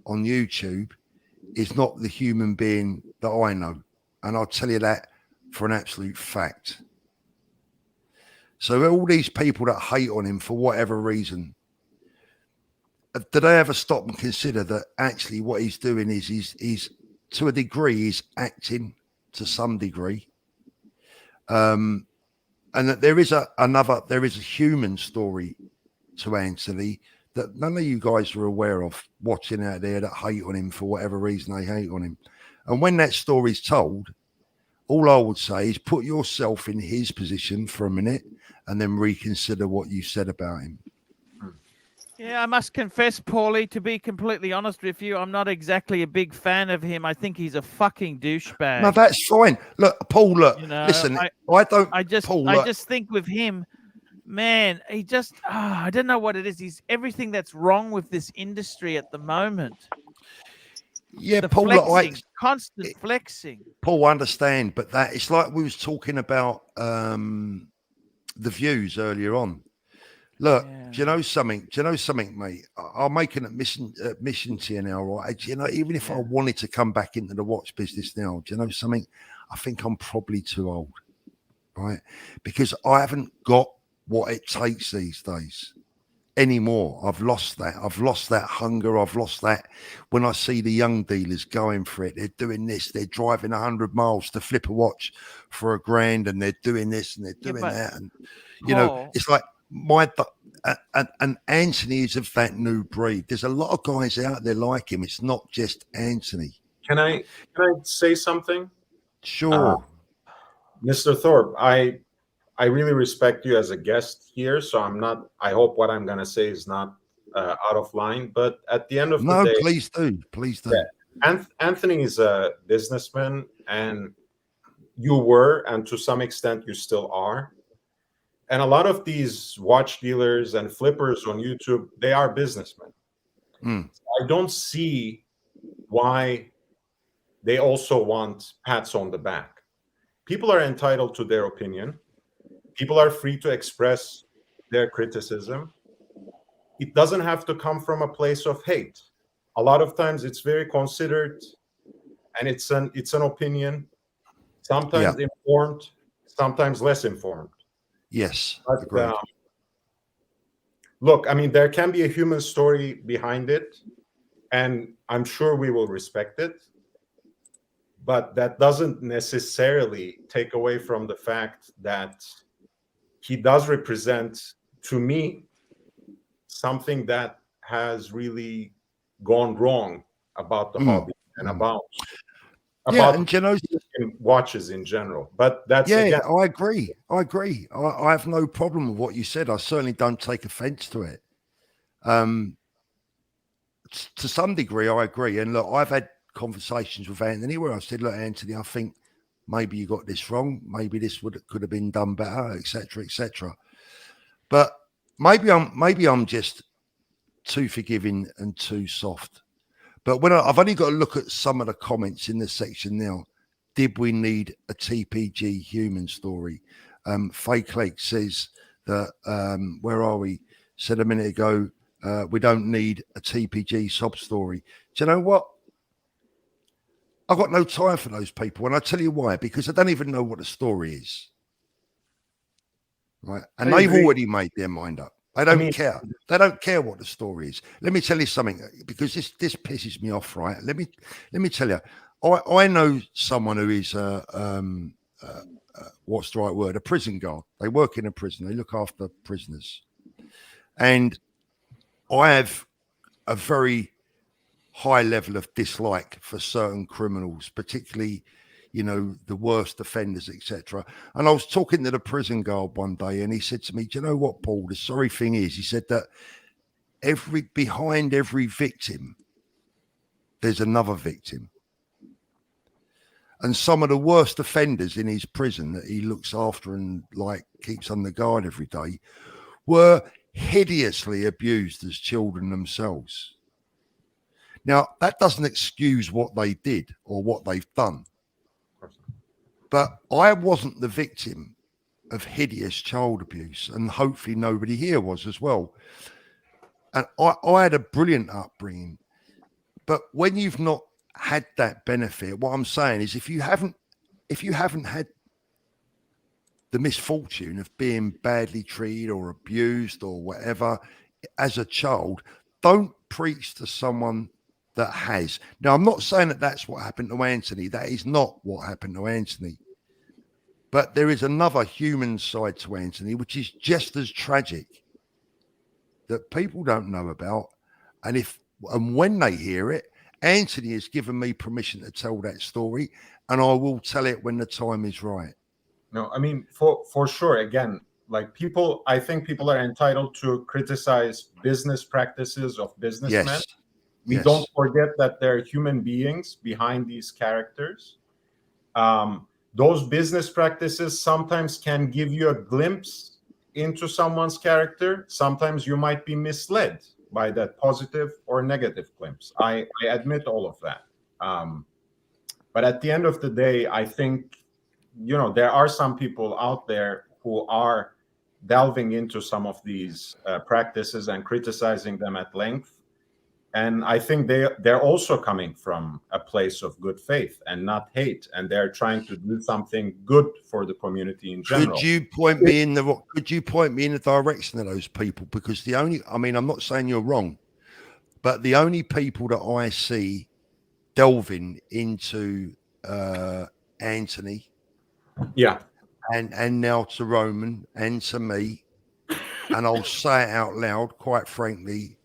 on YouTube is not the human being that I know. And I'll tell you that for an absolute fact. So all these people that hate on him for whatever reason, do they ever stop and consider that actually what he's doing is he's to a degree, he's acting to some degree. And that there is a human story to Anthony that none of you guys are aware of watching out there that hate on him for whatever reason they hate on him. And when that story's told, all I would say is put yourself in his position for a minute and then reconsider what you said about him. Yeah, I must confess, Paulie, to be completely honest with you, I'm not exactly a big fan of him. I think he's a fucking douchebag. No, that's fine. Look, Paul, look, you know, listen, I just think with him, man, he just, I don't know what it is. He's everything that's wrong with this industry at the moment. Yeah, the Paul, flexing, constant flexing. Paul, I understand, but that it's like we was talking about the views earlier on. Look, yeah. Do you know something, mate? I'll make an admission to you now, right? You know, even if I wanted to come back into the watch business now, do you know something? I think I'm probably too old, right? Because I haven't got what it takes these days anymore. I've lost that. I've lost that hunger. I've lost that. When I see the young dealers going for it, they're doing this. They're driving 100 miles to flip a watch for $1,000, and they're doing this and they're doing that. And you know, it's like and Anthony is of that new breed. There's a lot of guys out there like him. It's not just Anthony. Can I say something? Sure. Mr. Thorpe, I really respect you as a guest here, so I hope what I'm going to say is not out of line, but at the end of the day... No, please do. Please do. Yeah, Anthony is a businessman, and you were, and to some extent you still are. And a lot of these watch dealers and flippers on YouTube, they are businessmen. I don't see why they also want pats on the back. People are entitled to their opinion. People are free to express their criticism. It doesn't have to come from a place of hate. A lot of times it's very considered, and it's an opinion, sometimes informed, sometimes less informed. Yes. But, look, I mean, there can be a human story behind it, and I'm sure we will respect it. But that doesn't necessarily take away from the fact that he does represent, to me, something that has really gone wrong about the hobby and about and you know, watches in general. But that's again, I agree. I have no problem with what you said. I certainly don't take offense to it. To some degree, I agree. And look, I've had conversations with Anthony where I said, look, Anthony, I think maybe you got this wrong. Maybe this could have been done better, etc., etc. But maybe I'm just too forgiving and too soft. But when I've only got to look at some of the comments in this section now. Did we need a TPG human story? Fake Lake says that, where are we? Said a minute ago, we don't need a TPG sob story. Do you know what? I've got no time for those people. And I tell you why, because I don't even know what the story is. Right. And they've already made their mind up. They don't care. They don't care what the story is. Let me tell you something, because this pisses me off, right? Let me tell you. I know someone who is what's the right word? A prison guard. They work in a prison. They look after prisoners. And I have a very high level of dislike for certain criminals, particularly, you know, the worst offenders, etc. And I was talking to the prison guard one day, and he said to me, do you know what, Paul? The sorry thing is, he said that behind every victim, there's another victim. And some of the worst offenders in his prison that he looks after and like keeps under guard every day were hideously abused as children themselves. Now, that doesn't excuse what they did or what they've done. But I wasn't the victim of hideous child abuse, and hopefully nobody here was as well. And I had a brilliant upbringing. But when you've not had that benefit, what I'm saying is if you haven't had the misfortune of being badly treated or abused or whatever as a child, don't preach to someone that has. Now, I'm not saying that that's what happened to Anthony. That is not what happened to Anthony. But there is another human side to Anthony, which is just as tragic, that people don't know about. And when they hear it, Anthony has given me permission to tell that story, and I will tell it when the time is right. No, I mean, for sure. Again, like I think people are entitled to criticize business practices of businessmen. Yes. We don't forget that there are human beings behind these characters. Those business practices sometimes can give you a glimpse into someone's character. Sometimes you might be misled by that positive or negative glimpse. I admit all of that. But at the end of the day, I think, you know, there are some people out there who are delving into some of these practices and criticizing them at length. And I think they're also coming from a place of good faith and not hate, and they're trying to do something good for the community in general. Could you point me in the direction of those people? Because I'm not saying you're wrong, but the only people that I see delving into Anthony, yeah, and now to Roman and to me, and I'll say it out loud, quite frankly,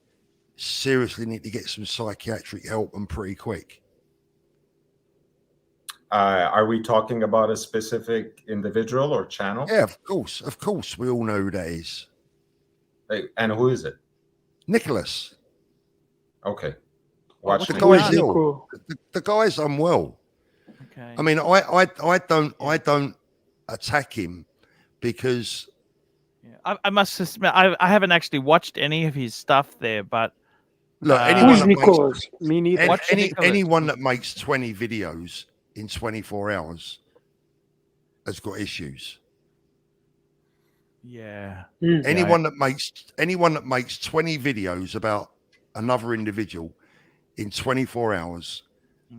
seriously need to get some psychiatric help and pretty quick. Are we talking about a specific individual or channel? Yeah, of course, we all know who that is. And who is it? Nicholas. Okay. Watch the guy's ill. The guy's unwell. Okay. I mean, I don't attack him because I must admit I haven't actually watched any of his stuff there, but look, me neither. Anyone that makes 20 videos in 24 hours has got issues. Yeah. Anyone that makes 20 videos about another individual in 24 hours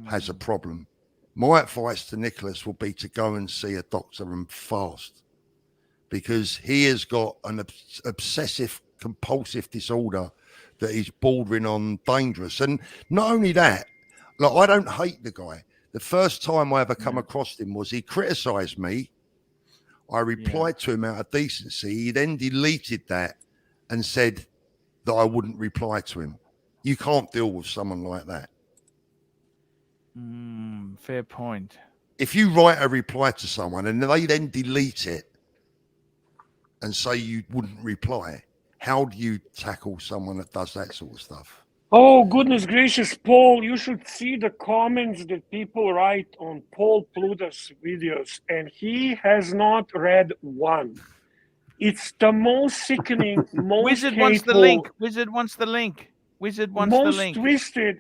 has a problem. My advice to Nicholas will be to go and see a doctor and fast, because he has got an obsessive compulsive disorder that is bordering on dangerous. And not only that, like, I don't hate the guy. The first time I ever come across him was he criticized me. I replied to him out of decency. He then deleted that and said that I wouldn't reply to him. You can't deal with someone like that. Fair point. If you write a reply to someone and they then delete it and say you wouldn't reply, how do you tackle someone that does that sort of stuff? Oh, goodness gracious, Paul, you should see the comments that people write on Paul Pluda's videos, and he has not read one. It's the most sickening, most Wizard hateful, wants the link. Wizard wants the link. Wizard wants the link.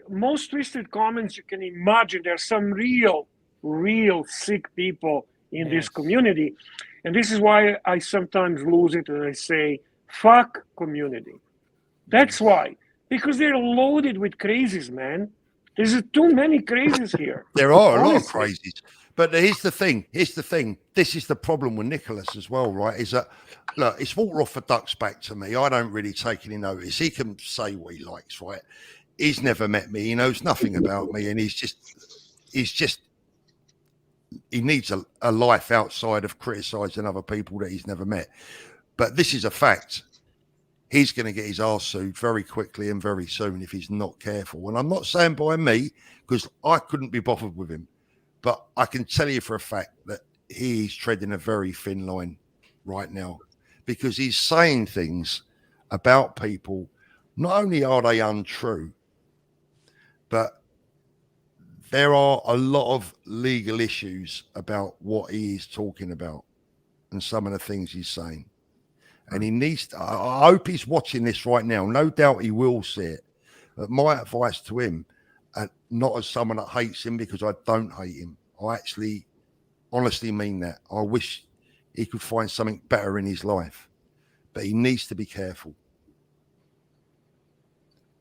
Most twisted comments you can imagine. There are some real sick people in this community. And this is why I sometimes lose it and I say, fuck community. That's why. Because they're loaded with crazies, man. There's too many crazies here. There are a lot of crazies. But here's the thing. This is the problem with Nicholas as well, right? Is that, look, it's water off a duck's back to me. I don't really take any notice. He can say what he likes, right? He's never met me. He knows nothing about me. And he needs a life outside of criticizing other people that he's never met. But this is a fact. He's going to get his arse sued very quickly and very soon if he's not careful. And I'm not saying by me, because I couldn't be bothered with him. But I can tell you for a fact that he's treading a very thin line right now, because he's saying things about people. Not only are they untrue, but there are a lot of legal issues about what he is talking about and some of the things he's saying. And he needs to, I hope he's watching this right now. No doubt he will see it. But my advice to him, and not as someone that hates him, because I don't hate him. I actually honestly mean that. I wish he could find something better in his life. But he needs to be careful.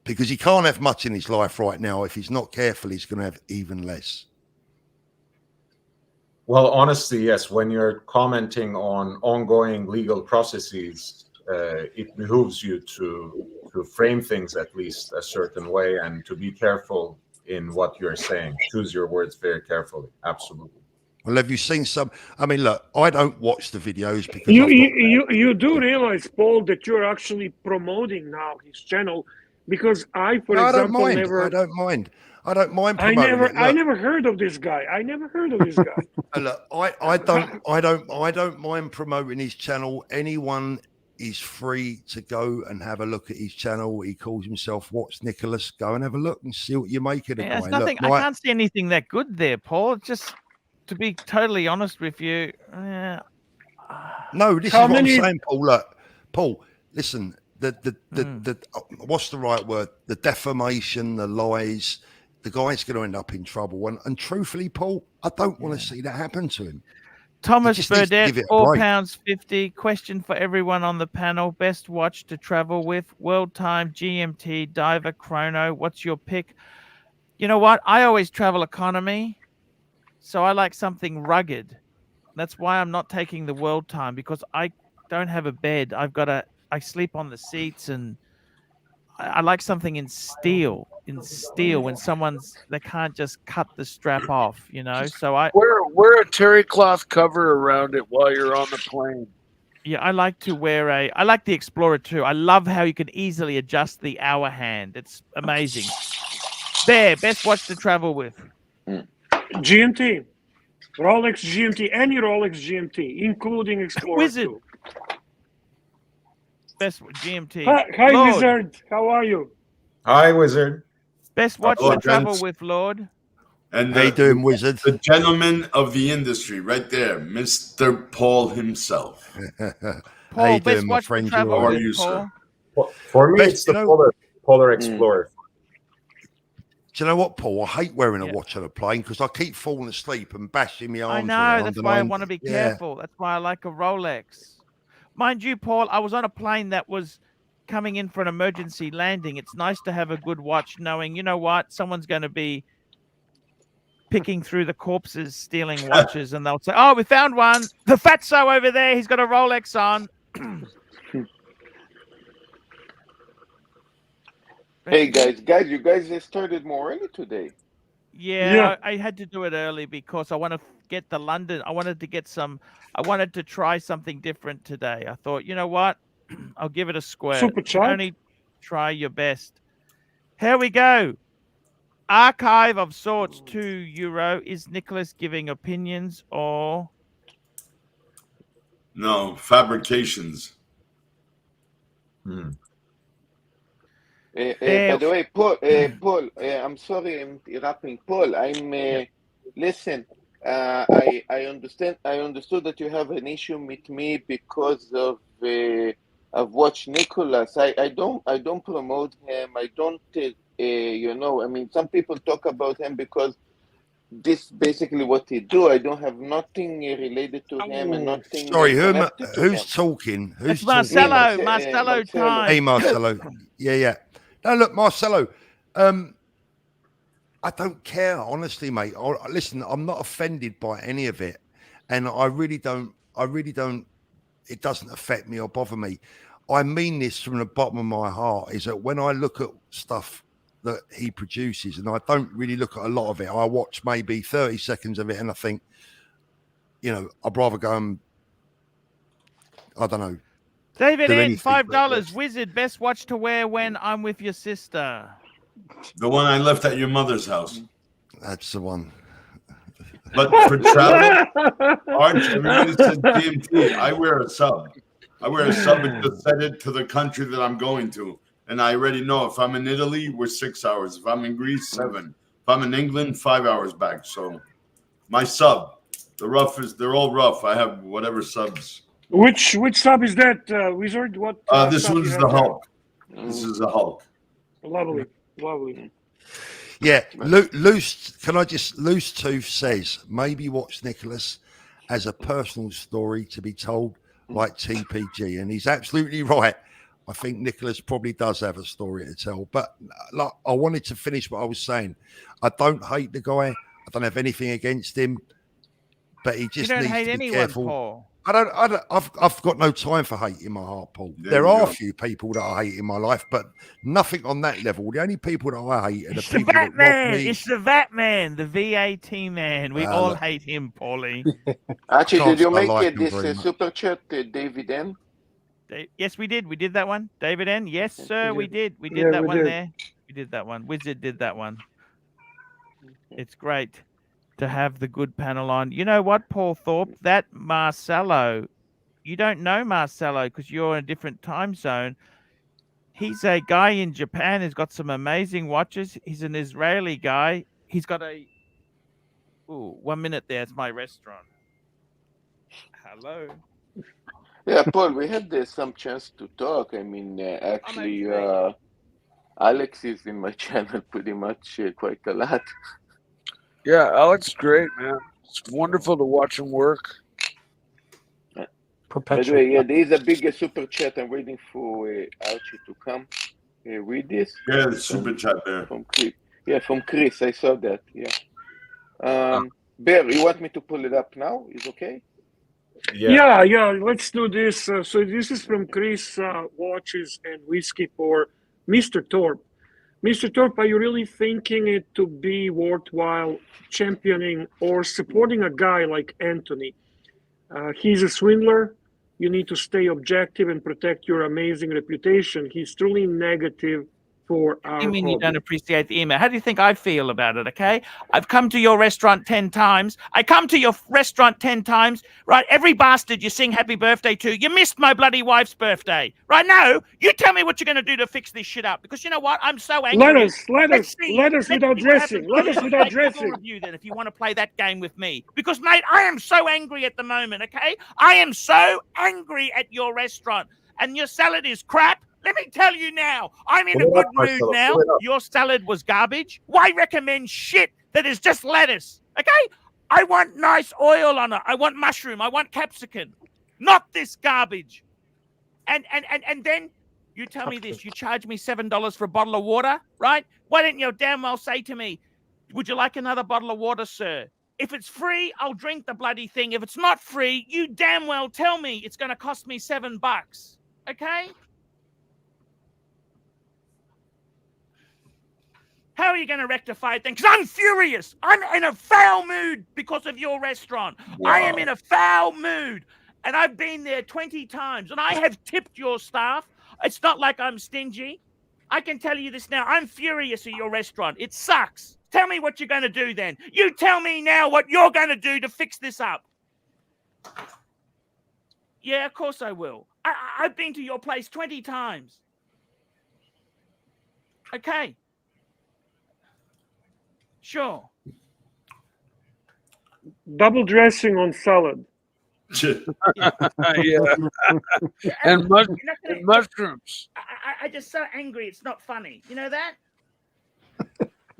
Because he can't have much in his life right now. If he's not careful, he's going to have even less. Well, honestly, yes. When you're commenting on ongoing legal processes, it behooves you to frame things at least a certain way and to be careful in what you're saying. Choose your words very carefully. Absolutely. Well, have you seen some? I mean, look, I don't watch the videos because you do realize, Paul, that you're actually promoting now his channel, because I don't mind. I don't mind promoting I never heard of this guy. Look, I don't mind promoting his channel. Anyone is free to go and have a look at his channel. He calls himself What's Nicholas. Go and have a look and see what you make of the guy. Nothing, I can't see anything that good there, Paul. Just to be totally honest with you. No, this is what I'm saying, Paul. Look, Paul, listen. The what's the right word? The defamation, the lies. The guy's going to end up in trouble. And truthfully, Paul, I don't want to see that happen to him. Thomas just needs to Burdett, give it a break. £4.50. Question for everyone on the panel. Best watch to travel with? World Time, GMT, Diver, Chrono. What's your pick? You know what? I always travel economy, so I like something rugged. That's why I'm not taking the World Time, because I don't have a bed. I sleep on the seats, and I like something in steel. When they can't just cut the strap off, So wear a terry cloth cover around it while you're on the plane. Yeah, I like to wear I like the Explorer too. I love how you can easily adjust the hour hand. It's amazing. There, best watch to travel with. GMT. Rolex GMT, any Rolex GMT, including Explorer Wizard. 2. Best GMT. Hi Lord. Wizard. How are you? Hi, Wizard. Best watch to travel with, Lord. And How you doing, Wizard? The gentleman of the industry, right there, Mr. Paul himself. Paul, how you best doing, my watch friend? to travel How are with, you, Paul? sir? For me, Best, it's the Polar Explorer. Do you know what, Paul? I hate wearing a watch on a plane because I keep falling asleep and bashing my arms around. I know. That's why I want to be careful. That's why I like a Rolex. Mind you, Paul, I was on a plane that was coming in for an emergency landing. It's nice to have a good watch, knowing, you know what, someone's going to be picking through the corpses, stealing watches, and they'll say, "Oh, we found one. The fatso over there. He's got a Rolex on." Hey guys, you guys started more early today. Yeah. I had to do it early because I want to get the London. I wanted to try something different today. I thought, you know what? I'll give it a squirt. Super You can chat. only try your best. Here we go. Archive of sorts, €2. Is Nicholas giving opinions or? No, fabrications. By the way, Paul, I'm sorry I'm interrupting. Paul, listen, I understand. I understood that you have an issue with me because of watch Nicholas. I don't promote him. I don't, I mean, some people talk about him because this basically what he do. I don't have nothing related to him and nothing. Sorry, connected to who's him. talking? Who's It's Marcelo. talking? Marcelo time. Hey, Marcelo. Yeah. No, look, Marcelo. I don't care, honestly, mate. Listen, I'm not offended by any of it, and I really don't. It doesn't affect me or bother me. I mean this from the bottom of my heart. Is that when I look at stuff that he produces, and I don't really look at a lot of it. I watch maybe 30 seconds of it, and I think, I'd rather go and, I don't know. David N, $5. Wizard, best watch to wear when I'm with your sister. The one I left at your mother's house. That's the one. But for travel, Archie, everybody says GMT. I wear a sub. And just set it to the country that I'm going to. And I already know if I'm in Italy, we're 6 hours. If I'm in Greece, 7. If I'm in England, 5 hours back. So my sub, they're all rough. I have whatever subs. Which sub is that, Wizard? What? This one's the Hulk. This is the Hulk. Lovely. Yeah, Loose Tooth says maybe watch Nicholas as a personal story to be told like TPG, and he's absolutely right. I think Nicholas probably does have a story to tell. But I wanted to finish what I was saying. I don't hate the guy. I don't have anything against him, but he just needs to be careful. Paul. I've got no time for hate in my heart, Paul. There are a few people that I hate in my life, but nothing on that level. The only people that I hate are the people that rob me. It's the VAT man, the VAT man. We all hate him, Paulie. Archie, did you make this super chat, David N? Yes, we did. We did that one. David N. Yes, sir, we did. We did that one there. We did that one. Wizard did that one. It's great to have the good panel on. You know what, Paul Thorpe? That Marcelo, you don't know Marcelo because you're in a different time zone. He's a guy in Japan who's got some amazing watches. He's an Israeli guy. He's got a... Ooh, 1 minute there. It's my restaurant. Hello. Yeah, Paul, we had some chance to talk. I mean, actually, Alex is in my channel pretty much quite a lot. Yeah, Alex is great, man. It's wonderful to watch him work. By the way, yeah, there is a big super chat. I'm waiting for Archie to come read this. Yeah, the super chat there. From Chris. Yeah, from Chris. I saw that. Yeah. Bear, you want me to pull it up now? Is okay? Yeah. Let's do this. So this is from Chris Watches and Whiskey for Mr. Thorpe. Mr. Thorpe, are you really thinking it to be worthwhile championing or supporting a guy like Anthony? He's a swindler. You need to stay objective and protect your amazing reputation. He's truly negative for our You mean you hobby. don't appreciate the email? How do you think I feel about it? Okay, I've come to your restaurant 10 times. I come to your restaurant 10 times, right? Every bastard you sing happy birthday to, you missed my bloody wife's birthday, right? Now you tell me what you're going to do to fix this shit up, because you know what? I'm so angry. Let us without dressing. Let us without dressing. More of you then, if you want to play that game with me, because mate, I am so angry at the moment. Okay, I am so angry at your restaurant, and your salad is crap. Let me tell you now, I'm in a good mood now. Your salad was garbage. Why recommend shit that is just lettuce? Okay? I want nice oil on it. I want mushroom. I want capsicum. Not this garbage. And then you tell me this. You charge me $7 for a bottle of water, right? Why didn't you damn well say to me, would you like another bottle of water, sir? If it's free, I'll drink the bloody thing. If it's not free, you damn well tell me it's going to cost me $7. Okay? How are you going to rectify it then? Because I'm furious. I'm in a foul mood because of your restaurant. Wow. I am in a foul mood. And I've been there 20 times. And I have tipped your staff. It's not like I'm stingy. I can tell you this now. I'm furious at your restaurant. It sucks. Tell me what you're going to do then. You tell me now what you're going to do to fix this up. Yeah, of course I will. I've been to your place 20 times. Okay. Sure. Double dressing on salad. Yeah. And mushrooms. I just so angry. It's not funny. You know that?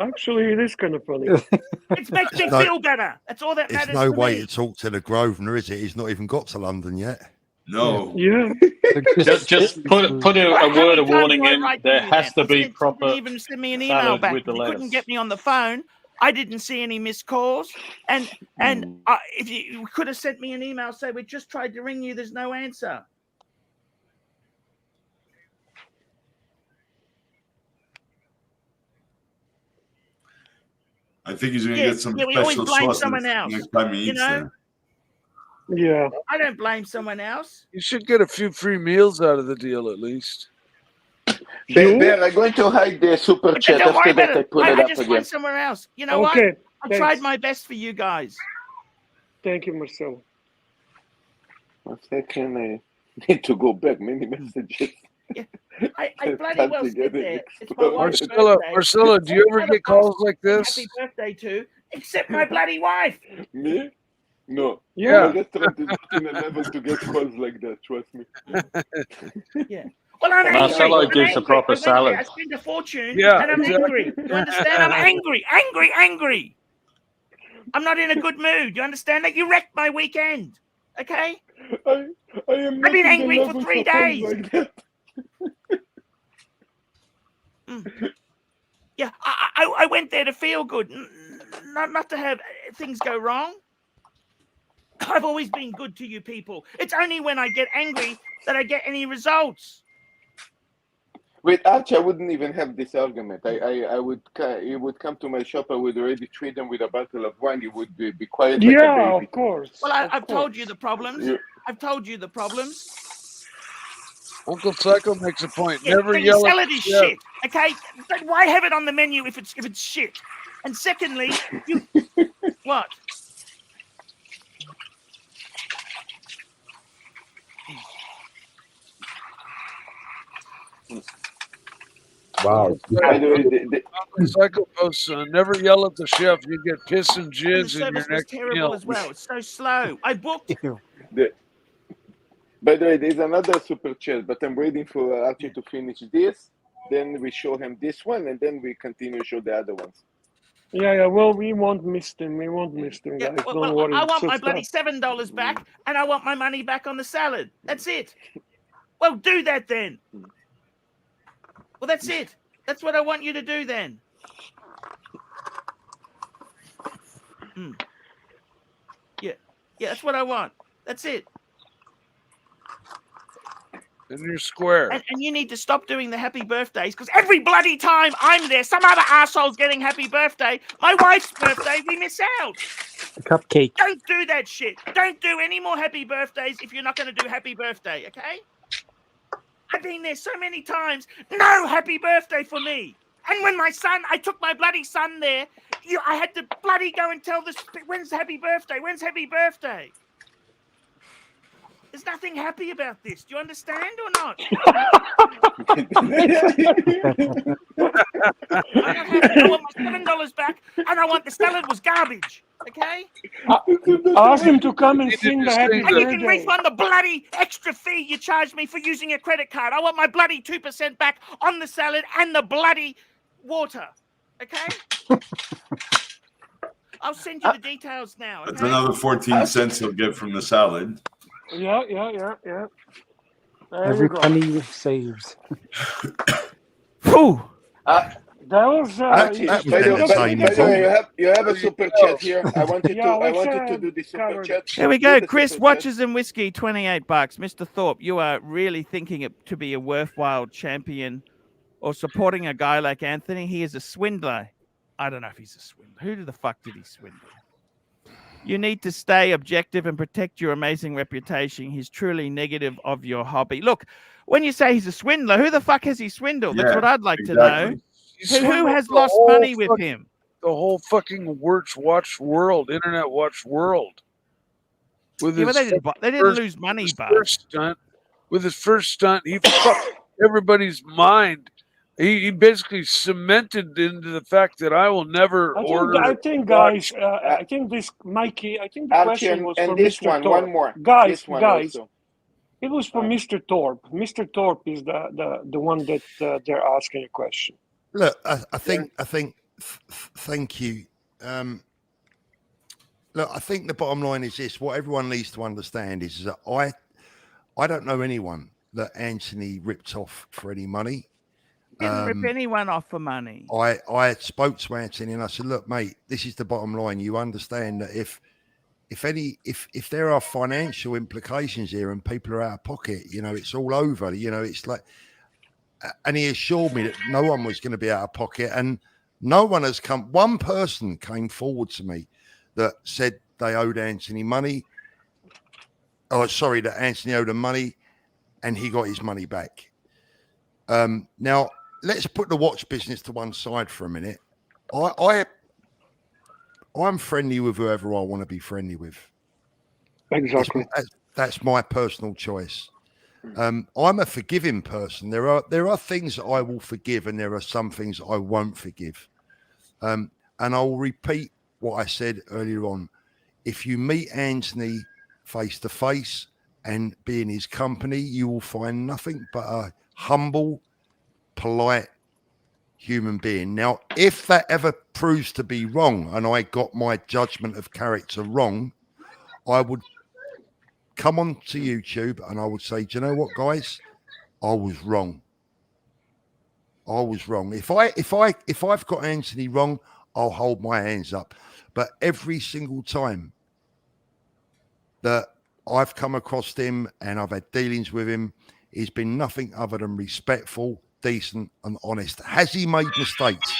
Actually, it is kind of funny. It makes me feel better. That's all that matters. It's no to way me. to talk to the Grosvenor, is it? He's not even got to London yet. No. Yeah. Just put a word of warning in. There has to be proper. You didn't even send me an email back. You couldn't get me on the phone. I didn't see any missed calls, and if you could have sent me an email, say we just tried to ring you. There's no answer. I think he's going to get some we always special blame sauce someone else. next time he eats there. Yeah. I don't blame someone else. You should get a few free meals out of the deal at least. Bear, I'm going to hide the super chat. After that, I put it up just again. went somewhere else. You know what? I tried my best for you guys. Thank you, Marcelo. 1 second, I need to go back. Many messages. Yeah. I bloody well sit there. It's my wife's Marcelo, do you ever get calls like this? Happy birthday to, except my bloody wife. Me? No. Yeah. My restaurant is in a level to get calls like that. Trust me. Yeah. Well, I'm angry. Marcelo gives a proper salad. I spend a fortune, Yeah, and I'm angry. You understand? I'm angry. I'm not in a good mood. You understand that? You wrecked my weekend. Okay? I am. I've been angry for 3 days. Like that. Yeah, I went there to feel good, not to have things go wrong. I've always been good to you people. It's only when I get angry that I get any results. With Archie, I wouldn't even have this argument. I would. He would come to my shop. I would already treat him with a bottle of wine. He would be quiet like a baby. Of course. Well, I've told you the problems. Yeah. I've told you the problems. Uncle Psycho makes a point. Yeah, Never your yell at salad is shit. Okay, but why have it on the menu if it's shit? And secondly, you what? Wow. Uncle Psycho posts, never yell at the chef. You get piss and And jizz the in your service was next terrible meal. as well. It's so slow. I booked. By the way, there's another super chat, but I'm waiting for Archie to finish this. Then we show him this one, and then we continue to show the other ones. Yeah. Well, we won't miss them. We won't miss them, guys. Yeah, Don't worry. I want my Just bloody $7 back, and I want my money back on the salad. That's it. Well, do that then. Well, that's it. That's what I want you to do then. Yeah, that's what I want. That's it. And you're square. And you need to stop doing the happy birthdays, because every bloody time I'm there, some other asshole's getting happy birthday. My wife's birthday, we miss out. The cupcake. Don't do that shit. Don't do any more happy birthdays if you're not going to do happy birthday, okay? I've been there so many times. No happy birthday for me. And when I took my bloody son there, I had to bloody go and tell this, when's happy birthday? When's happy birthday? There's nothing happy about this. Do you understand or not? I'm not happy. I want my $7 back, and I want the salad was garbage. Okay? ask him to come and sing the happy And you can birthday. refund the bloody extra fee you charged me for using a credit card. I want my bloody 2% back on the salad and the bloody water. Okay? I'll send you the details now. Okay? That's another 14 cents he'll get from the salad. Yeah. Every penny saves. Whew. That was Archie, that was by the entertaining. way, you have a super chat here. I wanted to do the super cover chat. Here we go. Do the Chris, super chat. watches and whiskey, $28. Mr. Thorpe, you are really thinking it to be a worthwhile champion or supporting a guy like Anthony. He is a swindler. I don't know if he's a swindler. Who the fuck did he swindle? You need to stay objective and protect your amazing reputation. He's truly negative of your hobby. Look, when you say he's a swindler, who the fuck has he swindled? That's Yeah, what I'd like exactly. to know. Who has lost money with him? The whole fucking watch world, internet watch world. With Yeah, but his they didn't lose money, but with his first stunt, he fucked everybody's mind. He basically cemented into the fact that I will never order. I think, guys. I think this, Mikey. I think the Archie, question was and for this Mr. one, Thorpe. one more. Guys, This one guys. also. It was for Mr. Thorpe. Mr. Thorpe is the one that they're asking a question. Look, I think. Thank you. Look, I think the bottom line is this: what everyone needs to understand is that I don't know anyone that Anthony ripped off for any money. didn't rip anyone off for money. I spoke to Anthony and I said, look, mate, this is the bottom line. You understand that if there are financial implications here and people are out of pocket, it's all over. It's like, and he assured me that no one was going to be out of pocket, and no one has come. One person came forward to me that said they owed Anthony money. Oh, sorry, that Anthony owed him money, and he got his money back. Now, let's put the watch business to one side for a minute. I'm friendly with whoever I want to be friendly with. Exactly. That's my personal choice. I'm a forgiving person. There are things that I will forgive, and there are some things I won't forgive. And I'll repeat what I said earlier on. If you meet Anthony face to face and be in his company, you will find nothing but a humble, polite human being. Now, if that ever proves to be wrong and I got my judgment of character wrong, I would come on to YouTube and I would say, do you know what, guys? I was wrong. I was wrong. If I've got Anthony wrong, I'll hold my hands up. But every single time that I've come across him and I've had dealings with him, he's been nothing other than respectful, decent, and honest. Has he made mistakes?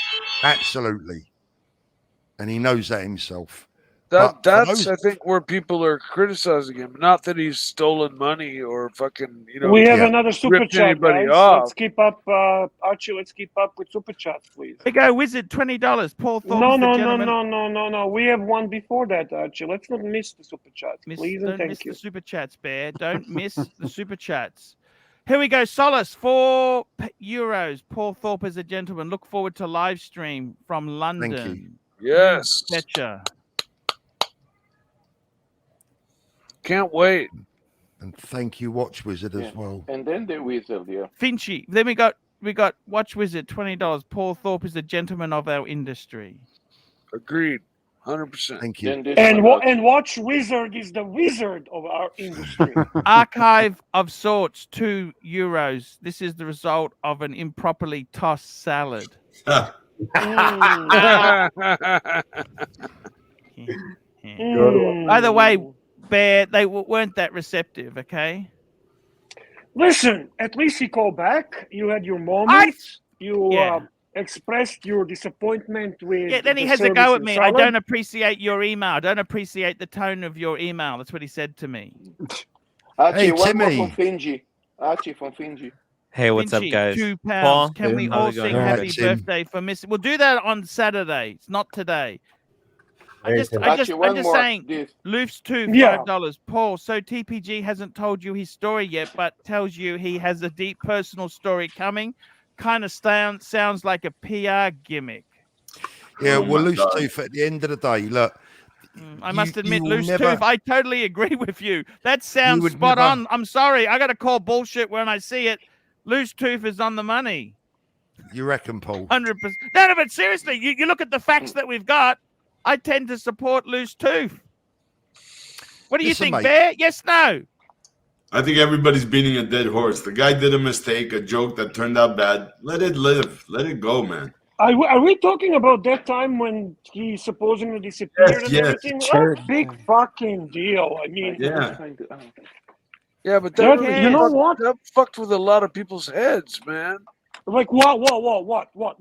Absolutely. And he knows that himself. That's I think where people are criticizing him. Not that he's stolen money or fucking, We have another super chat, guys. Off. Let's keep up, Archie. Let's keep up with super chats, please. Here go, Wizard, $20. Paul Thorpe. No. We have one before that, Archie. Let's not miss the super chats, please, and Don't thank miss you. the super chats, Bear. Don't miss the super chats. Here we go. Solace, €4. Paul Thorpe is a gentleman. Look forward to live stream from London. Thank you. Yes. Betcha. Can't wait. And thank you, Watch Wizard, as well. And then the wizard, yeah. Finchy. Then we got Watch Wizard, $20. Paul Thorpe is a gentleman of our industry. Agreed. 100%. Thank you. And watch Wizard is the wizard of our industry. Archive of sorts, €2. This is the result of an improperly tossed salad. By the way, Bear, they weren't that receptive, okay? Listen, at least he called back. You had your moments. You expressed your disappointment with. Yeah, then he has a go at me. I don't appreciate your email. I don't appreciate the tone of your email. That's what he said to me. Archie, Hey, one more Timmy. from Fiji. Archie from Fiji. Hey, what's up, Finchie, guys? £2. Paul? Can we How's all it going? sing All right, happy Tim. birthday for Miss? We'll do that on Saturday. It's not today. Hey, I'm Tim. just more, saying. please. Loof's $5. Yeah. Paul, so TPG hasn't told you his story yet, but tells you he has a deep personal story coming. Kind of sounds like a PR gimmick. Yeah, Oh well, my loose God. tooth. At the end of the day, look. I must admit, will loose never- tooth. I totally agree with you. That sounds would spot never- on. I'm sorry. I got to call bullshit when I see it. Loose tooth is on the money. You reckon, Paul? 100%. No, but seriously, you look at the facts that we've got. I tend to support loose tooth. What do you Listen, think, mate. Bear? Yes, no. I think everybody's beating a dead horse. The guy did a mistake, a joke that turned out bad. Let it live. Let it go, man. Are we talking about that time when he supposedly disappeared and Yes. everything? Sure. What a big fucking deal. I mean, Yeah. Yeah, but That- that, you know what? that fucked with a lot of people's heads, man. Like, what?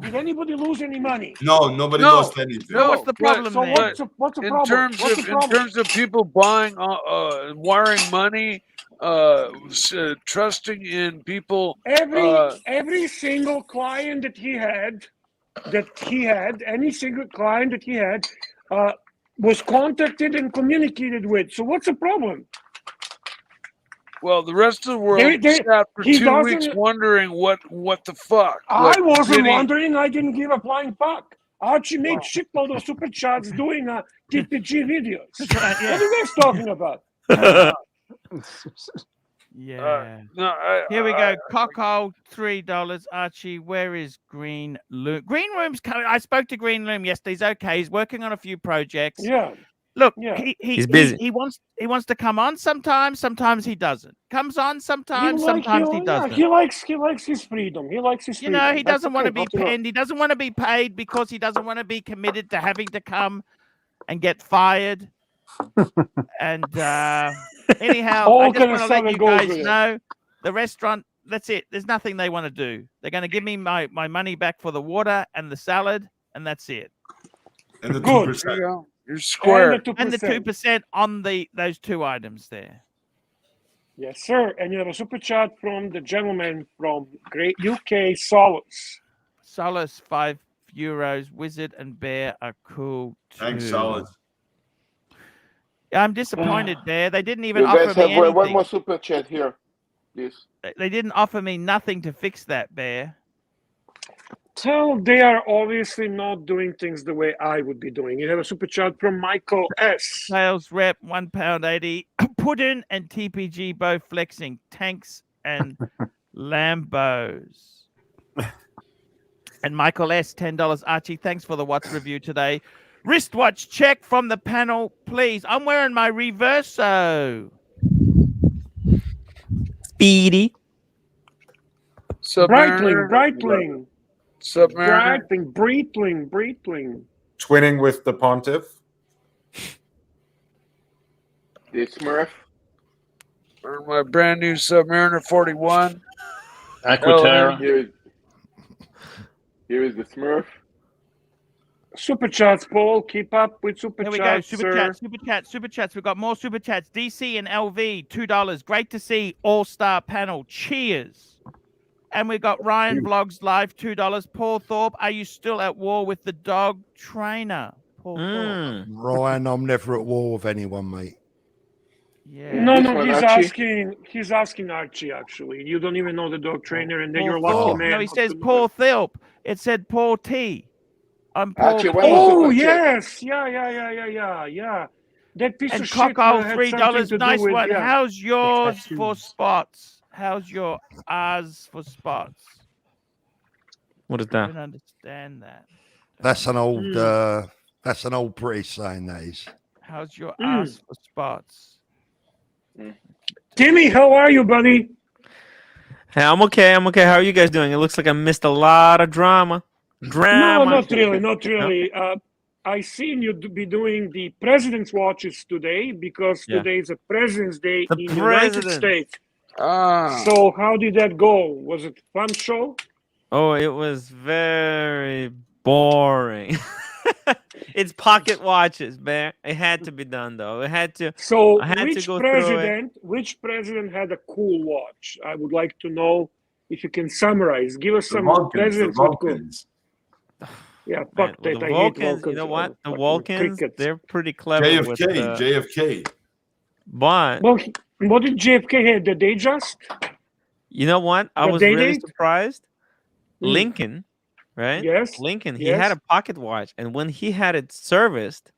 Did anybody lose any money? No, nobody No. lost anything. No, what's the but- problem So then? what's the in problem? terms What's of the problem? in terms of people buying, wiring money, trusting in people. Every single client that he had, any single client that he had, was contacted and communicated with. So what's the problem? Well, the rest of the world They- sat for he 2 weeks doesn't- wondering what the fuck. I Like, wasn't did he- wondering. I didn't give a flying fuck. Archie made shitload of super chats doing TPG videos. What are you guys talking about? Yeah. No, Here we go. Cockhole, $3. Archie, where is Green Loom? Green Room's coming. I spoke to Green Loom yesterday. He's okay. He's working on a few projects. Yeah. Look, Yeah. he's busy. He wants to come on sometimes. Sometimes he doesn't. Comes on sometimes. Sometimes he doesn't. He likes his freedom. He likes his You freedom. know, he That's doesn't want to okay. be penned. He doesn't want to be paid because he doesn't want to be committed to having to come and get fired. And anyhow, All I just kind want of to let stuff you goes guys with it. know the restaurant, that's it. There's nothing they want to do. They're going to give me my money back for the water and the salad, and that's it. And the Good. 2%. There you go. You're square. And the 2% on those two items there. Yes, sir. And you have a super chat from the gentleman from Great UK, Solace. Solace, €5. Wizard and Bear are cool too. Thanks, Solid. Yeah, I'm disappointed, Bear. They didn't even You offer guys me have anything. one more super chat here, please. They didn't offer me nothing to fix that, Bear. So they are obviously not doing things the way I would be doing. You have a super chat from Michael S. Sales rep, £1.80. Puddin and TPG both flexing tanks and Lambos. And Michael S, $10. Archie, thanks for the watch review today. Wristwatch check from the panel, please. I'm wearing my Reverso. Speedy. Submariner. Breitling. Submariner. Breitling. Twinning with the Pontiff. The Smurf. Or my brand new Submariner 41. Aquaterra. Here is the Smurf. Super chats, Paul. Keep up with super Here we go. chats, Super chats. We've got more super chats. DC and LV, $2. Great to see all-star panel. Cheers. And we got Ryan Vlogs Live, $2. Paul Thorpe, are you still at war with the dog trainer? Paul Thorpe. Ryan, I'm never at war with anyone, mate. Yeah. No, he's asking Archie, actually. You don't even know the dog trainer, and then you're lucky Thorpe. man. No, he not says to know Paul it. Thorpe. It said Paul T. I'm Paul. Archie, T. when was Oh, super chat? yes. Yeah. That piece And of shit Cocko, had $3. something to do Nice with, one. yeah. How's yours for Tattoos. spots? How's your R's for spots? What is I that? don't understand that. That's an old That's an old British saying, that is. How's your ass for spots? Timmy, how are you, buddy? Hey, I'm okay. I'm okay. How are you guys doing? It looks like I missed a lot of drama. No, not really, not really. I seen you be doing the president's watches today because today is a President's Day in the United States. So how did that go? Was it a fun show? Oh, it was very boring. It's pocket watches, man. It had to be done though. It had to. So I had which to go through it. president had a cool watch? I would like to know if you can summarize. Give us some Vulcans, presidents with good. Yeah, fuck Man, that. the I hate Vulcans, Vulcans. you know what? The Vulcans, they're pretty clever. JFK, JFK. But well, what did JFK have? Did they just? You know what? I was really surprised. Lincoln, right? Yes. Lincoln, he had a pocket watch, and when he had it serviced,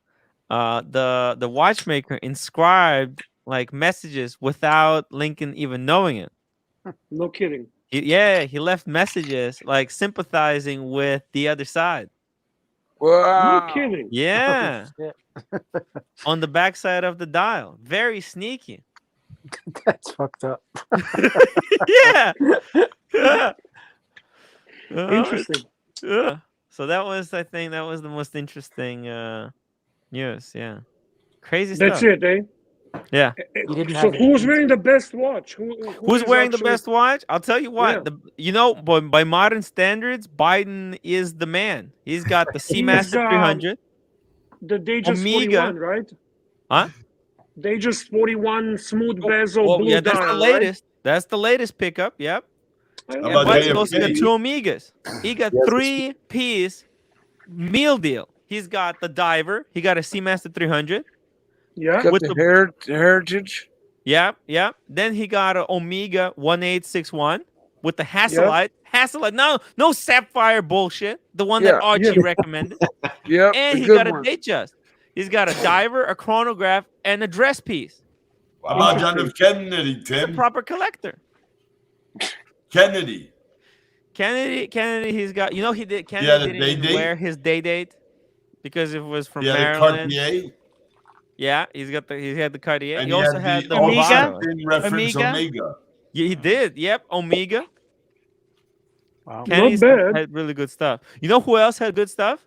the watchmaker inscribed like messages without Lincoln even knowing it. No kidding. He left messages like sympathizing with the other side. Wow. No kidding. Yeah. On the backside of the dial. Very sneaky. That's fucked up. Yeah. Interesting. Yeah. So that was, I think, that was the most interesting news. Yeah. Crazy stuff. That's it, eh? Yeah. So who's wearing the best watch? Who's wearing the best watch? I'll tell you what. By modern standards, Biden is the man. He's got the Seamaster 300. The Datejust Omega. 41, right? Huh? Datejust 41 smooth bezel blue yeah, that's dial, the latest. Right? That's the latest pickup. Yep. How about But JFK? he also got 2 Omegas. He got 3-piece meal deal. He's got the diver. He got a Seamaster 300. Yeah. Got the heritage. Yeah. Then he got an Omega 1861 with the Hasselite. Hasselite. No sapphire bullshit. The one that Archie recommended. And he got a Datejust. He's got a diver, a chronograph, and a dress piece. How about John F. Kennedy, Tim? He's a proper collector. Kennedy, he's got, he did, Kennedy didn't even wear his date because it was from Maryland. Yeah, he had the Cartier. And he also had the Omega. Omega. Yeah, he did. Yep, Omega. Wow. Kenny's Not bad. had really good stuff. You know who else had good stuff?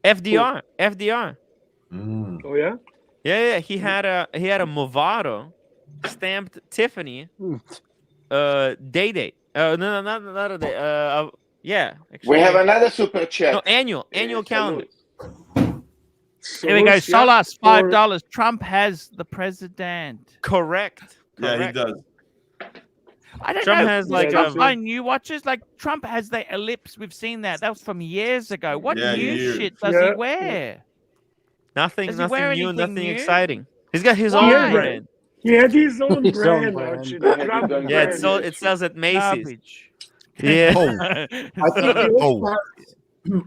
FDR. FDR. Oh yeah? Yeah. He had a Movado stamped Tiffany date. No, not a day. Yeah. Actually, We have another super chat. No, annual calendar. Here we go. Solas, $5. Trump has the president. Correct. Yeah, he does. I don't Trump know. has like Trump buy new watches. Like Trump has the Ellipse. We've seen that. That was from years ago. What new shit does he wear? Nothing Does he wear new, anything nothing new? exciting. He's got his own brand. He had his own His own brand. brand. Archie. Yeah, it sells at Macy's. Garbage. Yeah.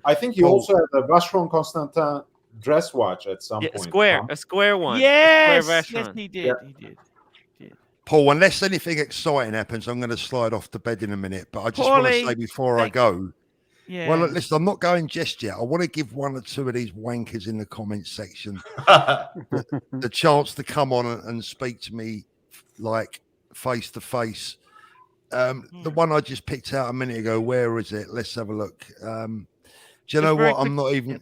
I think he also had a Vacheron Constantin dress watch at some point. A square one. Yes, Square yes, he did. Yeah. He did. Paul, unless anything exciting happens, I'm going to slide off to bed in a minute. But I just want to say before I go, well, look, listen, I'm not going just yet. I want to give one or two of these wankers in the comments section the chance to come on and speak to me like face to face. The one I just picked out a minute ago, where is it? Let's have a look. Do you know what? I'm not even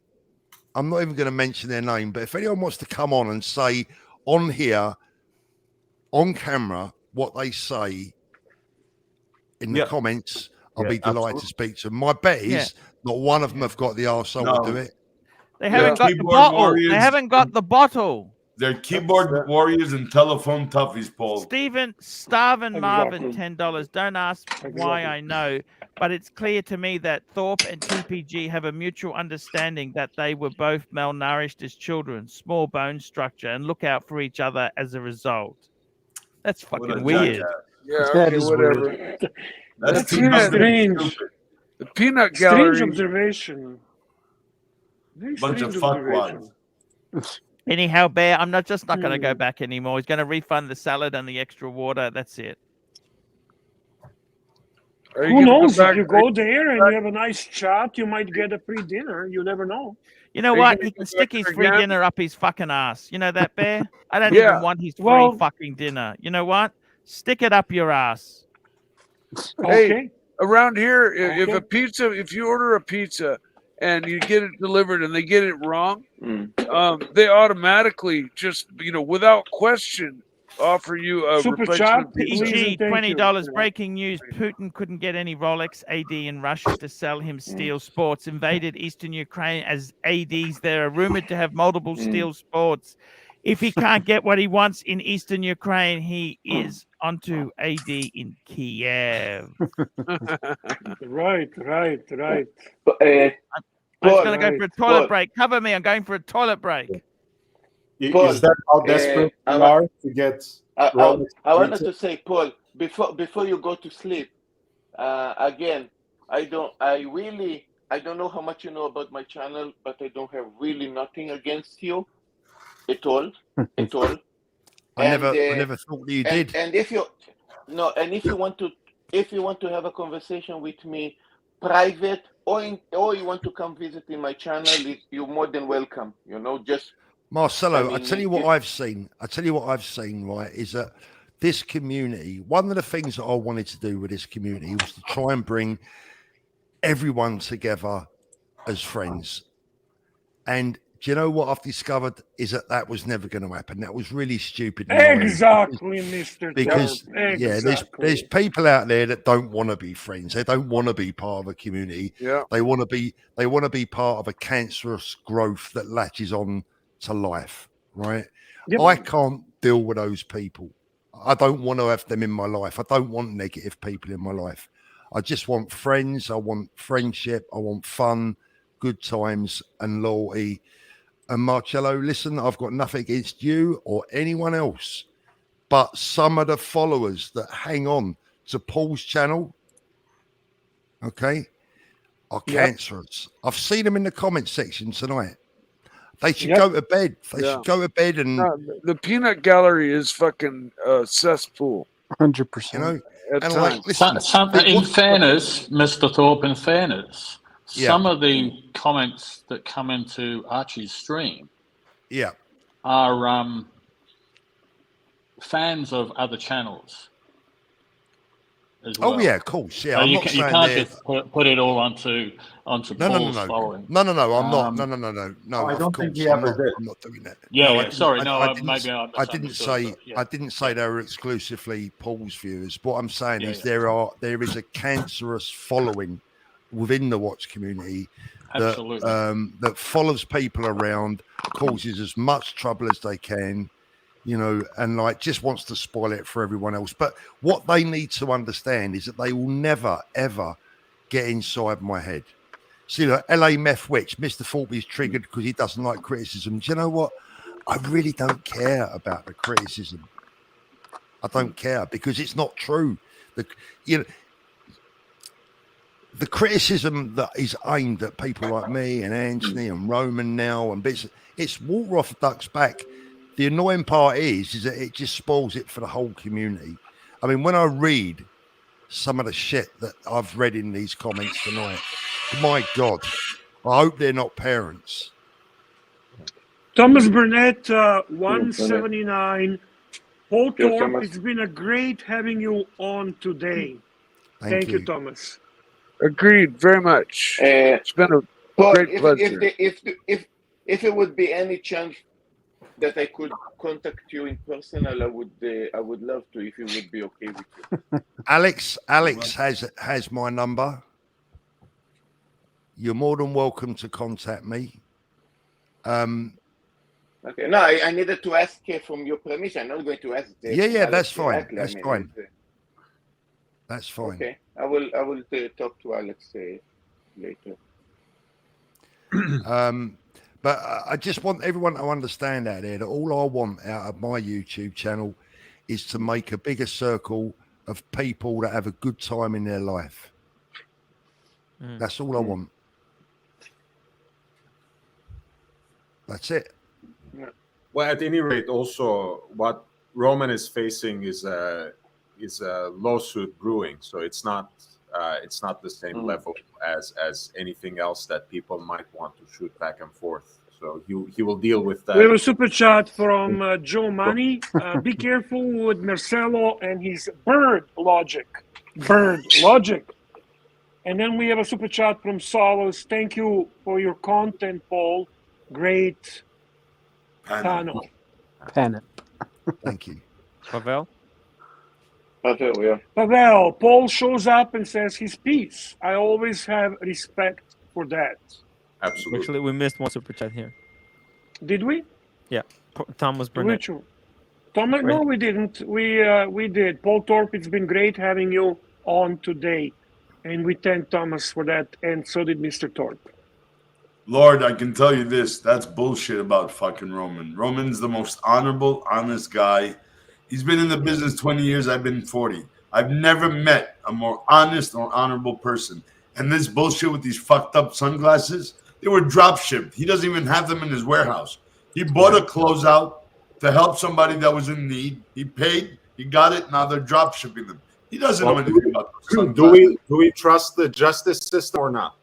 going to mention their name, but if anyone wants to come on and say on here, on camera, what they say in the comments, I'll be delighted to speak to them. My bet is not one of them have got the arsehole to do it. They haven't got the bottle. Warriors. They haven't got the bottle. They're keyboard warriors and telephone toughies, Paul. Stephen, Starvin Marvin, $10. Don't ask why I know, but it's clear to me that Thorpe and TPG have a mutual understanding that they were both malnourished as children, small bone structure, and look out for each other as a result. That's fucking weird. Yeah, That is whatever. weird. That's strange. The peanut gallery. Strange observation. Very Bunch of strange observation. fuckwads. Anyhow, Bear, I'm not going to go back anymore. He's going to refund the salad and the extra water. That's it. Who knows? If you go there and you have a nice chat, you might get a free dinner. You never know. You know what? He can stick his free dinner up his fucking ass. You know that, Bear? I don't even want his free fucking dinner. You know what? Stick it up your ass. Hey, around here, if you order a pizza and you get it delivered and they get it wrong, they automatically just, without question, offer you a replacement pizza. PG, $20. Breaking news: Putin couldn't get any Rolex AD in Russia to sell him steel sports. Invaded eastern Ukraine as ADs there are rumored to have multiple steel sports. If he can't get what he wants in eastern Ukraine, he is onto AD in Kiev. Right. I'm just going to go for a toilet break. Cover me. I'm going for a toilet break. Is that how desperate you are to get? I wanted to say, Paul, before you go to sleep, again, I don't know how much you know about my channel, but I don't have really nothing against you at all. I never thought that you did. And if you want to have a conversation with me, private, or you want to come visit in my channel, you're more than welcome. Just Marcelo, I tell you what I've seen. Right, is that this community, one of the things that I wanted to do with this community was to try and bring everyone together as friends. And do you know what I've discovered is that was never going to happen. That was really stupid. Exactly, Mr. Because there's people out there that don't want to be friends. They don't want to be part of a community. Yeah. They want to be part of a cancerous growth that latches on to life, right? Yep. I can't deal with those people. I don't want to have them in my life. I don't want negative people in my life. I just want friends. I want friendship. I want fun, good times, and loyalty. And Marcello, listen, I've got nothing against you or anyone else, but some of the followers that hang on to Paul's channel, okay, are cancerous. I've seen them in the comment section tonight. They should go to bed. They should go to bed. And the peanut gallery is fucking cesspool. 100%. And like, listen, in fairness, Mr. Thorpe, in fairness, some of the comments that come into Archie's stream, are fans of other channels. As well. Oh yeah, of course. Yeah, so you can't just put it all onto Paul's following. No, I'm not. No. I don't think he ever did. I'm not doing that. I didn't say they were exclusively Paul's viewers. What I'm saying is there is a cancerous following within the watch community that follows people around, causes as much trouble as they can. And like just wants to spoil it for everyone else. But what they need to understand is that they will never, ever get inside my head. See, like LA Meth Witch, Mr. Thorpe is triggered because he doesn't like criticism. Do you know what? I really don't care about the criticism. I don't care because it's not true. The criticism that is aimed at people like me and Anthony and Roman now and bits, it's water off a duck's back. The annoying part is that it just spoils it for the whole community. I mean, when I read some of the shit that I've read in these comments tonight, my God, I hope they're not parents. Thomas Burnett, 179. Paul Thorpe, it's been a great having you on today. Thank you, Thomas. Agreed, very much. It's been a great pleasure. If it would be any chance that I could contact you in person, I would love to, if it would be okay with you. Alex has my number. You're more than welcome to contact me. Okay. No, I needed to ask from your permission. I'm not going to ask. That's fine. That's fine. That's fine. Okay. I will talk to Alex later. But I just want everyone to understand out there that all I want out of my YouTube channel is to make a bigger circle of people that have a good time in their life. That's all I want. That's it. Well, at any rate, also what Roman is facing is a lawsuit brewing. So it's not It's not the same level as anything else that people might want to shoot back and forth. So he will deal with that. We have a super chat from Joe Money. Be careful with Marcelo and his bird logic. Bird logic. And then we have a super chat from Solos. Thank you for your content, Paul. Great panel. Thank you. Pavel? Pavel, yeah. Pavel, Paul shows up and says his piece. I always have respect for that. Absolutely. Actually, we missed one super chat here. Did we? Yeah. Thomas Burnett. Which one? Thomas? No, we didn't. We did. Paul Thorpe, it's been great having you on today. And we thank Thomas for that. And so did Mr. Thorpe. Lord, I can tell you this. That's bullshit about fucking Roman. Roman's the most honorable, honest guy. He's been in the business 20 years. I've been 40. I've never met a more honest or honorable person. And this bullshit with these fucked up sunglasses, they were drop shipped. He doesn't even have them in his warehouse. He bought a closeout to help somebody that was in need. He paid. He got it. Now they're drop shipping them. He doesn't know anything about those do we trust the justice system or not?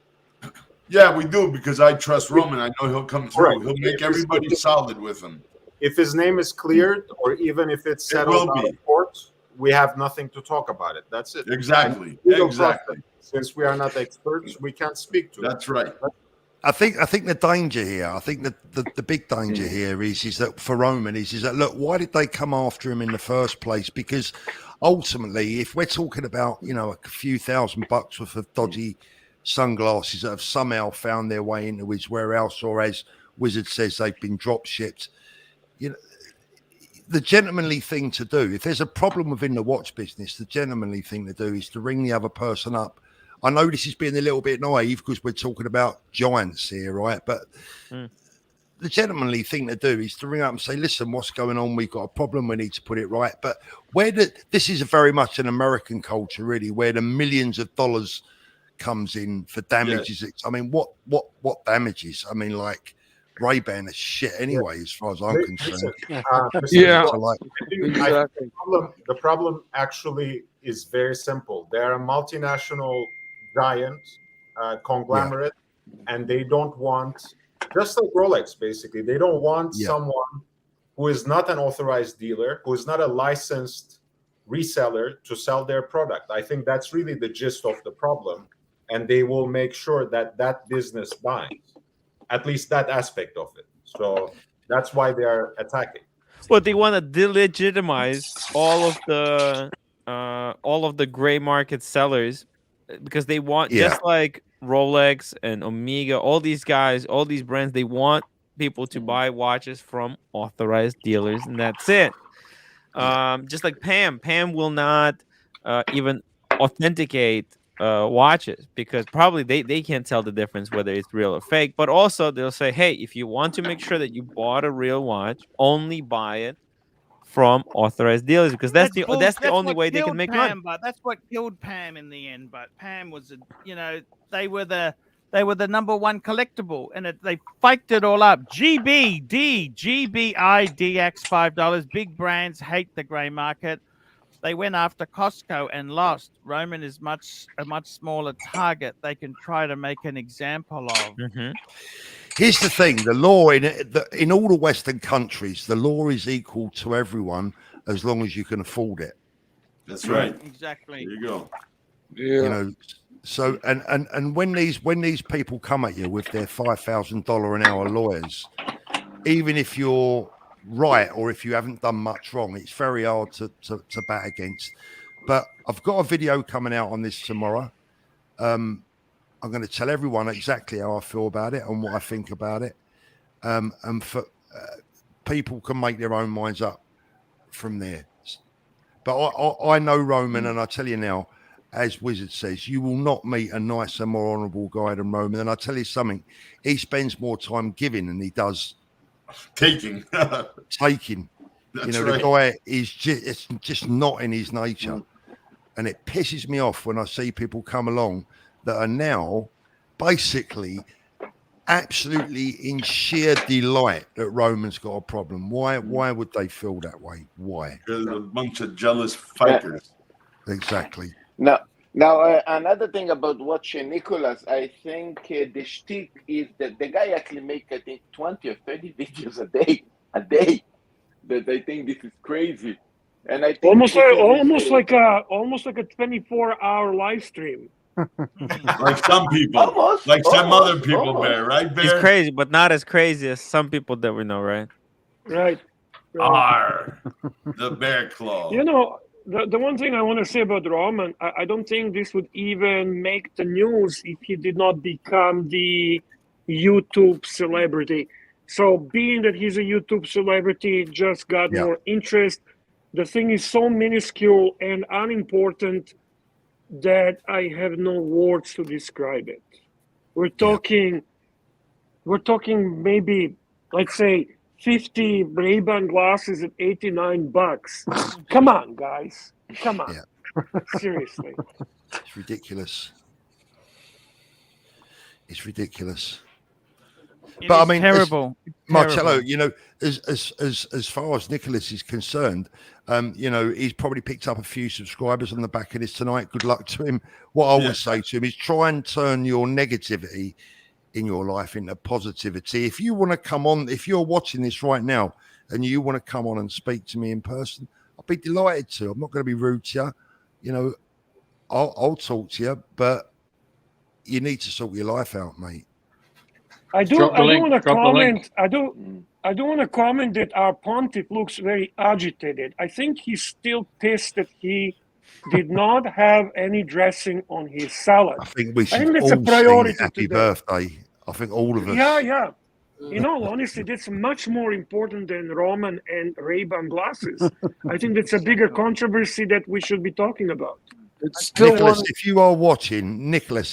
Yeah, we do, because I trust Roman. I know he'll come through. Right. He'll make everybody solid with him. If his name is cleared, or even if it's settled out of court, we have nothing to talk about it. That's it. Exactly. Since we are not experts, we can't speak to it. That's right. I think the danger here, I think the big danger here is that for Roman is that, look, why did they come after him in the first place? Because ultimately, if we're talking about, a few $1,000 worth of dodgy sunglasses that have somehow found their way into his warehouse, or as Wizard says, they've been drop shipped, the gentlemanly thing to do, if there's a problem within the watch business, the gentlemanly thing to do is to ring the other person up. I know this is being a little bit naive because we're talking about giants here, right? But the gentlemanly thing to do is to ring up and say, listen, what's going on? We've got a problem. We need to put it right. But this is very much an American culture, really, where the millions of dollars comes in for damages. Yes. I mean, what damages? I mean, like, Ray-Ban is shit anyway, as far as I'm concerned. Exactly. The problem actually is very simple. They're a multinational giant conglomerate, and they don't want, just like Rolex, basically, they don't want someone who is not an authorized dealer, who is not a licensed reseller to sell their product. I think that's really the gist of the problem, and they will make sure that that business dies. At least that aspect of it. So that's why they are attacking. Well, they want to delegitimize all of the gray market sellers, because they want, just like Rolex and Omega, all these guys, all these brands, they want people to buy watches from authorized dealers, and that's it. Just like Pam will not even authenticate watches, because probably they can't tell the difference whether it's real or fake. But also they'll say, hey, if you want to make sure that you bought a real watch, only buy it from authorized dealers, because that's the only way they can make money. But that's what killed Pam in the end. But Pam was, they were the number one collectible, and they faked it all up. GBI, DX $5. Big brands hate the gray market. They went after Costco and lost. Roman is a much smaller target. They can try to make an example of. Here's the thing: the law in all the Western countries, the law is equal to everyone as long as you can afford it. That's right. Exactly. There you go. Yeah. So and when these people come at you with their $5,000 an hour lawyers, even if you're right or if you haven't done much wrong, it's very hard to bat against. But I've got a video coming out on this tomorrow. I'm going to tell everyone exactly how I feel about it and what I think about it, and for people can make their own minds up from there. But I know Roman, and I tell you now, as Wizard says, you will not meet a nicer, more honourable guy than Roman. And I tell you something, he spends more time giving than he does taking. That's the guy is just not in his nature. And it pisses me off when I see people come along that are now basically absolutely in sheer delight that Roman's got a problem. Why would they feel that way? Why? Because a bunch of jealous fighters. Exactly. Now Now, another thing about watching Nicholas, I think the shtick is that the guy actually make, I think, 20 or 30 videos a day. That I think this is crazy. And I think almost like a 24-hour live stream. Like some people, some other people, Bear, right, Bear? He's crazy, but not as crazy as some people that we know, right? Right. Arr, the Bear Claw. You know, the one thing I want to say about Roman, I don't think this would even make the news if he did not become the YouTube celebrity. So being that he's a YouTube celebrity just got more interest. The thing is so minuscule and unimportant that I have no words to describe it. We're talking maybe, let's say, 50 Ray-Ban glasses at $89. Come on, guys. Come on. Seriously. It's ridiculous. It's ridiculous. But I mean, terrible. Marcello, you know, as far as Nicholas is concerned, you know, he's probably picked up a few subscribers on the back of this tonight. Good luck to him. What I would say to him is try and turn your negativity in your life into positivity. If you want to come on, if you're watching this right now and you want to come on and speak to me in person, I'll be delighted to. I'm not going to be rude to you. You know, I'll talk to you, but you need to sort your life out, mate. I do want to comment. I do want to comment that our pontiff looks very agitated. I think he's still pissed that he did not have any dressing on his salad. I think we should that's all a priority sing Happy today. Birthday. I think all of us. Yeah. In all honesty, that's much more important than Roman and Ray-Ban glasses. I think that's a bigger controversy that we should be talking about. It's still Nicholas,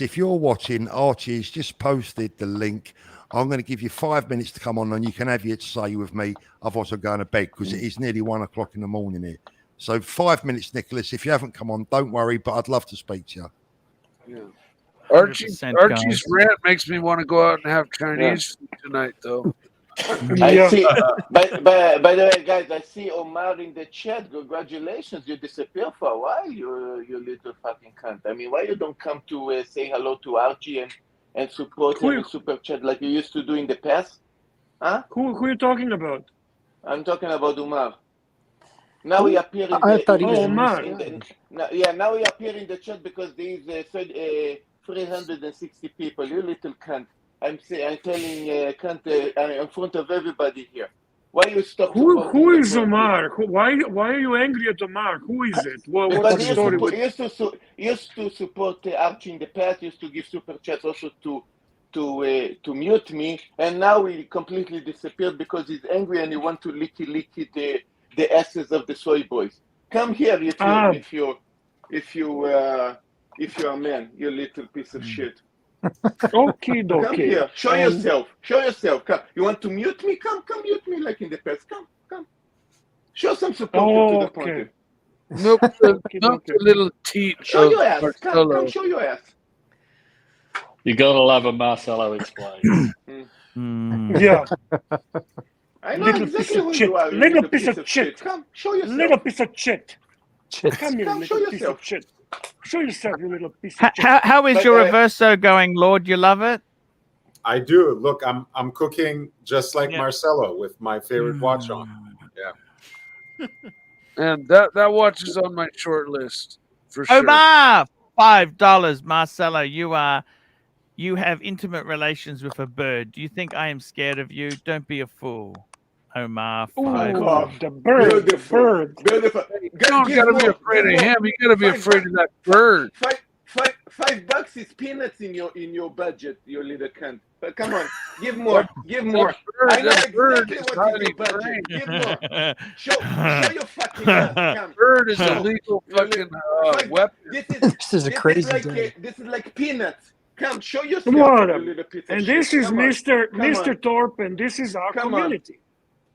if you're watching, Archie's just posted the link. I'm going to give you 5 minutes to come on and you can have your say with me. Otherwise, I'll go to bed because it is nearly 1 o'clock in the morning here. So 5 minutes, Nicholas. If you haven't come on, don't worry, but I'd love to speak to you. Yeah. Archie's rant makes me want to go out and have Chinese food tonight, though. I see. By the way, guys, I see Omar in the chat. Congratulations, you disappeared for a while, you little fucking cunt. I mean, why you don't come to say hello to Archie and support him in super chat like you used to do in the past? Huh? Who are you talking about? I'm talking about Omar. Now we appear in now we appear in the chat because there is 360 people. You little cunt. I'm telling cunt in front of everybody here. Why you stop? Who is Omar? Why are you angry at Omar? Who is it? What's the story? Used to support Archie in the past. Used to give super chats also to mute me, and now he completely disappeared because he's angry and he want to licky the asses of the soy boys. Come here, if you're a man, you little piece of shit. Okay. Come here. Show yourself. Come. You want to mute me? Come mute me like in the past. Come. Show some support to the pontiff. Nope, the little teat. Show your ass. Come show your ass. You gotta love a Marcello explain. Yeah. I know little exactly piece of shit. Little piece of shit. Come, show yourself. Little piece of shit. Come here, little piece of shit. Show yourself, you little piece of shit. How is your reverso going, Lord? You love it? I do. Look, I'm cooking just like Marcello with my favorite watch on. Yeah. And that watch is on my short list for sure. Omar, $5, Marcello. You have intimate relations with a bird. Do you think I am scared of you? Don't be a fool. Omar, $5. The bird. Beautiful. You don't gotta be afraid of him. You gotta be afraid of that bird. $5 is peanuts in your budget, you little cunt. But come on, give more. I know exactly what is your budget. Give more. Show your fucking ass. Come. Bird is a legal fucking weapon. This is a crazy day. This is like peanuts. Come, show yourself. Come on. You little piece of And shit. this is Come on. Mr. Thorpe, and this is our community.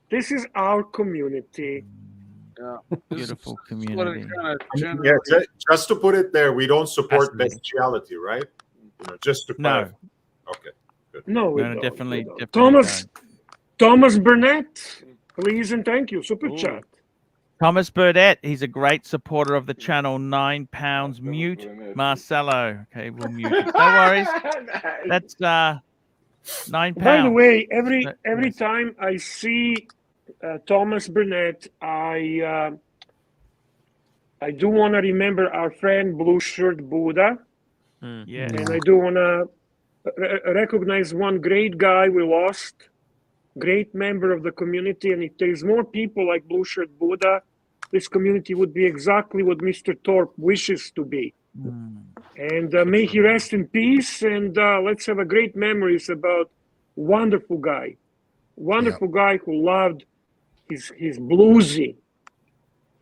This is our community. Yeah. Beautiful community. Yeah, just to put it there, we don't support bestiality, right? Just to clarify. Okay. Good. No, we No, don't. definitely. Thomas Burnett, please and thank you. Super chat. Thomas Burdett, he's a great supporter of the channel. £9. Mute Marcelo. Okay, we'll mute it. No worries. That's £9. By the way, every time I see Thomas Burnett, I do want to remember our friend Blue Shirt Buddha. Yeah. And I do want to recognize one great guy we lost, great member of the community. And if there's more people like Blue Shirt Buddha, this community would be exactly what Mr. Thorpe wishes to be. And may he rest in peace. And let's have a great memories about wonderful guy who loved his bluesy.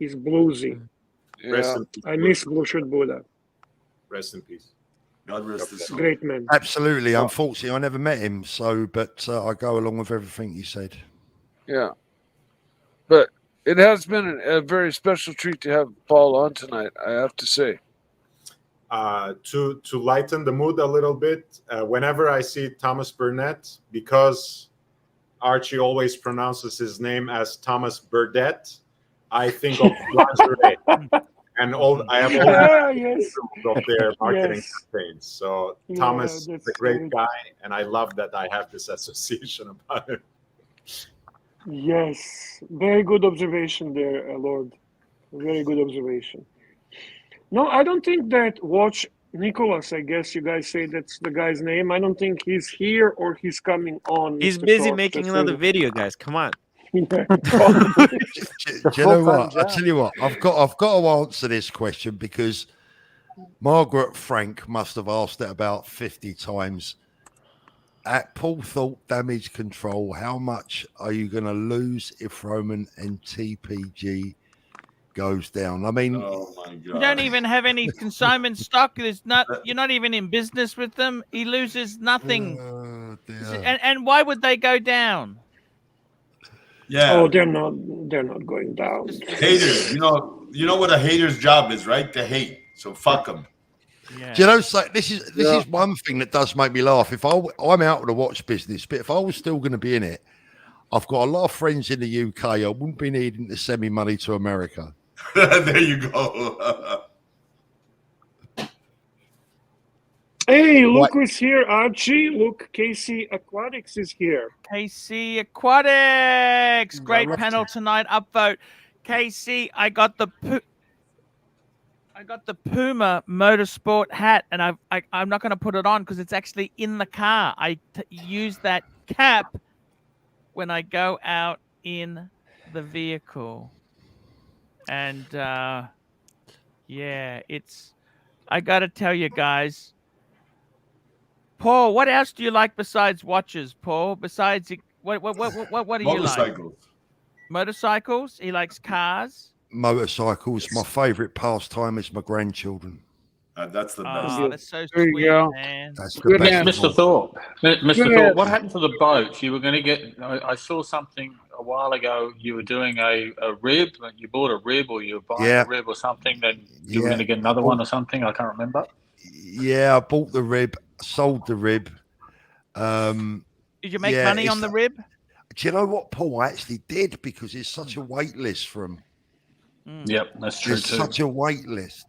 Yeah. I miss Blue Shirt Buddha. Rest in peace. God rest his soul. Great man. Absolutely. Unfortunately, I never met him, but I go along with everything you said. Yeah. But it has been a very special treat to have Paul on tonight, I have to say. To lighten the mood a little bit, whenever I see Thomas Burnett, because Archie always pronounces his name as Thomas Burdett, I think of lingerie. And I have all of their marketing campaigns. So Thomas is a great guy, and I love that I have this association about him. Yes, very good observation there, Lord. Very good observation. No, I don't think that Watch Nicholas, I guess you guys say that's the guy's name. I don't think he's here or he's coming on. He's Mr. busy Thorpe. making That's another really- video, guys. Come on. Do you know what? I tell you what, I've got to answer this question because Margaret Frank must have asked it about 50 times. At Paul Thorpe Damage Control, how much are you going to lose if Roman and TPG goes down? I mean, oh my God. You don't even have any consignment stock. You're not even in business with them. He loses nothing. And why would they go down? Yeah. Oh, they're not going down. Haters. You know what a hater's job is, right? To hate. So fuck them. Yeah. Do you know? So this is one thing that does make me laugh. If I'm out of the watch business, but if I was still going to be in it, I've got a lot of friends in the UK. I wouldn't be needing to send me money to America. There you go. Hey, look who's here, Archie. Look, KC Aquatics is here. KC Aquatics. Great panel tonight. Upvote. KC, I got the Puma Motorsport hat, and I'm not going to put it on because it's actually in the car. I use that cap when I go out in the vehicle. And yeah, I got to tell you guys, Paul, what else do you like besides watches, Paul? Besides, what do you like? Motorcycles. He likes cars. Motorcycles. My favourite pastime is my grandchildren. That's the best. Oh, that's so There you sweet, go. man. That's the best. Mr. Thorpe, Thorpe, what happened to the boats? You were going to get. I saw something a while ago. You were doing a rib. You bought a rib, or you were buying a rib or something. Then you were going to get another one or something. I can't remember. Yeah, I bought the rib, sold the rib. Did you make money on the rib? Do you know what, Paul? I actually did because it's such a wait list for them. Yep, that's true It's too. such a wait list.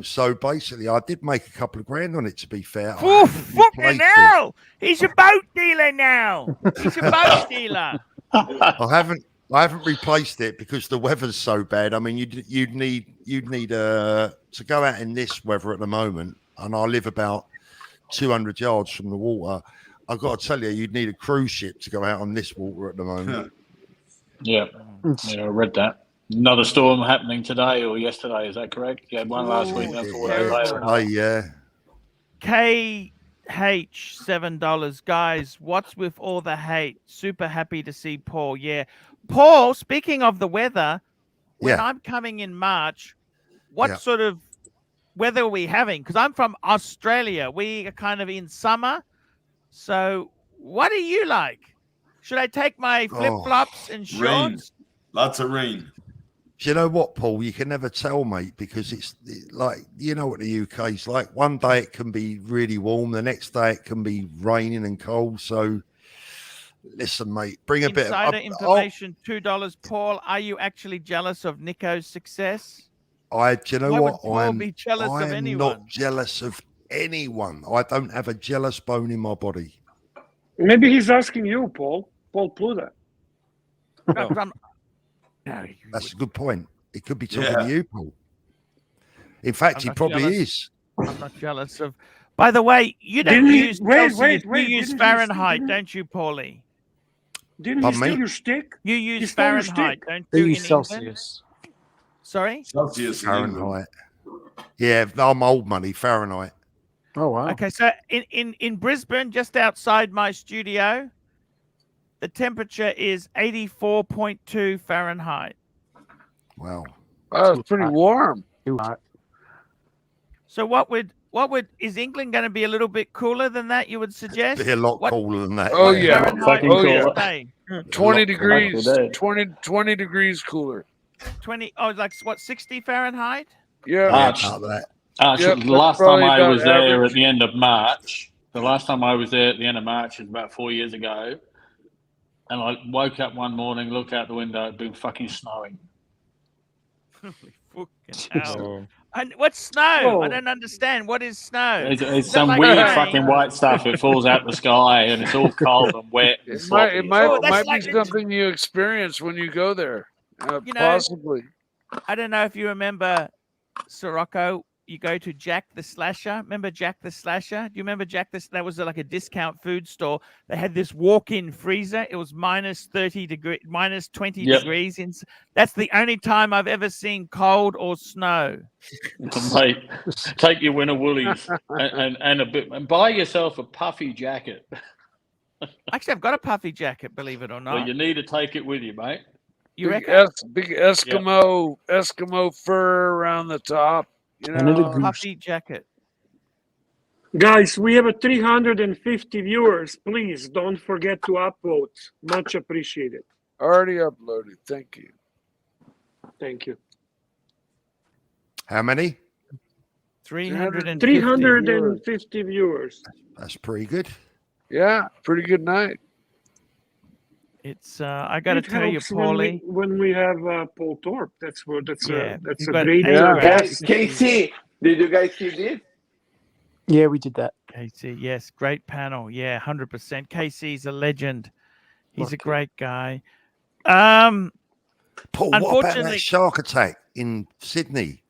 So basically, I did make a couple of grand on it. To be fair, fucking hell! He's a boat dealer now. He's a boat dealer. I haven't replaced it because the weather's so bad. I mean, you'd need to go out in this weather at the moment, and I live about 200 yards from the water. I've got to tell you, you'd need a cruise ship to go out on this water at the moment. Yeah, I read that. Another storm happening today or yesterday, is that correct? You had one last week, then 4 days later. Yeah. KH $7. Guys, what's with all the hate? Super happy to see Paul. Yeah. Paul, speaking of the weather, when I'm coming in March, what sort of weather are we having? Because I'm from Australia. We are kind of in summer. So what do you like? Should I take my flip-flops and shorts? Rain. Lots of rain. Do you know what, Paul? You can never tell, mate, because it's like, you know what the UK's like. One day it can be really warm. The next day it can be raining and cold. So Listen, mate, bring a bit of insider information. $2, Paul. Are you actually jealous of Nico's success? Do you know Why what? would Paul be jealous of I'm anyone? not jealous of anyone. I don't have a jealous bone in my body. Maybe he's asking you, Paul Pluta. That's a good point. He could be talking to you, Paul. In fact, he probably is. I'm not jealous of. By the way, you don't use Celsius. You use Fahrenheit, don't you, Paulie? Didn't he steal your stick? You use Fahrenheit, don't They you? use in Celsius. England? Sorry? Celsius. Fahrenheit. Yeah, I'm old money. Fahrenheit. Oh wow. Okay, so in Brisbane, just outside my studio, the temperature is 84.2 Fahrenheit. Wow. Oh, it's pretty warm. Too hot. So what would is England going to be a little bit cooler than that? You would suggest? Be a lot cooler than that. Oh yeah. Fahrenheit Oh would yeah. say? 20 degrees. 20 degrees cooler. 20. Oh, like what? 60 Fahrenheit? Yeah. The last time I was there at the end of March. The last time I was there at the end of March was about 4 years ago, and I woke up one morning, looked out the window, it'd been fucking snowing. Holy fucking hell. And what's snow? I don't understand. What is snow? It's some weird fucking white stuff that falls out the sky, and it's all cold and wet. And It might be something you experience when you go there. Possibly. I don't know if you remember, Sirocco. You go to Jack the Slasher. Remember Jack the Slasher? Do you remember Jack the? That was like a discount food store. They had this walk-in freezer. It was minus 30 degrees, minus 20 degrees. That's the only time I've ever seen cold or snow. Mate, take your winter woolies and buy yourself a puffy jacket. Actually, I've got a puffy jacket, believe it or not. Well, you need to take it with you, mate. You reckon? Big Eskimo fur around the top. You know, puffy jacket. Guys, we have 350 viewers. Please don't forget to upvote. Much appreciated. Already uploaded. Thank you. Thank you. How many? 350 viewers. That's pretty good. Yeah, pretty good night. It's I got to tell you, Paulie, when we have Paul Thorpe, that's a great. Casey, did you guys see this? Yeah, we did that. Casey, yes, great panel. Yeah, 100%. Casey's a legend. He's a great guy. Paul, what about unfortunately, that shark attack in Sydney?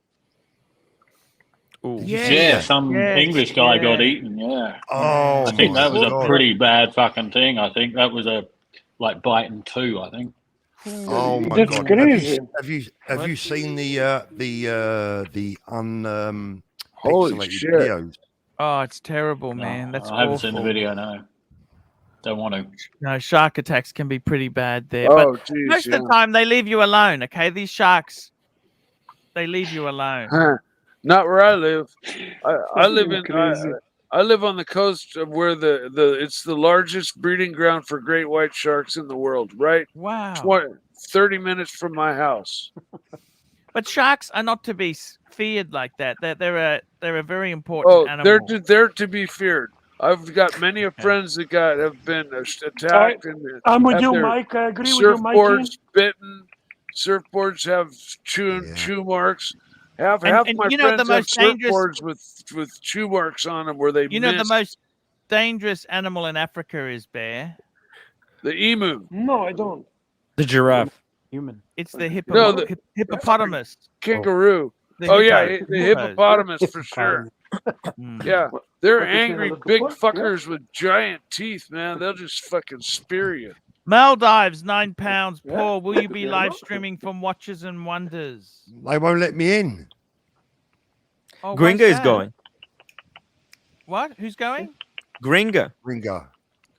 Some English guy got eaten. Yeah. Oh, I think that was God. a pretty bad fucking thing. I think that was a biting two. I think. Oh my That's God! crazy. Have you seen the Holy pixelated shit. videos? Oh, it's terrible, man. That's I haven't awful. seen the video. No, don't want to. No, shark attacks can be pretty bad there. Oh, but geez, most of the time, they leave you alone. Okay, these sharks, they leave you alone. Not where I live. I live in. I live on the coast of where it's the largest breeding ground for great white sharks in the world. Right? Wow. 30 minutes from my house. But sharks are not to be feared like that. They're a very important animal. They're to be feared. I've got many friends that have been attacked. I'm with you, Mike. I agree with you, Mike. Surfboards bitten. Surfboards have chew marks. Half my friends have surfboards with chew marks on them where they. You know the most dangerous animal in Africa is bear. The emu. No, I don't. The giraffe. Human. It's the hippopotamus. Kangaroo. The hippopotamus for sure. Yeah, they're angry big fuckers with giant teeth, man. They'll just fucking spear you. Maldives, 9 pounds. Paul, will you be live streaming from Watches and Wonders? They won't let me in. Oh, Gringa is going. What? Who's going? Gringa.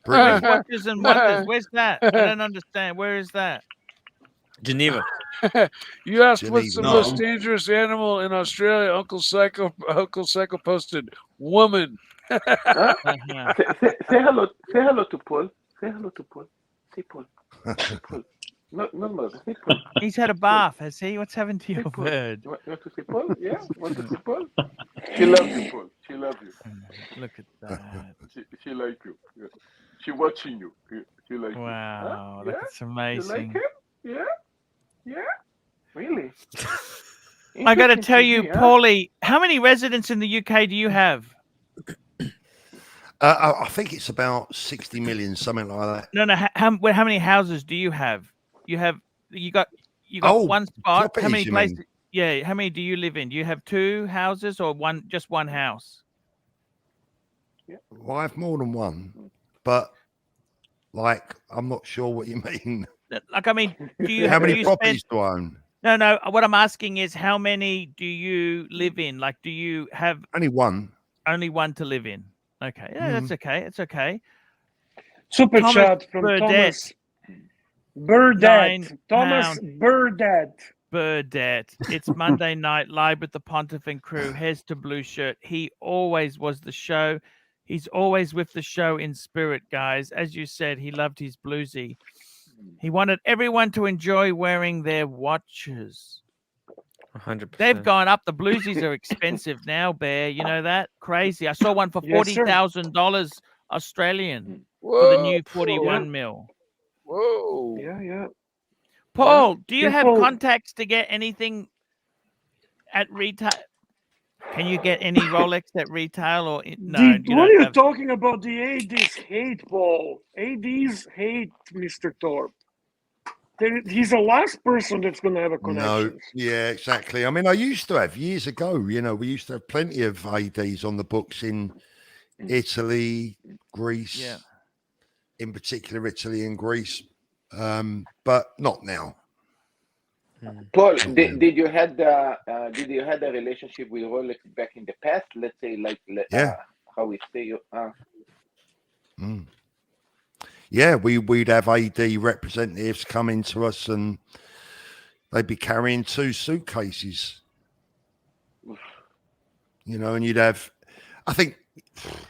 Where's Watches and Wonders? Where's that? I don't understand. Where is that? Geneva. You asked what's the most dangerous animal in Australia? Uncle Psycho posted woman. Say hello to Paul. Say hello to Paul. Say Paul. Say Paul. No. Say Paul. He's had a bath, has he? What's happened to your bird? You want to say Paul? Yeah. Want to say Paul? She loves you, Paul. She loves you. Look at that. She like you. Yeah. She watching you. She You like wow, it? Huh? that's You amazing. like him? Yeah. Really? I got to tell Interesting you, TV, huh? Paulie, how many residents in the UK do you have? I think it's about 60 million, something like that. No. How many houses do you have? You got one spot. How many places? Yeah. How many do you live in? Do you have 2 houses or just one house? Well, I have more than one, but like, I'm not sure what you mean. Like, I mean, how many properties do I own? No. What I'm asking is, how many do you live in? Like, do you have only one? Only one to live in. Okay. Yeah, that's okay. It's okay. Super chat from Thomas Burdett. Thomas Burdett. It's Monday night live with the Pontiff and crew. Here's to Blue Shirt. He always was the show. He's always with the show in spirit, guys. As you said, he loved his bluesy. He wanted everyone to enjoy wearing their watches. 100%. They've gone up. The bluesies are expensive now, Bear. You know that? Crazy. I saw one for $40,000 Australian for the new 41 mil. Whoa. Yeah. Paul, do you have contacts to get anything at retail? Can you get any Rolex at retail or no? What are you talking about? The ADs hate Paul. ADs hate Mr. Thorpe. He's the last person that's going to have a connection. No, yeah, exactly. I mean, I used to have years ago, we used to have plenty of ADs on the books in Italy, Greece, in particular Italy and Greece, but not now. Paul, did you had a relationship with Rolex back in the past? Let's say how we say Yeah, we'd have AD representatives come into us and they'd be carrying 2 suitcases. And you'd have, I think,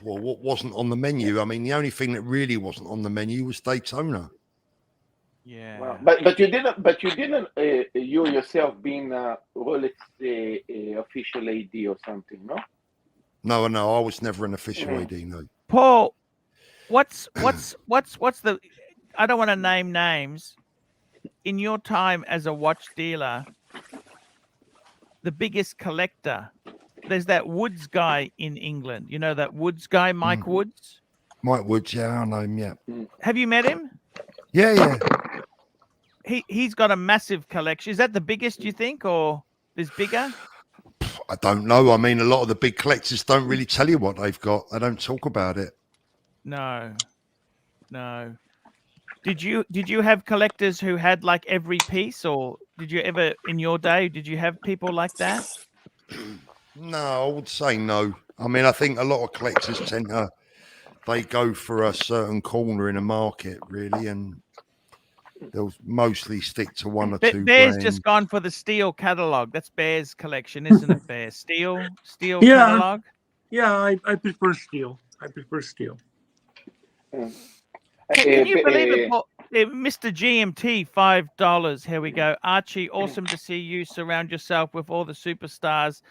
what wasn't on the menu? I mean, the only thing that really wasn't on the menu was Daytona. Yeah. Wow. But you didn't you yourself being a Rolex official AD or something, no? No, I was never an official AD, no. Paul, what's the, I don't want to name names, in your time as a watch dealer, the biggest collector? There's that Woods guy in England. You know that Woods guy, Mike Woods? Mike Woods, yeah, I know him, yeah. Have you met him? Yeah. He's got a massive collection. Is that the biggest, you think, or there's bigger? I don't know. I mean, a lot of the big collectors don't really tell you what they've got. They don't talk about it. No. Did you have collectors who had like every piece, or did you ever in your day, did you have people like that? No, I would say no. I mean, I think a lot of collectors they go for a certain corner in a market, really, and they'll mostly stick to 1 or 2 Bear's brands. just gone for the steel catalog. That's Bear's collection, isn't it, Bear? Steel catalog? Yeah, I prefer steel. Can you believe it, Paul? Mr. GMT, $5. Here we go. Archie, awesome to see you surround yourself with all the superstars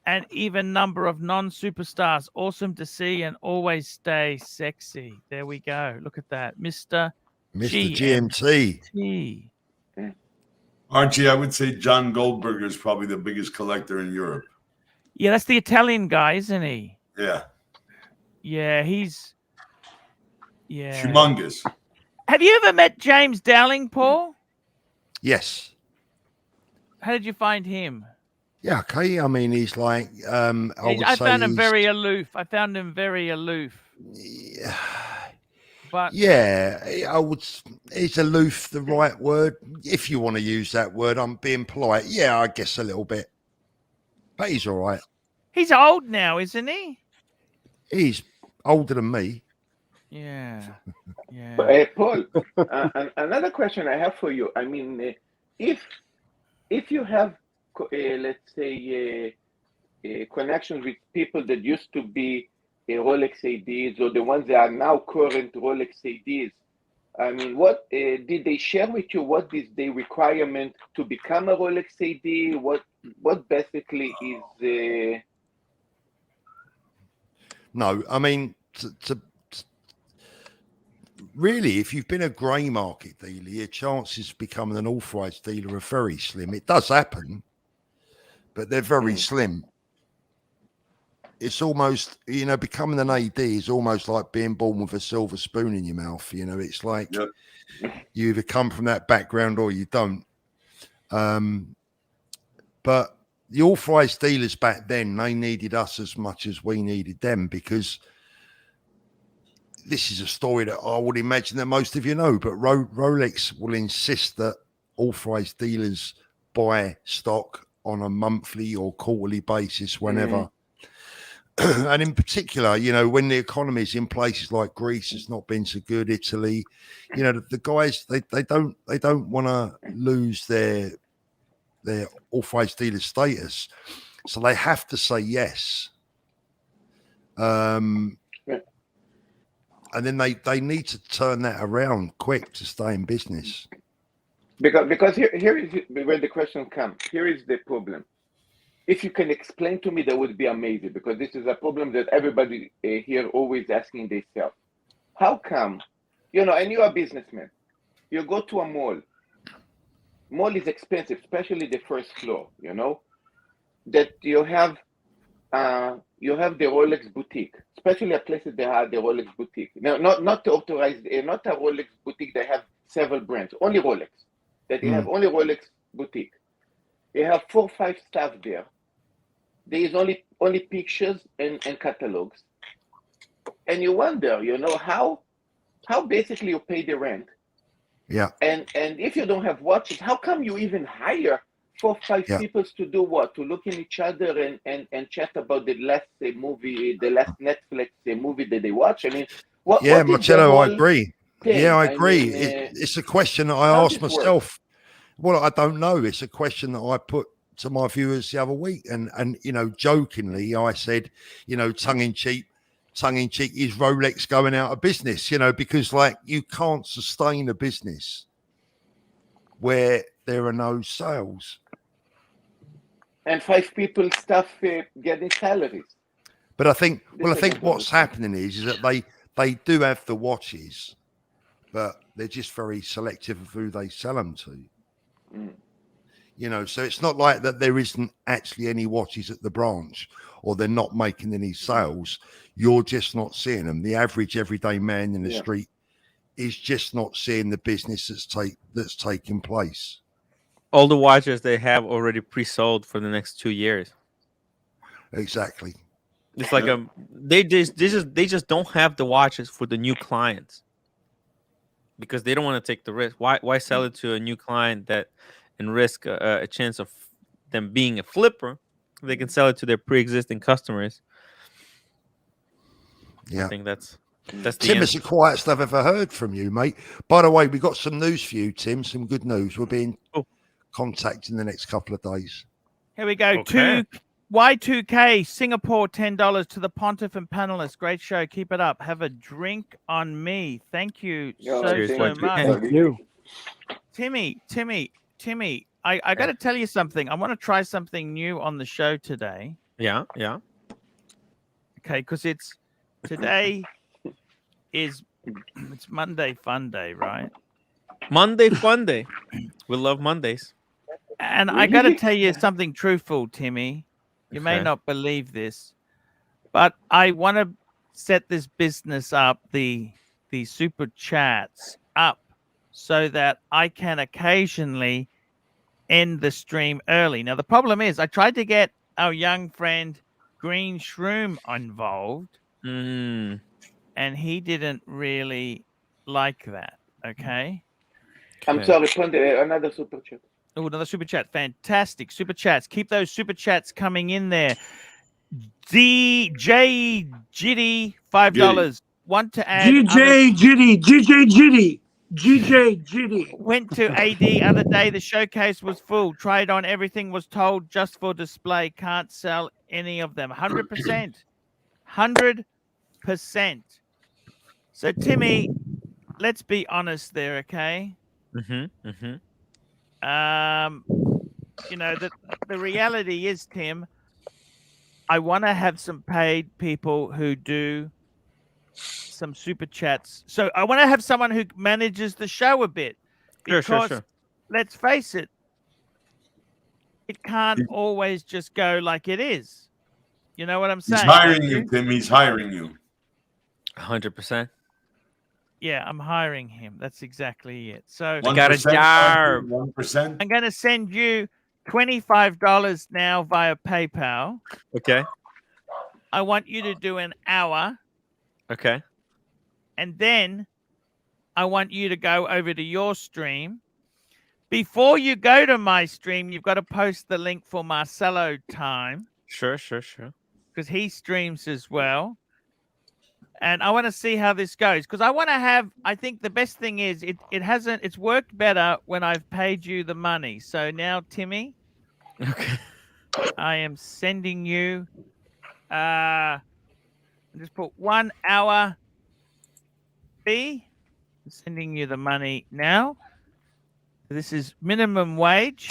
and even number of non-superstars. Awesome to see and always stay sexy. There we go. Look at that. Mr. GMT. Archie, I would say John Goldberger is probably the biggest collector in Europe. Yeah, that's the Italian guy, isn't he? Yeah. Yeah, he's... Yeah. Humongous. Have you ever met James Dowling, Paul? Yes. How did you find him? Yeah, okay. I mean, he's like... I found him very aloof. Yeah. But yeah, is aloof the right word? If you want to use that word, I'm being polite. Yeah, I guess a little bit. But he's all right. He's old now, isn't he? He's older than me. Yeah. Paul, another question I have for you. I mean, if you have, let's say, connections with people that used to be Rolex ADs or the ones that are now current Rolex ADs, I mean, what did they share with you? What is the requirement to become a Rolex AD? What basically is? No, I mean, really, if you've been a grey market dealer, your chances of becoming an authorised dealer are very slim. It does happen, but they're very slim. It's almost, becoming an AD is almost like being born with a silver spoon in your mouth. It's like you either come from that background or you don't. But the authorised dealers back then, they needed us as much as we needed them, because this is a story that I would imagine that most of you know, but Rolex will insist that authorised dealers buy stock on a monthly or quarterly basis whenever. And in particular, when the economy is in places like Greece, it's not been so good. Italy, the guys, they don't want to lose their authorised dealer status, so they have to say yes. And then they need to turn that around quick to stay in business. Because here is where the question comes. Here is the problem. If you can explain to me, that would be amazing, because this is a problem that everybody here always asking themselves. How come, and you're a businessman, you go to a mall. Mall is expensive, especially the first floor, that you have the Rolex boutique, especially a place that they have the Rolex boutique. Now, not the authorized, not a Rolex boutique that have several brands, only Rolex, that you have only Rolex boutique. You have 4 or 5 staff there. There is only pictures and catalogs. And you wonder, how basically you pay the rent. Yeah. And if you don't have watches, how come you even hire 4 or 5 people to do what? To look at each other and chat about the last movie, the last Netflix movie that they watch? I mean, what? Yeah, what is Marcello, I agree. thing? Yeah, I agree. mean, It's a question that I asked myself. Well, I don't know. It's a question that I put to my viewers the other week, and jokingly I said, tongue in cheek, is Rolex going out of business? Because you can't sustain a business where there are no sales and 5 people staff getting salaries. But I think what's happening is that they do have the watches, but they're just very selective of who they sell them to. So it's not like that there isn't actually any watches at the branch, or they're not making any sales. You're just not seeing them. The average everyday man in the street is just not seeing the business that's taking place. All the watches they have already pre-sold for the next 2 years. Exactly. It's like they just don't have the watches for the new clients, because they don't want to take the risk. Why sell it to a new client and risk a chance of them being a flipper? They can sell it to their pre-existing customers. Yeah, I think that's the Tim. It's the quietest I've ever heard from you, mate. By the way, we got some news for you, Tim. Some good news. We'll be in contact in the next couple of days. Here we go. Okay. Y2K Singapore, $10 to the Pontiff and panelists. Great show. Keep it up. Have a drink on me. Thank you so much. Thank you. Timmy, I got to tell you something. I want to try something new on the show today. Yeah. Okay, because today is it's Monday Fun Day, right? Monday Fun Day. We love Mondays. And I got to tell you something truthful, Timmy. You may not believe this, but I want to set this business up, the super chats up, so that I can occasionally end the stream early. Now, the problem is I tried to get our young friend Green Shroom involved, and he didn't really like that. Okay. I'm sorry, another super chat. Oh, another super chat. Fantastic. Super chats. Keep those super chats coming in there. DJ Jitty, $5. Want to add GJ Jitty. Went to AD other day. The showcase was full. Tried on everything, was told just for display. Can't sell any of them. 100%. 100%. So, Timmy, let's be honest there, okay? The reality is, Tim, I want to have some paid people who do some super chats. So I want to have someone who manages the show a bit. Because let's face it, it can't always just go like it is. You know what I'm saying? He's hiring you, Tim. He's hiring you. 100%. Yeah, I'm hiring him. That's exactly it. So I got a job. 1%. I'm going to send you $25 now via PayPal. Okay. I want you to do an hour. Okay. And then I want you to go over to your stream. Before you go to my stream, you've got to post the link for Marcelo time. Sure. Because he streams as well. And I want to see how this goes. Because I want to have, I think the best thing is it's worked better when I've paid you the money. So now, Timmy, okay, I am sending you, just put 1 hour fee. I'm sending you the money now. This is minimum wage.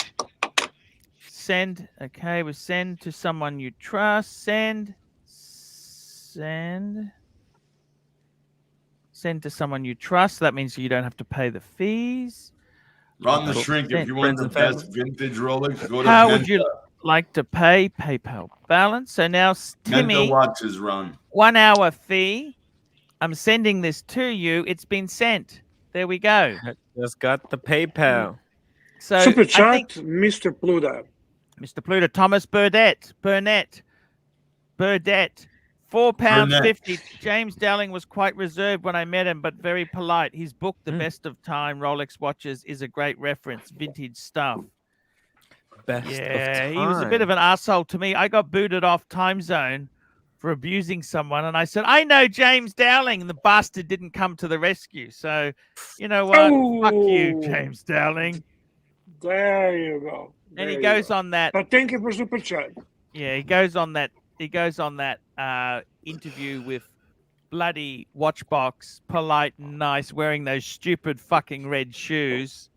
Send. Okay, we send to someone you trust. Send to someone you trust. That means you don't have to pay the fees. Ron the Shrink, if you want the best vintage Rolex, go to How Menta. would you like to pay? PayPal balance. So now, Timmy, Menta watches, Ron. 1 hour fee. I'm sending this to you. It's been sent. There we go. Just got the PayPal. So Super chat, Mr. Pluta. Mr. Pluta, Thomas Burdett. £4.50. James Dowling was quite reserved when I met him, but very polite. His book, The Best of Time Rolex Watches, is a great reference. Vintage stuff. Best of He was a bit of an asshole to me. I got booted off Time Zone for abusing someone, and I said, I know James Dowling, and the bastard didn't come to the rescue. So, you know what? Fuck you, James Dowling. There you go. And he goes on that. But thank you for super chat. Yeah, he goes on that interview with bloody Watchbox, polite and nice, wearing those stupid fucking red shoes.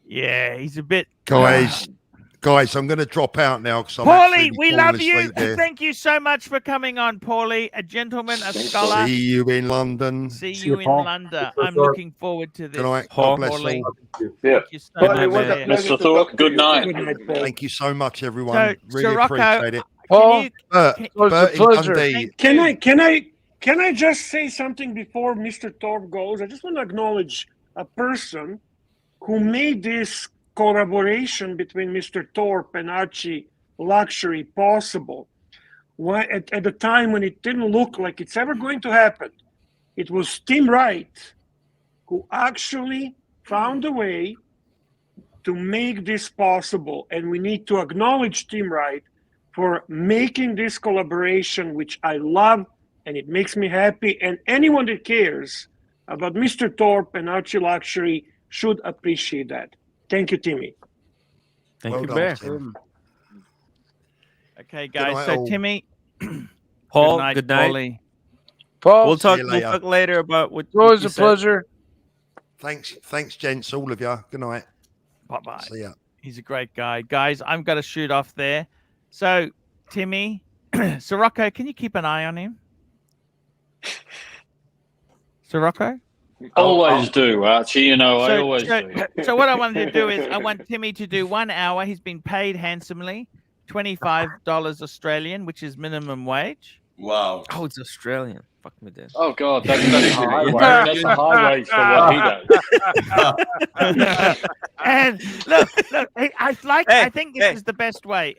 Yeah, he's a bit. Guys, I'm going to drop out now because I'm Paulie, we love you. Here. Thank you so much for coming on, Paulie. A gentleman, a scholar. See you in London. See you in London. I'm looking forward to this. Good night. God bless Paulie. all. Thank you so much. Mr. Thorpe, good night. Thank you so much, everyone. So, really Rocco, appreciate it. Paul, Bert in Dundee. Can I just say something before Mr. Thorpe goes? I just want to acknowledge a person who made this collaboration between Mr. Thorpe and Archieluxury possible. At the time when it didn't look like it's ever going to happen, it was Tim Wright who actually found a way to make this possible. And we need to acknowledge Tim Wright for making this collaboration, which I love, and it makes me happy. And anyone that cares about Mr. Thorpe and Archieluxury should appreciate that. Thank you, Timmy. Thank you, Bear. Okay, guys. So, Timmy. Paul, good night. Paulie. Paul, we'll talk later about what. Always a pleasure. Thanks, gents, all of you. Good night. Bye-bye. See ya. He's a great guy. Guys, I'm going to shoot off there. So, Timmy, Sirocco, can you keep an eye on him? Sirocco? Always do, Archie. You know, I always do. So what I wanted to do is I want Timmy to do 1 hour. He's been paid handsomely, $25 Australian, which is minimum wage. Wow. Oh, it's Australian. Fuck me, then. Oh, God. That's high wage. That's a high wage for what he does. And look, I think this is the best way.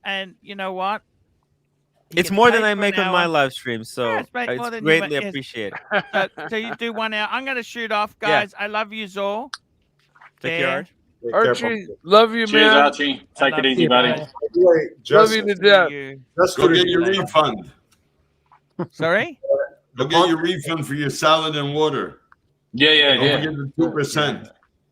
And you know what? It's more than I make on my live stream, so it's greatly appreciated. So you do 1 hour. I'm going to shoot off, guys. I love you all. Take care, Archie. Love you, Cheers, man. Archie. Take it easy, buddy. Love you to death. Just go get your refund. Sorry? Go get your refund for your salad and water. Yeah. Don't forget the 2%.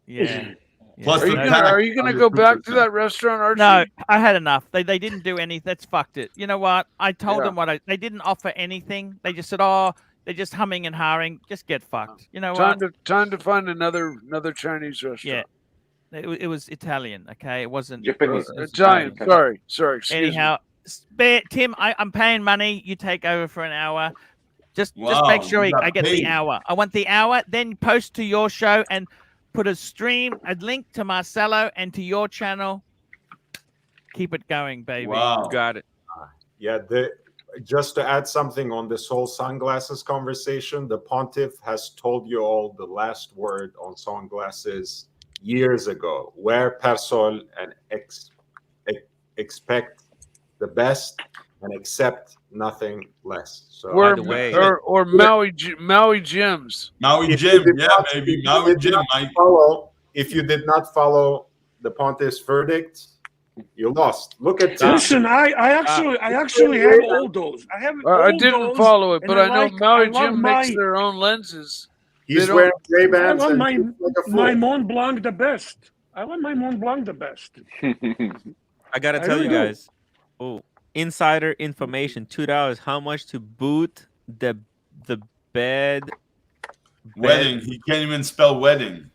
Yeah. Plus are you gonna go back to that restaurant, Archie? No, I had enough. They didn't do anything. That's fucked it. You know what? I told them they didn't offer anything. They just said, they're just humming and hawing. Just get fucked. You know what? Time to find another Chinese restaurant. Yeah, it was Italian. Okay, it wasn't Japanese. Italian. Sorry. Anyhow, Tim, I'm paying money. You take over for an hour. Just Wow, make sure you got I get paid. the hour. I want the hour. Then post to your show and put a link to Marcelo and to your channel. Keep it going, baby. Wow. Got it. Yeah, just to add something on this whole sunglasses conversation, the pontiff has told you all the last word on sunglasses years ago. Wear Persol and expect the best and accept nothing less. So, by the way, or Maui Gyms. Maui Jim, yeah, baby. Maui Jim, Mike. If you did not follow the pontiff's verdict, you lost. Look at Listen, I actually have all those. I didn't follow it, but I know Maui Jim makes their own lenses. He's wearing Ray-Bans. I want my Mont Blanc the best. I want my Mont Blanc the best. I gotta tell you guys. Oh, insider information: $2. How much to boot the bed? Wedding. He can't even spell wedding.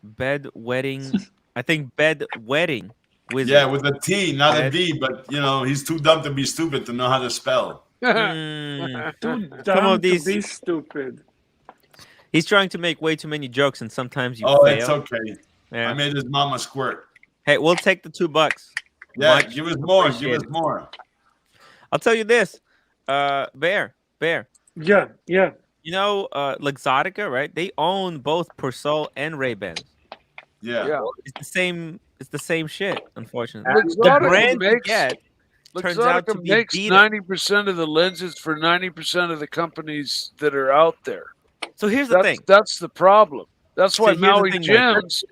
Bed wedding. I think bed wedding. Yeah, with a T, not a D. But you know, he's too dumb to be stupid to know how to spell. Too dumb to be stupid. He's trying to make way too many jokes, and sometimes you fail. It's okay. Yeah. I made his mama squirt. Hey, we'll take the $2. Yeah, give us more. Give us more. I'll tell you this, Bear. Yeah. You know, Luxottica, right? They own both Persol and Ray-Bans. Yeah. It's the same shit, unfortunately. Luxottica The brand you makes, get turns out to be makes beat 90% of the lenses for 90% of the companies that are out there. So here's the thing. That's the problem. That's why Maui thing, Gyms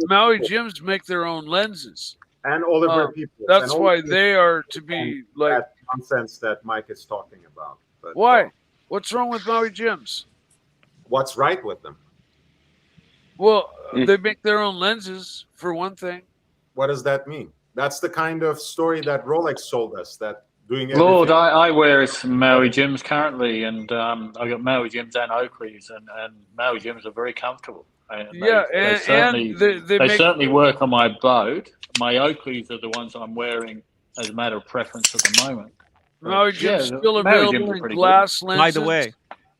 Maui Gyms make their own lenses. And Oliver people. That's why they are to be like that nonsense that Mike is talking about. But, why? What's wrong with Maui Gyms? What's right with them? Well, they make their own lenses for one thing. What does that mean? That's the kind of story that Rolex sold us. That doing Lord, I wear some Maui Gyms currently, and I got Maui Gyms and Oakleys, and Maui Gyms are very comfortable. And they certainly work on my boat. My Oakleys are the ones I'm wearing as a matter of preference at the moment. Maui Gyms still available in glass lenses. By the way,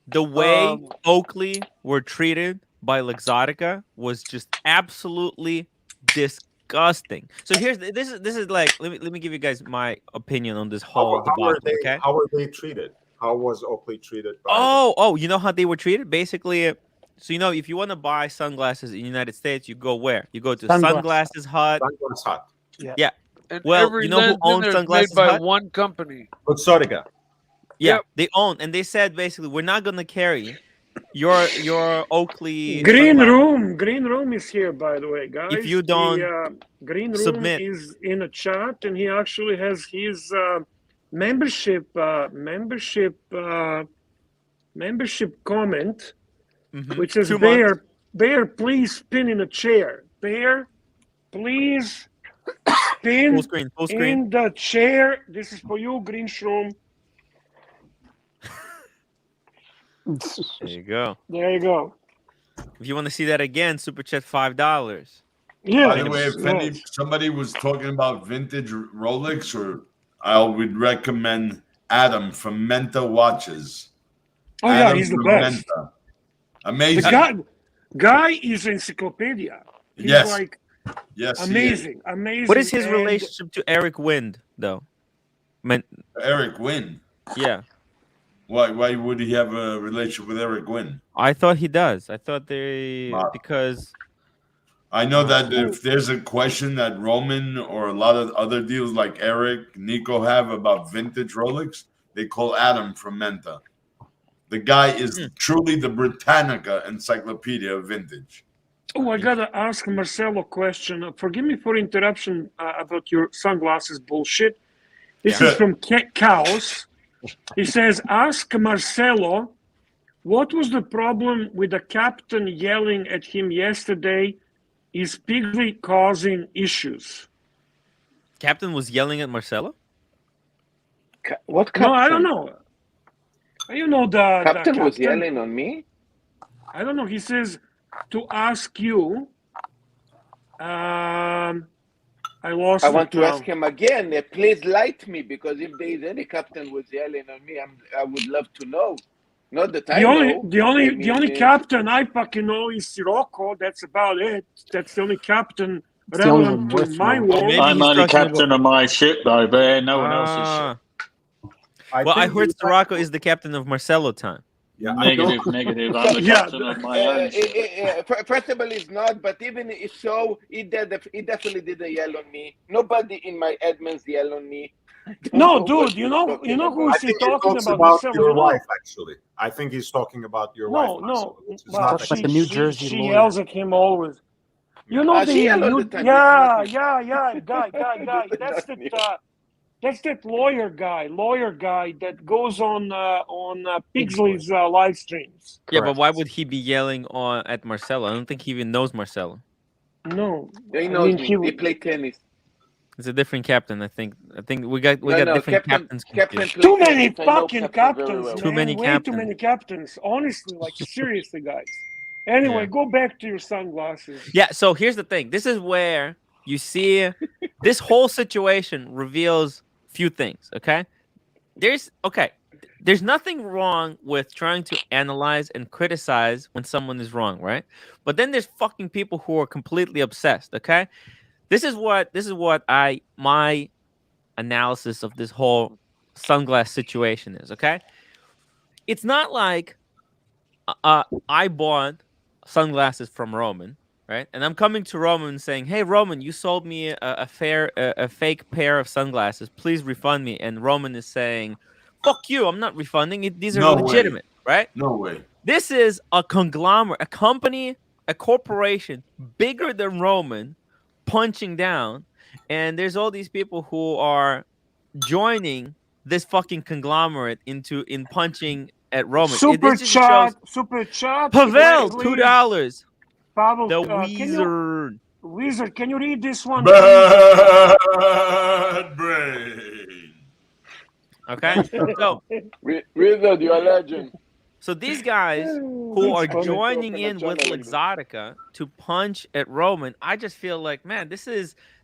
the way Oakley were treated by Luxottica was just absolutely disgusting. So here's this is like let me give you guys my opinion on this whole debacle. Okay, how were they treated? How was Oakley treated? You know how they were treated? Basically, so you know if you want to buy sunglasses in the United States, you go where? You go to Sunglasses Hut. Sunglass Hut. Yeah. And well, you know who owns Sunglasses made by Hut? one company. Luxottica. Yeah, they own, and they said basically we're not gonna carry your Oakley. Green room is here, by the way, guys. If you don't Green room submit. is in a chat, and he actually has his membership comment, which says, Bear, please spin in a chair. Bear, please spin full screen. in the chair. This is for you, Green Shroom. There you go. There you go. If you want to see that again, super chat $5. Yeah. By the way, if somebody was talking about vintage Rolex, or I would recommend Adam from Menta Watches. Oh Adam yeah, he's the from best. Menta. Amazing. The guy is encyclopedia. He's like amazing. What is his relationship to Eric Wind, though? Eric Wind? Yeah. Why would he have a relationship with Eric Wind? I thought he does. I thought because I know that if there's a question that Roman or a lot of other deals like Eric, Nico have about vintage Rolex, they call Adam from Menta. The guy is truly the Britannica encyclopedia of vintage. Oh, I gotta ask Marcelo a question. Forgive me for interruption about your sunglasses bullshit. This is from Chaos. He says, ask Marcelo, what was the problem with the captain yelling at him yesterday? Is Pigley causing issues? Captain was yelling at Marcelo? What captain? No, I don't know. You know the captain was yelling on me? I don't know. He says to ask you. I I lost. I want to ask him again. Please light me, because if there is any captain was yelling on me, I would love to know. Not that I know. The only captain I fucking know is Sirocco. That's about it. That's the only captain relevant to my world. I'm only captain of my ship, though, but no one else's ship. I heard Sirocco is the captain of Marcello time. Yeah, negative. I'm the captain of my own ship. First of all, it's not. But even if so, he definitely didn't yell on me. Nobody in my admins yell on me. No, dude, you know who is he talking about your wife, actually. I think he's talking about your wife. No, but like the New Jersey she lawyer. yells at him always. You know guy. That's that lawyer guy that goes on Pigsley's live streams. Yeah, but why would he be yelling at Marcello? I don't think he even knows Marcello. No, they know they play tennis. It's a different captain, I think. We got different captains. Too many fucking captains. Too many captains. Too many captains. Honestly, like seriously, guys. Anyway, go back to your sunglasses. Yeah. So here's the thing. This is where you see this whole situation reveals few things. Okay. There's nothing wrong with trying to analyze and criticize when someone is wrong, right? But then there's fucking people who are completely obsessed. Okay. This is what my analysis of this whole sunglass situation is, okay? It's not like I bought sunglasses from Roman, right? And I'm coming to Roman saying, "Hey Roman, you sold me a fake pair of sunglasses. Please refund me." And Roman is saying, "Fuck you, I'm not refunding it. These are legitimate," right? No way. This is a conglomerate, a company, a corporation bigger than Roman punching down, and there's all these people who are joining this fucking conglomerate in punching at Roman. Super chat. Pavel, $2. Pavel, the wizard. Wizard, can you read this one? Bad brain. Okay, so Wizard, you're a legend. So these guys who are joining in with Luxottica to punch at Roman, I just feel like, man,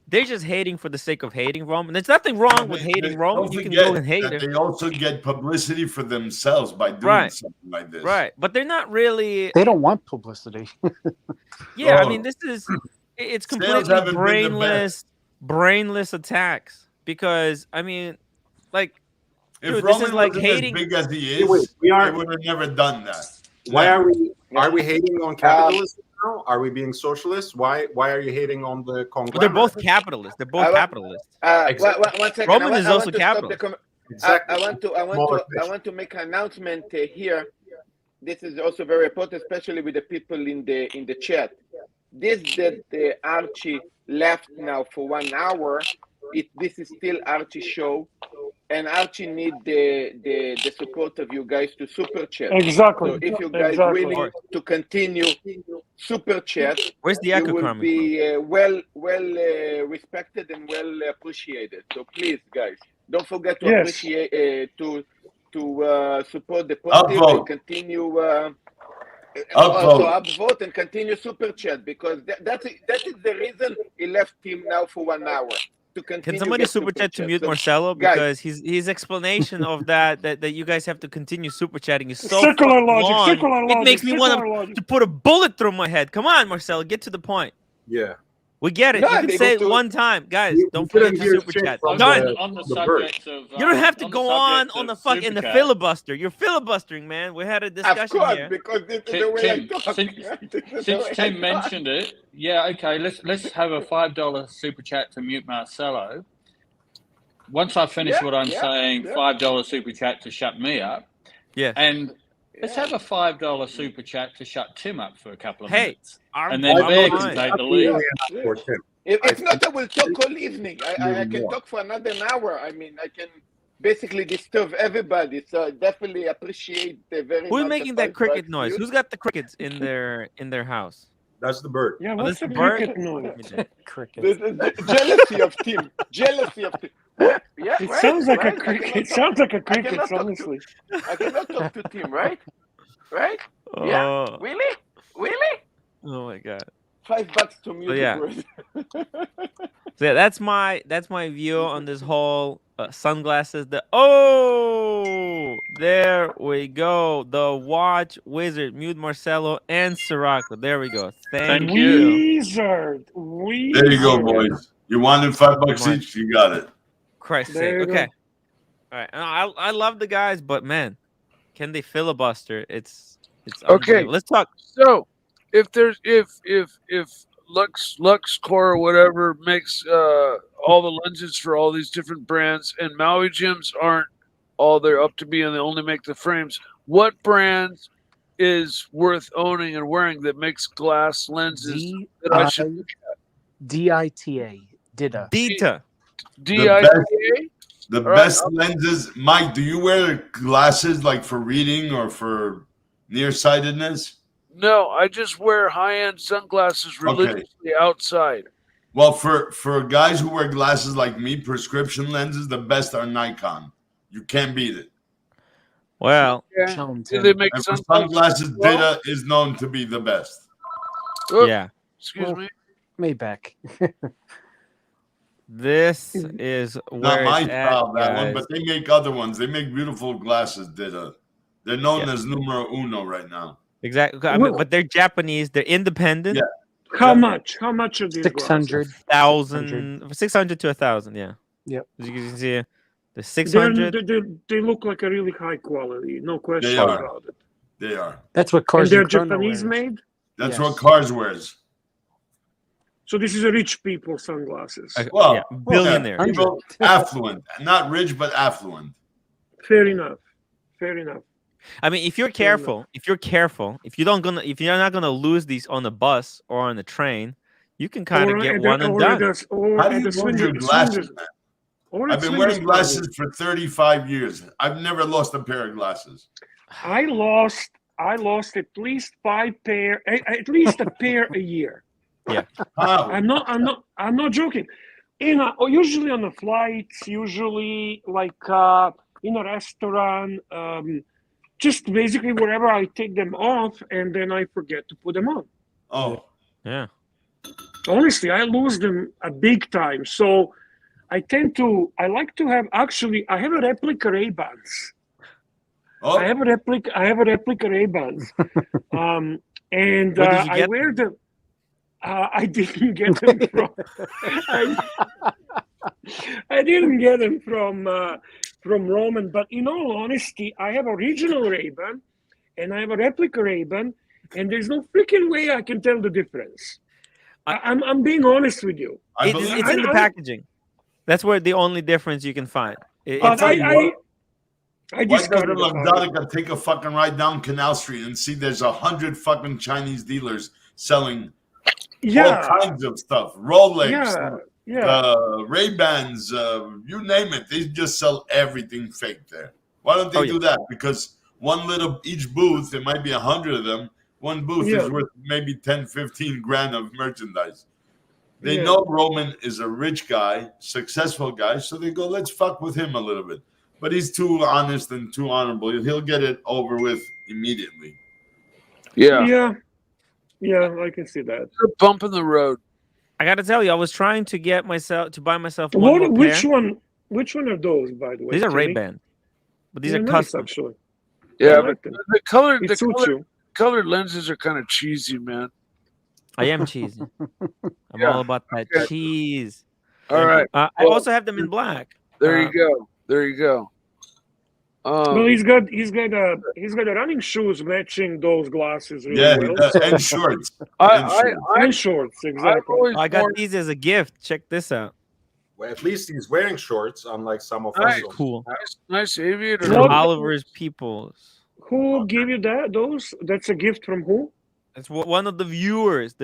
they're just hating for the sake of hating Roman. There's nothing wrong with hating Roman. You can go and hate it. him. They also get publicity for themselves by doing something like this. Right, but they're not really. They don't want publicity. Yeah, I mean, it's completely brainless attacks, because I mean, like. If Dude, Roman this is like wasn't hating. as big as he is, they would have never done that. Why are we hating on capitalism now? Are we being socialists? Why are you hating on the conglomerate? They're both capitalists. They're both capitalists. One second. Roman is also capitalist. Exactly. I want to make an announcement here. This is also very important, especially with the people in the chat. That Archie left now for 1 hour. This is still Archie show. And Archie need the support of you guys to super chat. Exactly. So if you guys willing to continue super chat, where's the you will be well respected and well appreciated. So please, guys, don't forget to appreciate to support the positive and continue. Upvote and continue super chat, because that is the reason he left him now for 1 hour. Can somebody super chat to mute Marcello, because his explanation of that you guys have to continue super chatting is so circular logic. Long. It makes me want to put a bullet through my head. Come on, Marcello, get to the point. Yeah, we get it. You can say it one time, guys. Don't forget to super chat. Done. On the subject of, you don't have to go on the fuck in the filibuster. You're filibustering, man. We had a discussion here. Because this is the way I talk. Since Tim mentioned it, yeah, okay. Let's have a $5 super chat to mute Marcello. Once I finish what I'm saying, $5 super chat to shut me up. Yeah. And let's have a $5 super chat to shut Tim up for a couple of minutes. And then Bear can take the lead. If not, I will talk all evening. I can talk for another hour. I mean, I can basically disturb everybody. So I definitely appreciate the very Who's making that cricket noise? Who's got the crickets in their house? That's the bird. Yeah, what's the cricket noise? Cricket. Jealousy of Tim. Yeah, it sounds like a cricket. It sounds like a cricket, honestly. I cannot talk to Tim, right? Yeah. Really? Oh my god. $5 to music. yeah. So yeah, that's my view on this whole sunglasses. There we go. The watch wizard, Mute Marcelo and Sirocco. There we go. Thank you. Wizard. There you go, boys. You wanted $5 each. You got it. Christ's sake. Okay. All right. I love the guys, but man, can they filibuster? It's okay. Let's talk. So if Luxcore or whatever makes all the lenses for all these different brands, and Maui gyms aren't all they're up to be, and they only make the frames, what brand is worth owning and wearing that makes glass lenses that I should look at? DITA. Dita. DITA. The best lenses. Mike, do you wear glasses like for reading or for nearsightedness? No, I just wear high-end sunglasses religiously outside. Well, for guys who wear glasses like me, prescription lenses, the best are Nikon. You can't beat it. Well, do they make sunglasses? Data is known to be the best. Yeah. Excuse me. Maybach. This is where not my it's style, at, that one, but they make other ones. They make beautiful glasses. Data. They're known as numero uno right now. Exactly. I mean, but they're Japanese. They're independent. Yeah. How much? How much are these? 600,000, 600 to 1,000. Yeah. Yep. As you can see, the 600. They look like a really high quality. No question They are. about it. They are. That's what cars. And they're Chrono Japanese wears. made. That's what Cars wears. So this is a rich people sunglasses. Well, yeah, billionaire. People affluent, not rich, but affluent. Fair enough. Fair enough. I mean, if you're careful, if you're not gonna lose these on the bus or on the train, you can kind of get one and done. How do you lose your glasses, man? I've been wearing glasses for 35 years. I've never lost a pair of glasses. I lost at least 5 pair, at least a pair a year. Yeah. I'm not joking. Usually on the flights, usually like in a restaurant, just basically wherever I take them off and then I forget to put them on. Oh. Yeah. Honestly, I lose them a big time. So I like to have, actually, I have a replica Ray-Bans. Oh. I have a replica Ray-Bans. And I wear them. I didn't get them from. I didn't get them from Roman, but in all honesty, I have original Ray-Ban and I have a replica Ray-Ban, and there's no freaking way I can tell the difference. I'm being honest with you. It's in the packaging. That's where the only difference you can find. I just got Exotica take a fucking ride down Canal Street and see there's 100 fucking Chinese dealers selling all kinds of stuff, Rolex, Ray-Bans, you name it. They just sell everything fake there. Why don't they do that? Because each booth, there might be 100 of them. One booth is worth maybe 10, 15 grand of merchandise. They know Roman is a rich guy, successful guy, so they go, let's fuck with him a little bit. But he's too honest and too honorable. He'll get it over with immediately. Yeah, I can see that. It's a bump in the road. I got to tell you, I was trying to buy myself which one are those, by the way? These are Ray-Ban, but these are custom. Actually. Yeah, but the colored lenses are kind of cheesy, man. I am cheesy. I'm all about that cheese. All right. I also have them in black. There you go. There you go. Well, he's got a running shoes matching those glasses. Really well. And shorts. And shorts, exactly. I got these as a gift. Check this out. Well, at least he's wearing shorts, unlike some of us. Cool. Nice aviator. Oliver's Peoples. Who gave you that? That's a gift from who? It's one of the viewers.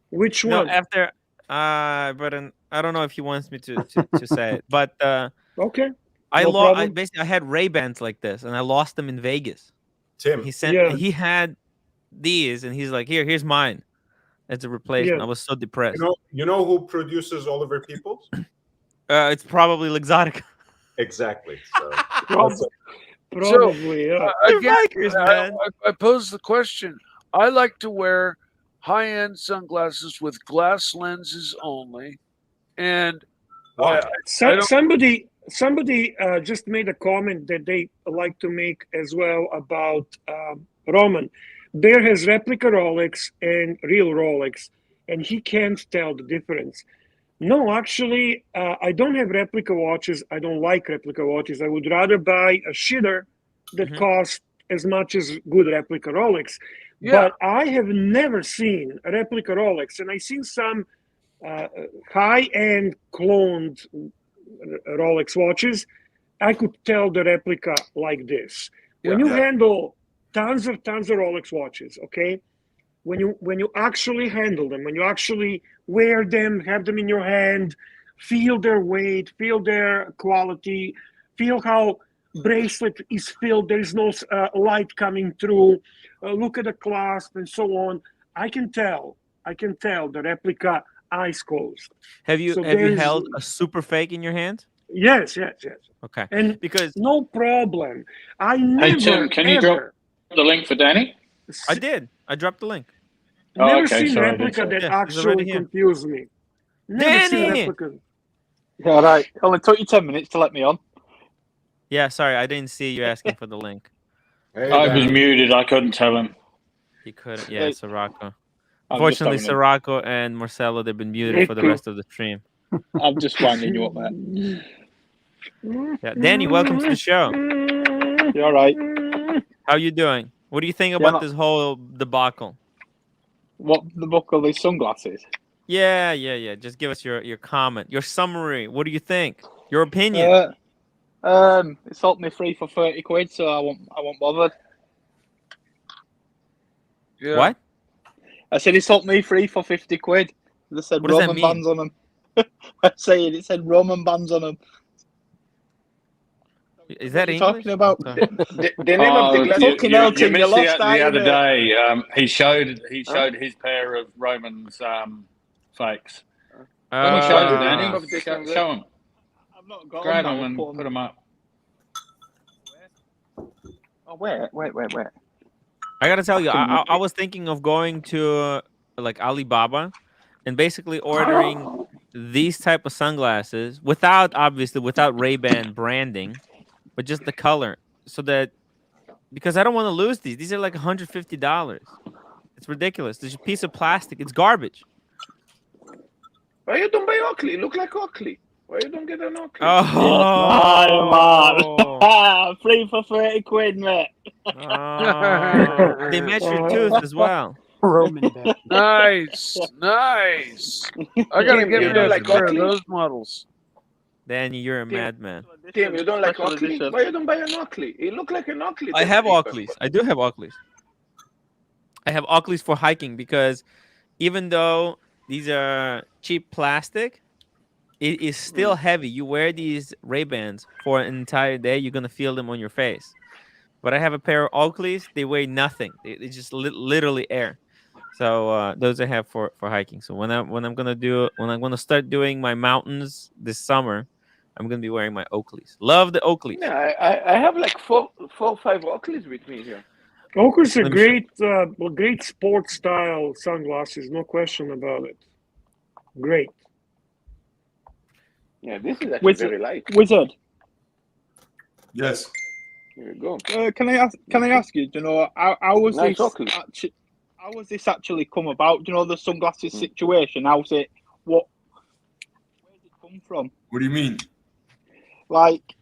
Which one? No, after but I don't know if he wants me to say it, but okay. I had Ray-Bans like this, and I lost them in Vegas. Tim, he had these, and he's like, here's mine. As a replacement. I was so depressed. You know who produces Oliver Peoples? It's probably Luxottica. Exactly. So, probably, yeah. Again, I pose the question. I like to wear high-end sunglasses with glass lenses only, and somebody just made a comment that they like to make as well about Roman. Bear has replica Rolex and real Rolex, and he can't tell the difference. No, actually, I don't have replica watches. I don't like replica watches. I would rather buy a shitter that costs as much as good replica Rolex. Yeah. But I have never seen a replica Rolex, and I've seen some high-end cloned Rolex watches. I could tell the replica like this. When you handle tons of Rolex watches, okay? When you actually handle them, when you actually wear them, have them in your hand, feel their weight, feel their quality, feel how bracelet is filled, there is no light coming through, look at the clasp and so on. I can tell the replica eyes closed. Have you held a super fake in your hand? Yes. Okay. And because no problem. I never. Hey Tim, can you drop the link for Danny? I did. I dropped the link. Never seen replica that actually confused me. Never seen replica. Yeah, all right. Only took you 10 minutes to let me on. Yeah, sorry, I didn't see you asking for the link. I was muted. I couldn't tell him. He couldn't. Yeah, Sirocco. Unfortunately, Sirocco and Marcelo, they've been muted for the rest of the stream. I'm just winding you up, man. Yeah, Danny, welcome to the show. You all right? How you doing? What do you think about this whole debacle? What debacle? These sunglasses? Yeah. Just give us your comment, your summary. What do you think? Your opinion? It sold me free for 30 quid, so I won't bothered. Yeah. What? I said he sold me free for 50 quid. They said what Roman bands on them. I said it said Roman bands on them. Is that English? Talking about the name of the glass. You missed the other day. He showed his pair of Roman's fakes. Let me show them, Danny. Show them. I've not got Grab them them and put them up. Oh, wait. I gotta tell you, I was thinking of going to like Alibaba and basically ordering these type of sunglasses without Ray-Ban branding, but just the color, so that because I don't want to lose these. These are like $150. It's ridiculous. There's a piece of plastic. It's garbage. Why you don't buy Oakley? Look like Oakley. Why you don't get an Oakley? Oh, free for 30 quid, mate. They match your tooth as well. Roman back. Nice. I gotta get me like pair of those models. Danny, you're a madman. Tim, you don't like Oakley? Why you don't buy an Oakley? It look like an Oakley. I have Oakleys. I do have Oakleys. I have Oakleys for hiking because even though these are cheap plastic, it is still heavy. You wear these Ray-Bans for an entire day, you're gonna feel them on your face. But I have a pair of Oakleys. They weigh nothing. They just literally air. So those I have for hiking. So when I'm gonna start doing my mountains this summer, I'm gonna be wearing my Oakleys. Love the Oakleys. Yeah, I have like four or five Oakleys with me here. Oakleys are great sports style sunglasses, no question about it. Great. Yeah, this is actually very light. Wizard. Yes. Here you go. Can I ask you? Do you know how was nice this? How was this actually come about? Do you know the sunglasses situation? Where did it come from? What do you mean? Like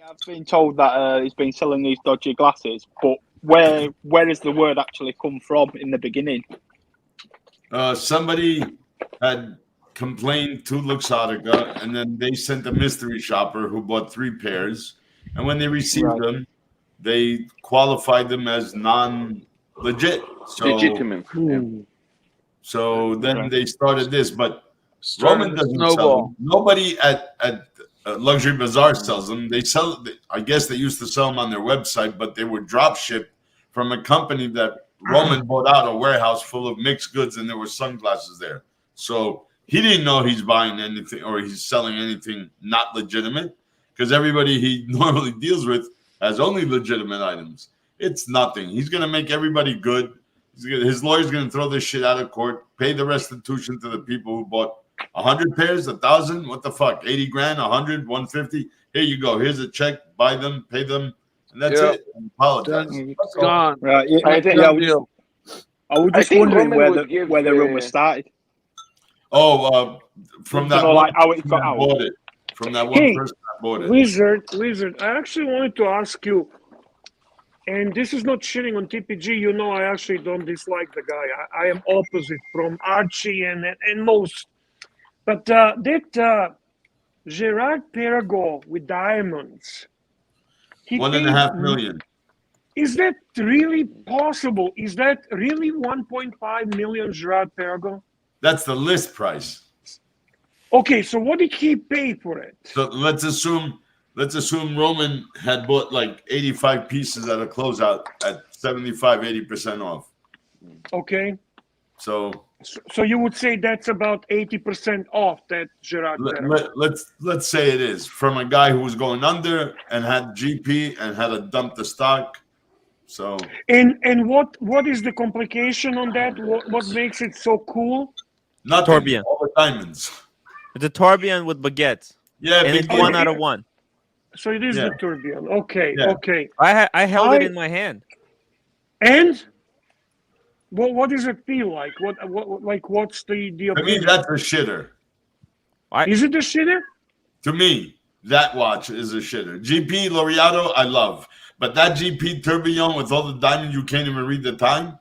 I've been told that he's been selling these dodgy glasses, but where has the word actually come from in the beginning? Somebody had complained to Luxottica, and then they sent a mystery shopper who bought 3 pairs. And when they received them, they qualified them as non-legit. Legitimate. So then they started this, but Roman doesn't sell them. Nobody at Luxury Bazaar sells them. They sell. I guess they used to sell them on their website, but they were drop shipped from a company that Roman bought out a warehouse full of mixed goods, and there were sunglasses there. So he didn't know he's buying anything or he's selling anything not legitimate, because everybody he normally deals with has only legitimate items. It's nothing. He's going to make everybody good. His lawyer's going to throw this shit out of court, pay the restitution to the people who bought 100 pairs, 1,000, what the fuck, 80 grand, 100, 150. Here you go. Here's a check. Buy them, pay them, and that's it. And apologize. It's gone. Right. Yeah, I was just wondering where the rumor started. Oh, from that one like how it got out. Bought it. From that one person that bought it. Wizard, I actually wanted to ask you, and this is not shitting on TPG. You know, I actually don't dislike the guy. I am opposite from Archie and most. But that Gerard Perregaux with diamonds, he 1.5 million. Is that really possible? Is that really 1.5 million Gerard Perregaux? That's the list price. Okay, so what did he pay for it? So let's assume Roman had bought like 85 pieces at a closeout at 75, 80% off. Okay. So you would say that's about 80% off that Gerard Perregaux. Let's say it is from a guy who was going under and had GP and had to dump the stock. So and what is the complication on that? What makes it so cool? Nothing. Tourbillon. All the diamonds. It's a tourbillon with baguettes. Yeah, and it's 1 out of 1. So it is the tourbillon. Okay, okay. I held it in my hand. And what does it feel like? What's the opinion? To me, that's a shitter. Is it a shitter? To me, that watch is a shitter. GP Laureato, I love. But that GP tourbillon with all the diamonds, you can't even read the time.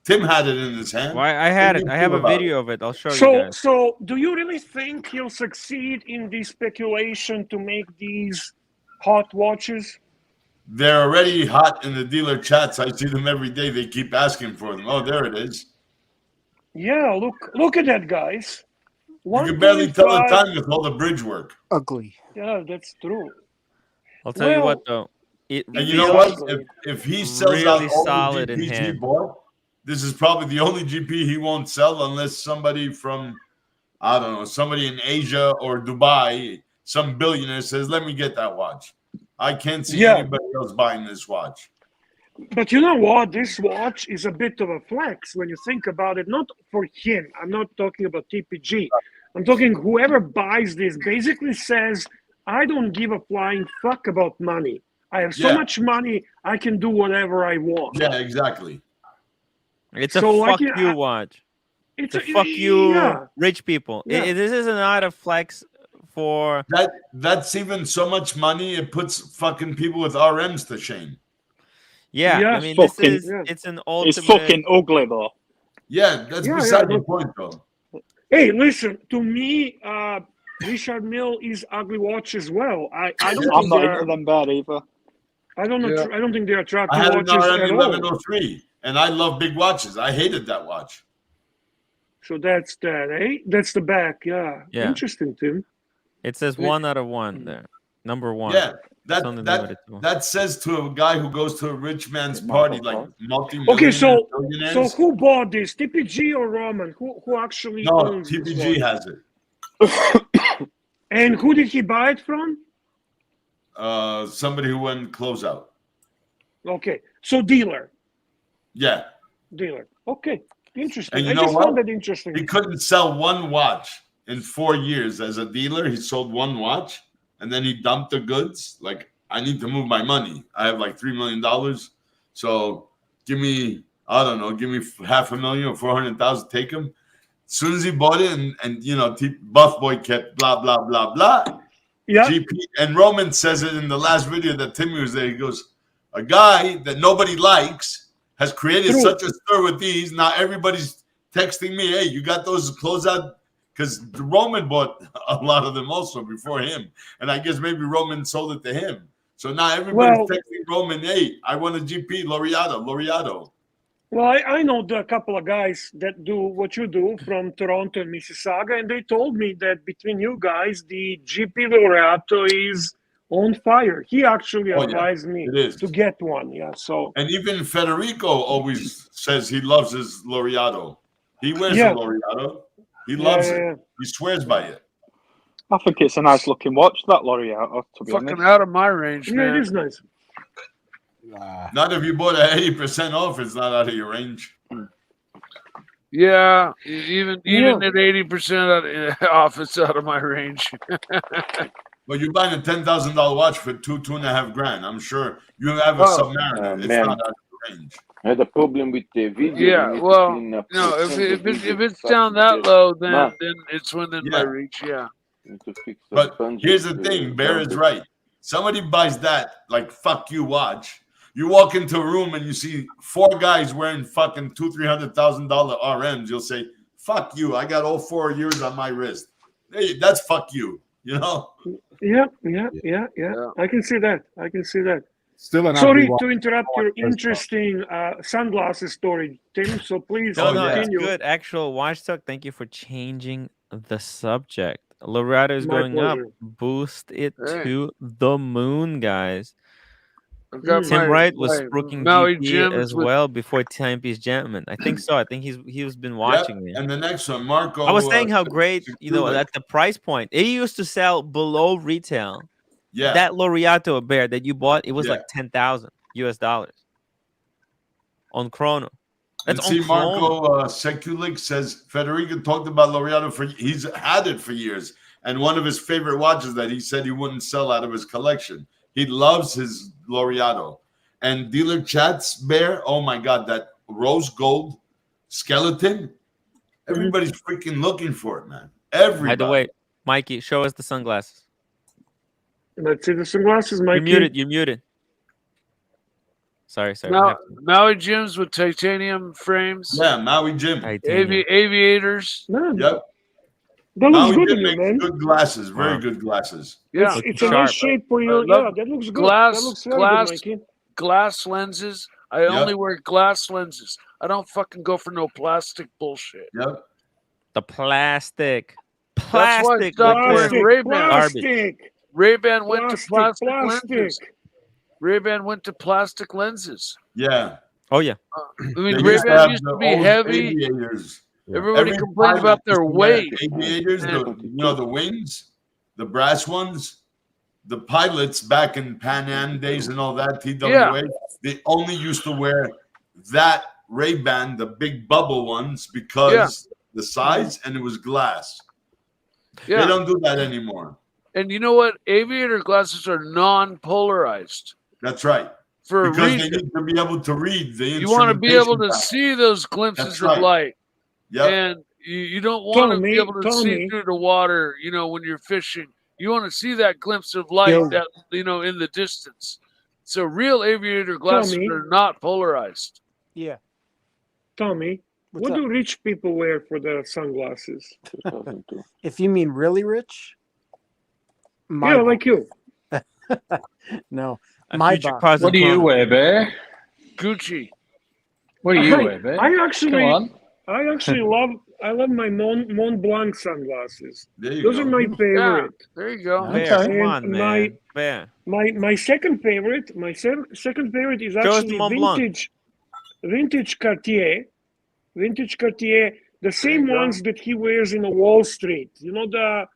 Tim had it in his hand. Well, I had it. I have a video of it. I'll show you guys. So do you really think he'll succeed in the speculation to make these hot watches? They're already hot in the dealer chats. I see them every day. They keep asking for them. Oh, there it is. Yeah, look at that, guys. You can barely tell the time with all the bridge work. Ugly. Yeah, that's true. I'll tell you what, though. And you know what? If he sells really out all solid the in GPs he hand. bought, this is probably the only GP he won't sell unless somebody from, I don't know, somebody in Asia or Dubai, some billionaire says, let me get that watch. I can't see anybody else buying this watch. But you know what? This watch is a bit of a flex when you think about it. Not for him. I'm not talking about TPG. I'm talking whoever buys this basically says, I don't give a flying fuck about money. I have so much money, I can do whatever I want. Yeah, exactly. It's a fuck you watch. It's a fuck you rich people. Yeah. This is not a flex for... That's even so much money, it puts fucking people with RMs to shame. Yeah, I mean, it's an ultimate... It's fucking ugly, though. Yeah, that's beside the point, though. Hey, listen, to me, Richard Mille is ugly watch as well. I'm not into them bad either. I don't know. I don't think they're attractive I had watches an at RM all. 1103, and I love big watches. I hated that watch. So that's that, eh? That's the back, yeah. Interesting, Tim. It says 1 out of 1 there. Number 1. Yeah, that says to a guy who goes to a rich man's party, like multi-million. Okay, so who bought this? TPG or Roman? Who actually owns TPG this has it. And who did he buy it from? Somebody who went closeout. Okay, so dealer. Yeah. Dealer. Okay, interesting. And you I know just what? found that interesting. He couldn't sell one watch in 4 years as a dealer. He sold one watch, and then he dumped the goods. Like, I need to move my money. I have like $3 million. So give me, I don't know, give me $500,000 or 400,000, take him. As soon as he bought it, and you know, Buff Boy kept blah, blah, blah, blah. Yeah. GP, and Roman says it in the last video that Timmy was there. He goes, a guy that nobody likes has created such a stir with these. Now everybody's texting me, hey, you got those closeout? Because Roman bought a lot of them also before him. And I guess maybe Roman sold it to him. So now everybody's texting Roman, hey, I want a GP, Laureato. Well, I know a couple of guys that do what you do from Toronto and Mississauga, and they told me that between you guys, the GP Laureato is on fire. He actually advised me to get one. Yeah, so. And even Federico always says he loves his Laureato. He wears a Laureato. He loves it. He swears by it. I think it's a nice looking watch, that Laureato, to be honest. Fucking out of my range, man. Yeah, it is nice. Not if you bought at 80% off. It's not out of your range. Yeah, even at 80% off, it's out of my range. But you're buying a $10,000 watch for $2.5 grand. I'm sure you have a Submariner. It's man. not out of your range. I had a problem with the video. Yeah, well, no, if it's down that low, then it's within my reach. Yeah. But here's the thing: Bear is right. Somebody buys that like fuck you watch. You walk into a room and you see 4 guys wearing fucking $200,000-$300,000 RMs. You'll say, "Fuck you! I got all 4 of yours on my wrist." Hey, that's fuck you. You know? Yeah. I can see that. Still sorry to interrupt your interesting sunglasses story, Tim. So please continue. It's good. Actual watch talk. Thank you for changing the subject. Loretta is going up. Boost it to the moon, guys. Tim Wright was spooking GP as well before Timepiece Gentleman. I think so. I think he's been watching me. And the next one, Marco. I was saying how great, at the price point. It used to sell below retail. Yeah. That Laureato Bear that you bought, it was like $10,000 US on Chrono. That's and see, Marco Sekulik says Federico talked about Laureato he's had it for years. And one of his favorite watches that he said he wouldn't sell out of his collection. He loves his Laureato. And Dealer Chat's Bear, oh my God, that rose gold skeleton. Everybody's freaking looking for it, man. Everybody. By the way, Mikey, show us the sunglasses. Let's see the sunglasses, Mikey. You're muted. Sorry. Maui Gyms with titanium frames. Yeah, Maui Gym. Aviators. Yep. That looks Maui good, Gym man. Good glasses. Very good glasses. Yeah, it's a nice shape for you. Yeah, that looks good. That looks very good, Mikey. Glass lenses. I only wear glass lenses. I don't fucking go for no plastic bullshit. Yep. The plastic. That's why I stopped wearing Ray-Ban. Ray-Ban went to plastic lenses. Ray-Ban went to plastic lenses. Yeah. Oh, yeah. I mean, Ray-Ban used to be heavy. Aviators. Everybody complained about their weight. Aviators, the wings, the brass ones, the pilots back in Pan Am days and all that, TWA, they only used to wear that Ray-Ban, the big bubble ones, because the size and it was glass. Yeah. They don't do that anymore. And you know what? Aviator glasses are non-polarized. That's right. For because a reason. They need to be able to read the You want to be able to see those glimpses of light. Yep. And you don't want to be able to see through the water, when you're fishing. You want to see that glimpse of light that in the distance. So real aviator glasses are not polarized. Yeah. Tommy, what do rich people wear for their sunglasses? If you mean really rich? Like you. No. My boss. What do you wear, Bear? Gucci. What do you wear, Bear? I actually love my Mont Blanc sunglasses. Those are my favorite. Yeah, there you go. Bear, come on, man. My second favorite is actually vintage Cartier. Vintage Cartier, the same ones that he wears in the Wall Street. The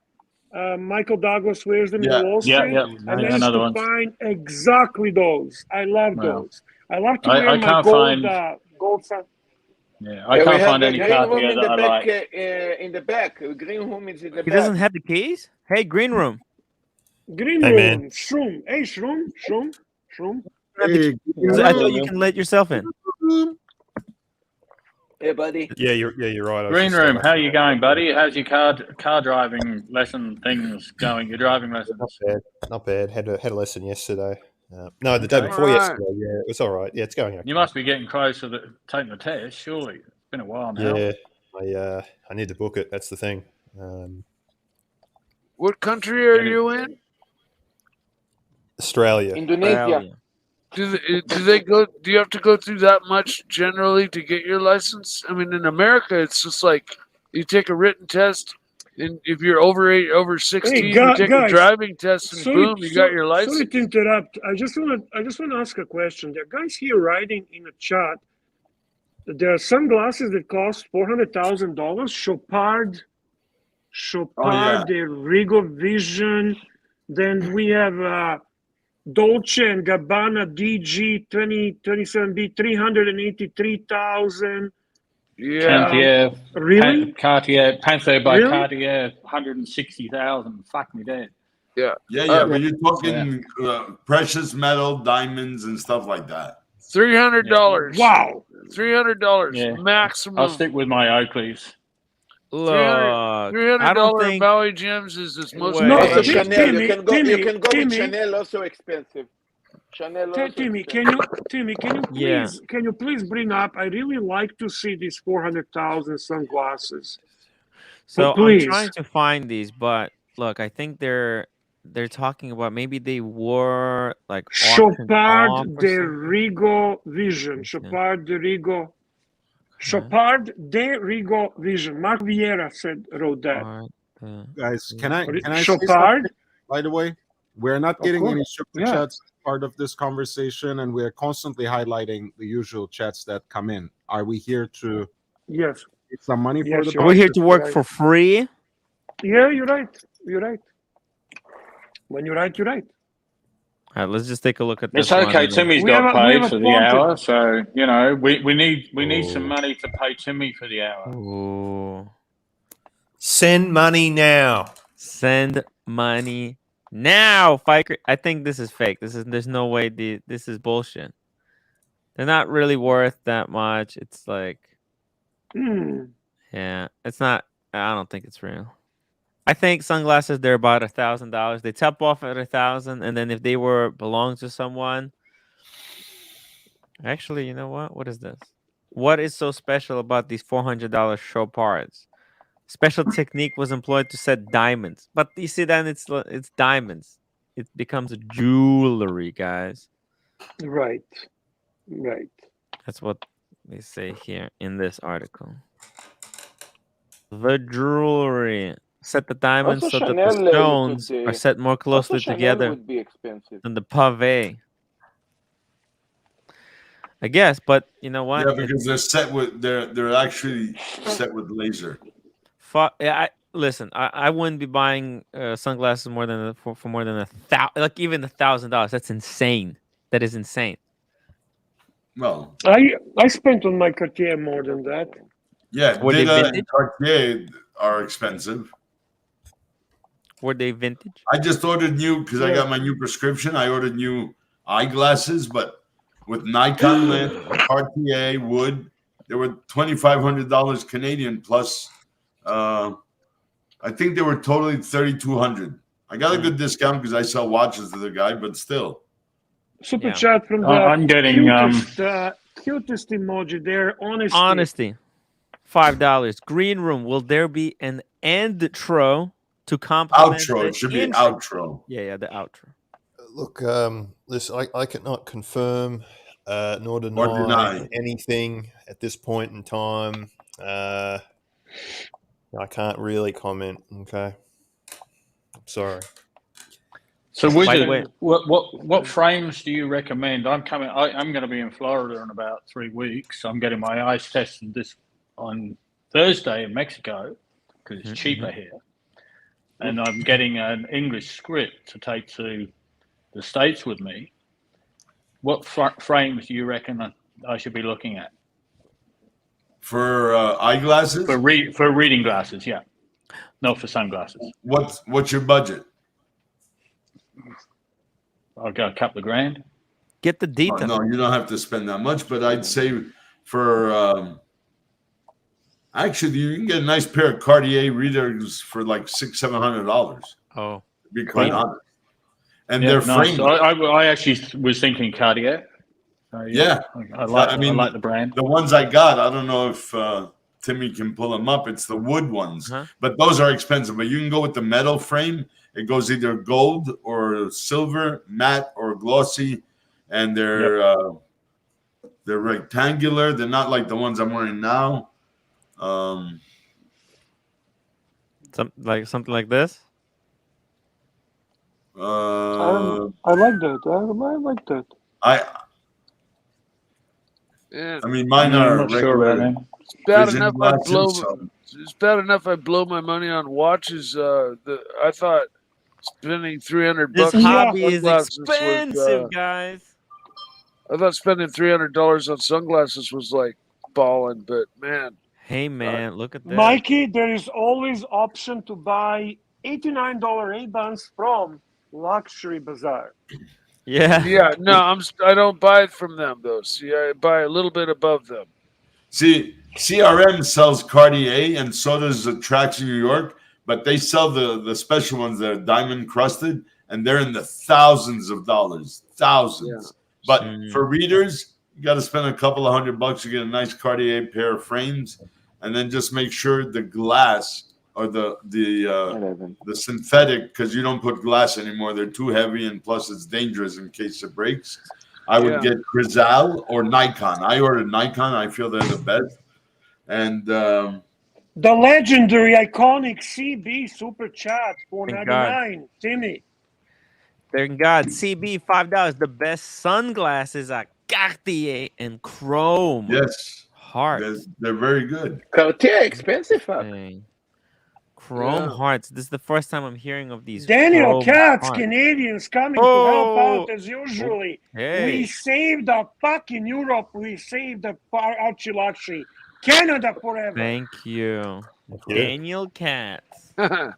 Michael Douglas wears them in the Wall Street. Yeah. I managed to find exactly those. I love those. I love to wear my gold sun. Yeah, I can't find any Cartier that I like. In the back, green room is in the back. He doesn't have the keys? Hey, green room. Green room. Shroom. Hey, Shroom. Hey, I thought you can let yourself in. Hey, buddy. Yeah, you're right. Green room, how are you going, buddy? How's your car driving lesson things going? Your driving lessons? Not bad. Had a lesson yesterday. No, the day before yesterday. Yeah, it was all right. Yeah, it's going okay. You must be getting close to taking the test, surely. It's been a while now. Yeah, I need to book it. That's the thing. What country are you in? Australia. Indonesia. Do they go? Do you have to go through that much generally to get your license? I mean, in America, it's just like you take a written test, and if you're over 16, you take a driving test, and boom, you got your license. Sorry to interrupt. I just want to ask a question. There are guys here writing in the chat that there are sunglasses that cost $400,000. Chopard, the Rigo Vision. Then we have Dolce and Gabbana DG 2027B 383,000. Cartier, Really? Cartier, Panther by Really? Cartier, 160,000. Fuck me dead. Yeah. But you're talking precious metal, diamonds, and stuff like that. $300. Wow. $300 Yeah. maximum. I'll stick with my Oakleys. Look, I don't $300 think. Maui gems is this most. Also expensive. Chanel. You can go with Timmy. Chanel. Also expensive. Chanel. Also Timmy, expensive. can you please bring up? I really like to see these 400,000 sunglasses. So please. I'm trying to find these, but look, I think they're talking about maybe they were like Chopard de Rigo Vision. Chopard de Rigo. Chopard de Rigo Vision. Mark Vieira wrote that. Guys, can I say Chopard? something, by the way? We're not getting course. any super chats part of this conversation, and we're constantly highlighting the usual chats that come in. Are we here to get some money for the We're here to work for free? Yeah, you're right. You're right. When you're right, you're right. All right, let's just take a look at this. It's okay. Timmy's got paid for the sponsor. hour, so you know we need some money to pay Timmy for the hour. Ooh. Send money now. Send money now. Fiker. I think this is fake. There's no way this is bullshit. They're not really worth that much. It's like, yeah, it's not. I don't think it's real. I think sunglasses, they're about $1,000. They top off at 1,000, and then if they belong to someone, actually, you know what? What is this? What is so special about these $400 show parts? Special technique was employed to set diamonds, but you see, then it's diamonds. It becomes jewelry, guys. Right. That's what they say here in this article. The jewelry. Set the diamonds Also, so Chanel, that the stones are set more closely Chanel together would be expensive. than the pave. I guess, but you know what? Yeah, because they're set with they're actually set with laser. Listen, I wouldn't be buying sunglasses more than for more than like even $1,000. That's insane. That is insane. Well, I spent on my Cartier more than that. Yeah, Were they Dita vintage? and Cartier are expensive. Were they vintage? I just ordered new because I got my new prescription. I ordered new eyeglasses, but with Nikon lens, Cartier, wood, they were $2,500 Canadian plus. I think they were totally $3,200. I got a good discount because I sell watches to the guy, but still. Super chat from the I'm getting cutest emoji there. Honesty. $5. Green room. Will there be an intro to complement? Outro. It should be outro. Yeah, the outro. Look, I cannot confirm nor deny anything at this point in time. I can't really comment. Okay, I'm sorry. So, Wizard, what frames do you recommend? I'm going to be in Florida in about 3 weeks. I'm getting my eyes tested on Thursday in Mexico because it's cheaper here, and I'm getting an English script to take to the States with me. What frames do you reckon I should be looking at for eyeglasses? For reading glasses, yeah, not for sunglasses. What's your budget? I'll go a couple of grand. Get the detail. No, you don't have to spend that much, but I'd say for actually you can get a nice pair of Cartier readers for like $600-700. Oh, to be quite honest. And yeah, they're nice. framed. I actually was thinking Cartier. Yeah, I like the brand. The ones I got, I don't know if Timmy can pull them up. It's the wood ones, but those are expensive. But you can go with the metal frame. It goes either gold or silver, matte or glossy, and they're rectangular. They're not like the ones I'm wearing now. Something like this. I like that. I like that. I mean, mine are regular. It's bad enough I blow my money on watches. I thought spending $300 This on hobby is sunglasses expensive, guys. I thought spending $300 on sunglasses was like balling, but man. Hey man, look at that. Mikey, there is always option to buy $89 Ray-Bans from Luxury Bazaar. Yeah. Yeah, no, I don't buy it from them though. See, I buy a little bit above them. See, CRM sells Cartier, and so does Tracks in New York, but they sell the special ones that are diamond crusted, and they're in the thousands of dollars, thousands. Yeah. But for readers, you got to spend a couple of $100 to get a nice Cartier pair of frames, and then just make sure the glass or the synthetic, because you don't put glass anymore. They're too heavy, and plus it's dangerous in case it breaks. I would get Crizal or Nikon. I ordered Nikon. I feel they're the best. And the legendary, iconic CB Super Chat $4.99. Timmy. Thank God. CB $5. The best sunglasses are Cartier and Chrome. Yes. Hearts. They're very good. Cartier expensive. Chrome hearts. This is the first time I'm hearing of these. Daniel Katz, Canadians coming to help out as usually. Hey. We saved the fucking Europe. We saved the Archieluxury. Canada forever. Thank you. Daniel Katz. The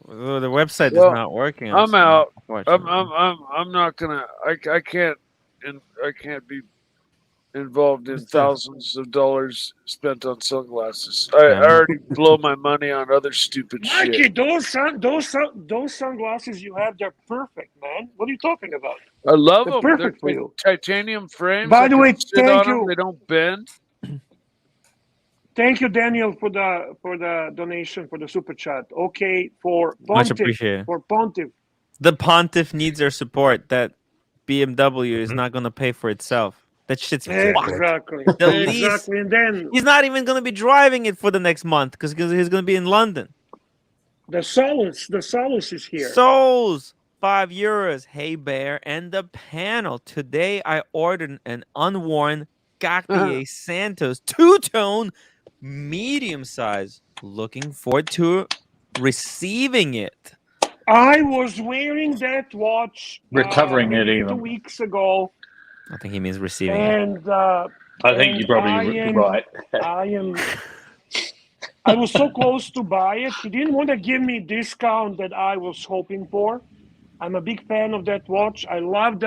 website is not working. I'm out. I'm not gonna. I can't be involved in thousands of dollars spent on sunglasses. I already blow my money on other stupid Mikey, shit. those sunglasses you have, they're perfect, man. What are you talking about? I love they're them. Perfect They're for you. Titanium frames. By the way, thank you. They don't bend. Thank you, Daniel, for the donation, for the super chat. Okay, for Pontiff. Much appreciated. For Pontiff. The Pontiff needs our support. That BMW is not going to pay for itself. That shit's exactly. Exactly. And then he's not even going to be driving it for the next month because he's going to be in London. The Solus is here. Souls, €5. Hey Bear and the panel. Today I ordered an unworn Cartier Santos two-tone medium size. Looking forward to receiving it. I was wearing that watch recovering it even 2 weeks ago. I think he means receiving and, it. I think you're probably right. I was so close to buy it. He didn't want to give me discount that I was hoping for. I'm a big fan of that watch. I love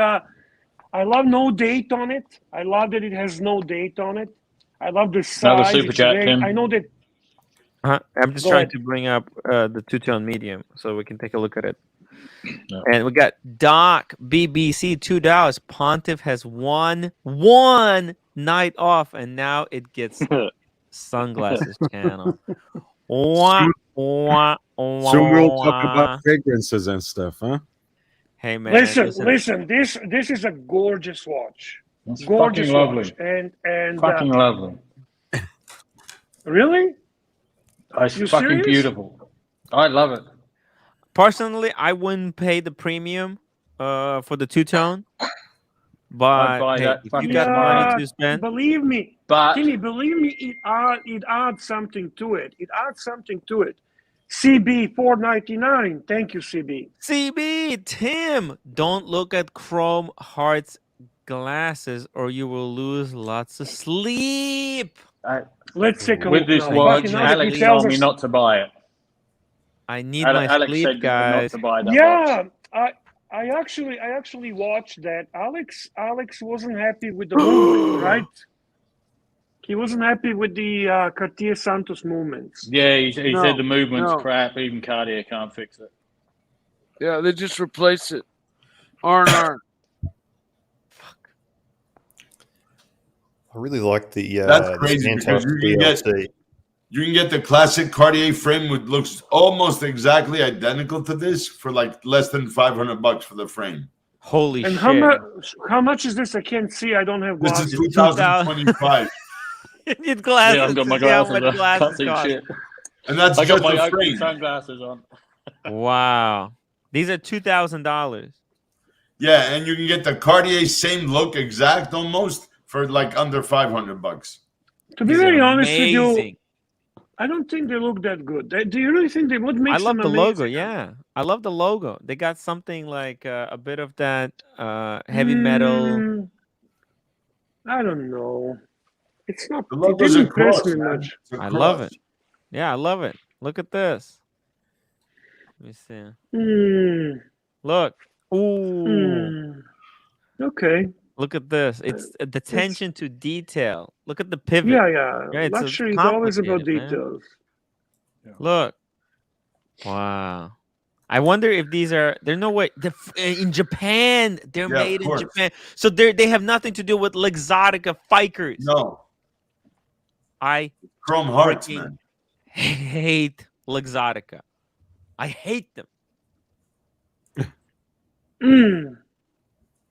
no date on it. I love that it has no date on it. I love the size. Another super chat, Tim. I know that. I'm just trying to bring up the two-tone medium so we can take a look at it. No. And we got Doc BBC $2. Pontiff has one night off, and now it gets sunglasses channel. Soon we'll talk about fragrances and stuff, huh? Hey man, listen. This is a gorgeous watch. That's gorgeous fucking watch, lovely. and fucking lovely. Really? It's fucking beautiful. I love it. Personally, I wouldn't pay the premium for the two-tone. But hey, if you got money to spend, believe me, Timmy, believe me, it adds something to it. It adds something to it. CB $4.99. Thank you, CB. CB, Tim, don't look at Chrome Hearts glasses, or you will lose lots of sleep. Let's take a with look. This watch, Alex told me not to buy it. I need my Alex sleep, said guys. Not to buy that watch. I actually watched that. Alex wasn't happy with the movement, right? He wasn't happy with the Cartier Santos movements. Yeah, he said the movement's crap. Even Cartier can't fix it. Yeah, they just replace it. R&R. I really like the that's crazy because you can get the classic Cartier frame, which looks almost exactly identical to this for like less than $500 for the frame. Holy shit! How much is this? I can't see. I don't have glasses. This is 2025. You need glasses. Yeah, I've got my glasses on. Can't see shit. And that's I got just my a frame. sunglasses on. Wow, these are $2,000. Yeah, and you can get the Cartier same look exact almost for like under $500. To be very honest with you, I don't think they look that good. Do you really think they would make? I love the logo. Yeah, I love the logo. They got something like a bit of that heavy metal. I don't know. It's not. The It logo's didn't a impress cross, me man. much. It's a I love cross. it. Yeah, I love it. Look at this. Let me see. Look. Ooh. Okay. Look at this. It's the attention to detail. Look at the pivot. Yeah. It's Luxury is always about complicated, man. details. Look. Wow. I wonder if these are. There's no way. In Japan, they're made in Japan. So they have nothing to do with Luxottica Fikers. No. I Chrome Hearts, man. hate Luxottica. I hate them.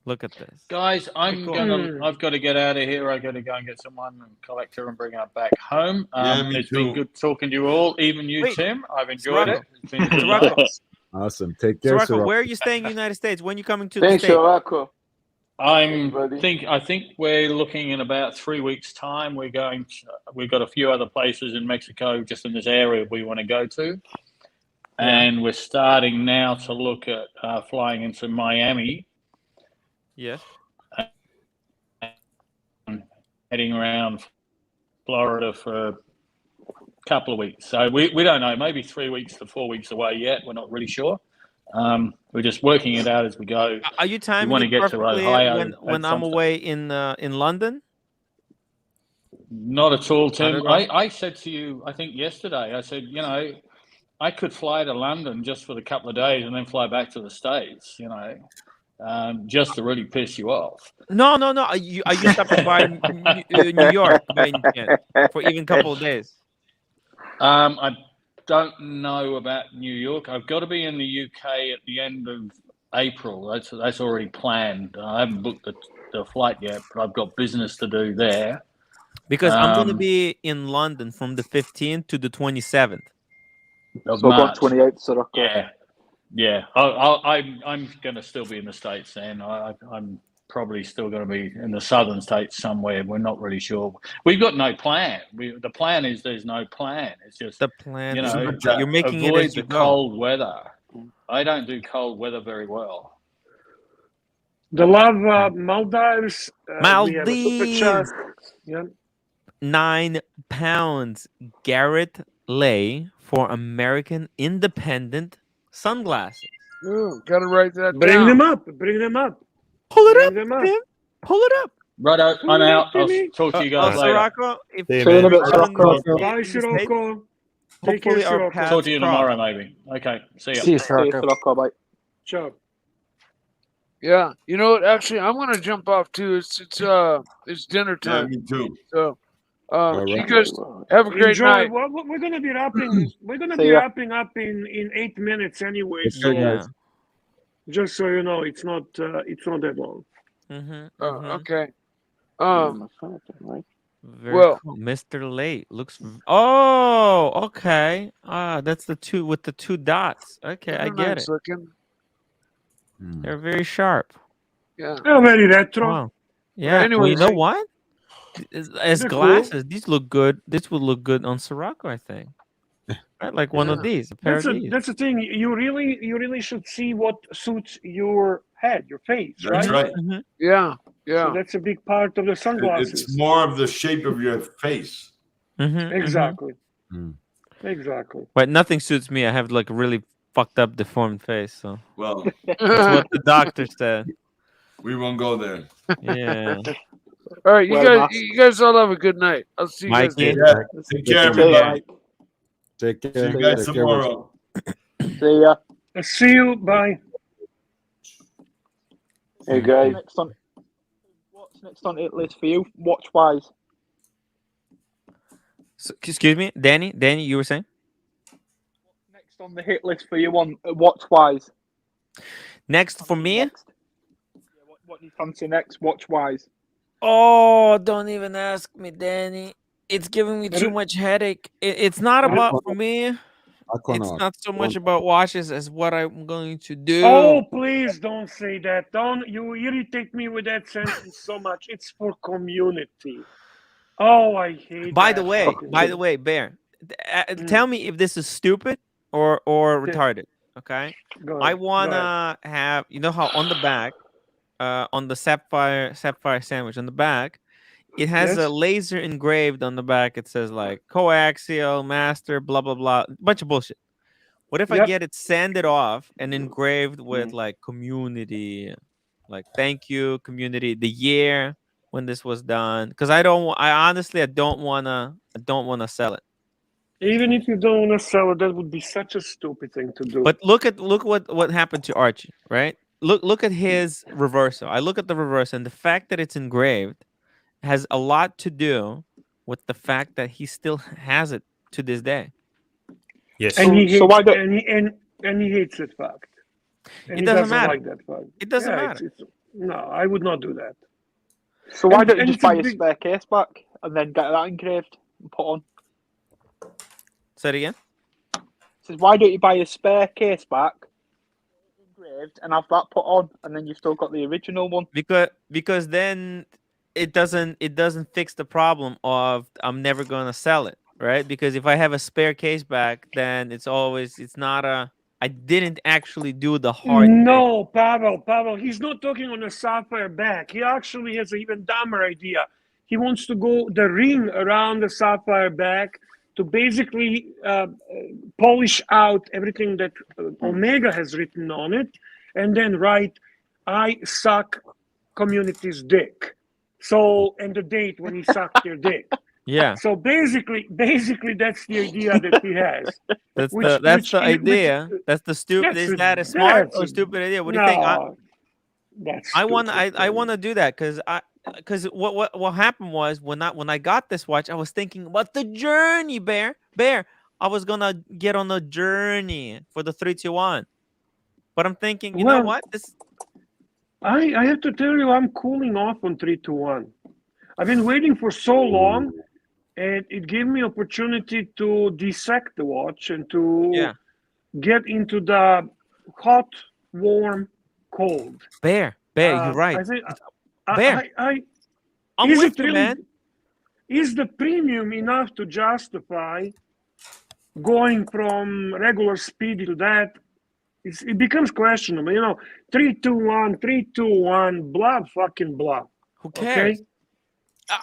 Look at this, guys. I've got to get out of here. I got to go and get someone and collect her and bring her back home. It's been good talking to you all, even you, Tim. I've enjoyed it. It's been good. Awesome. Take care, Sirocco, Sirocco. where are you staying in the United States? When are you coming to Thanks, the States? Sirocco. I think we're looking in about 3 weeks' time. We've got a few other places in Mexico, just in this area we want to go to. And we're starting now to look at flying into Miami. Yes. Heading around Florida for a couple of weeks. So we don't know, maybe 3 weeks to 4 weeks away yet. We're not really sure. We're just working it out as we go. Are you timing we want to it get to perfectly Ohio when I'm away in London? Not at all, Tim. Not at all? I said to you, I think yesterday, I said, I could fly to London just for the couple of days and then fly back to the States, just to really piss you off. No. Are you stopping by New York by any chance, for even a couple of days? I don't know about New York. I've got to be in the UK at the end of April. That's already planned. I haven't booked the flight yet, but I've got business to do there. Because I'm going to be in London from the 15th to the 27th. Of So March. about 28th, Sirocco. Yeah. I'm going to still be in the States then. I'm probably still going to be in the southern states somewhere. We're not really sure. We've got no plan. The plan is there's no plan. It's just the plan. You're making avoid it as the you go. cold weather. I don't do cold weather very well. The love Maldives. We have a super chat. Maldives. Yeah. 9 pounds. Garrett Lay for American Independent sunglasses. Ooh, gotta write that Bring down. them up. Bring them up. Pull it Bring up, them up. Tim. Pull it up. Right, I'm out. I'll talk to you guys later. Sirocco, if See you in a bit, Sirocco. Bye, Sirocco. Take hopefully care, our Sirocco. paths Talk to you cross. tomorrow, maybe. Okay, see ya. See you, See you, Sirocco. Sirocco. Bye. Ciao. Yeah, you know what? Actually, I'm gonna jump off too. It's dinner Yeah, time. me too. So, right. you guys have a great Enjoy. night. Well, we're gonna be wrapping. We're gonna See be ya. wrapping up in 8 minutes anyway. Take So care, Yeah. guys. just so you know, it's not that long. Okay. Very well- cool. Mr. Late looks. Oh, okay. That's the two with the 2 dots. Okay, I They're get nice it. looking. They're very sharp. Yeah. They're very retro. Wow. Yeah. Well, you anyways, know what? As They're cool. glasses, these look good. This would look good on Sirocco, I think. Right, like one of these. A pair of these. That's the thing. You really should see what suits your head, your face, That's right? right. Mhm. Yeah. So that's a big part of the sunglasses. It's more of the shape of your face. Exactly. Mm. Exactly. But nothing suits me. I have like a really fucked up, deformed face. So Well, that's what the doctor said. we won't go there. Yeah. All right, Well, you guys all have a good night. I'll see you guys Mikey. later. Yeah, take care, See ya. everybody. Take care. See you guys Take care. tomorrow. See ya. See you. Bye. Hey guys, What's next on it list for you, watch wise? So, excuse me, Danny. Danny, you were saying? Next on the hit list for you on watch wise. Next for me? Next. Yeah, what do you fancy next, watch wise? Oh, don't even ask me, Danny. It's giving me too much headache. It's not about for me. It's not so much about watches as what I'm going to do. Oh, please don't say that. Don't. You irritate me with that sentence so much. It's for community. Oh, I hate. By that. the way, Bear, tell me if this is stupid or retarded. Okay. Go I ahead. wanna have, you know how on the back, on the sapphire sandwich on the back, it has a laser engraved on the back. It says like coaxial, master, blah blah blah, bunch of bullshit. What if I get it sanded off and engraved with like community, like thank you community, the year when this was done? Because I honestly I don't wanna sell it. Even if you don't want to sell it, that would be such a stupid thing to do. But look what happened to Archie, right? Look at his reversal. I look at the reverse, and the fact that it's engraved has a lot to do with the fact that he still has it to this day. Yes. And he hates, so why don't- and he hates that fact. And It he doesn't doesn't matter. like that fact. It doesn't matter. No, I would not do that. So why And- don't you and just it's a buy a big- spare case back and then get that engraved and put on? Say it again. Says why don't you buy a spare case back, engraved, and have that put on, and then you've still got the original one? Because then it doesn't fix the problem of I'm never gonna sell it, right? Because if I have a spare case back, then it's not a I didn't actually do the hard thing. No, Pavel, he's not talking on a sapphire back. He actually has an even dumber idea. He wants to go the ring around the sapphire back to basically polish out everything that Omega has written on it, and then write, I suck community's dick. So, and the date when he sucked your dick. Yeah. So basically, that's the idea that he has. That's the idea. That's the stupid. Is that a smart or stupid idea? What do you think? I want to do that because what happened was when I got this watch, I was thinking about the journey, Bear. I was gonna get on a journey for the 321, but I'm thinking, you know what? I have to tell you, I'm cooling off on 321. I've been waiting for so long, and it gave me opportunity to dissect the watch and to get into the hot, warm, cold. Bear, you're right. I think, Bear, I'm is with it you, man. Is the premium enough to justify going from regular speed to that? It becomes questionable. 321, blah, fucking blah. Who cares? Okay?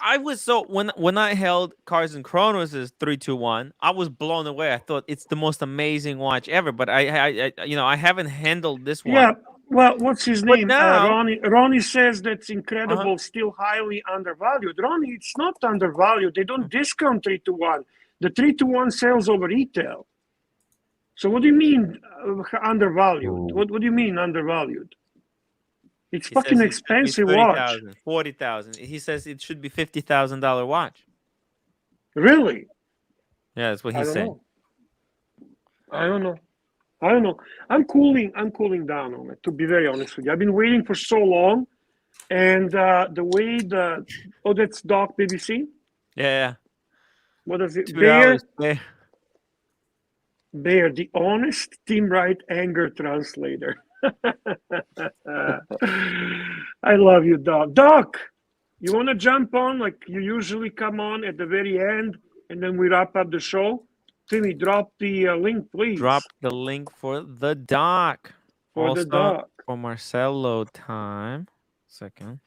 I was so when I held Cars and Chronos' 321, I was blown away. I thought it's the most amazing watch ever, but I haven't handled this one. Yeah, well, what's his name? Now, Ronnie says that's incredible, still highly undervalued. Ronnie, it's not undervalued. They don't discount 321. The 321 sells over retail. So what do you mean undervalued? What do you mean undervalued? It's fucking expensive watch. 40,000. He says it should be $50,000 watch. Really? Yeah, that's what he's saying. I don't know. I'm cooling down on it, to be very honest with you. I've been waiting for so long, and the way that's Doc BBC. Yeah. What is it? 2 hours. Bear, the honest Team Right anger translator. I love you, Doc. Doc, you want to jump on like you usually come on at the very end, and then we wrap up the show? Timmy, drop the link, please. Drop the link for the doc. For the doc. For Marcelo time. Second.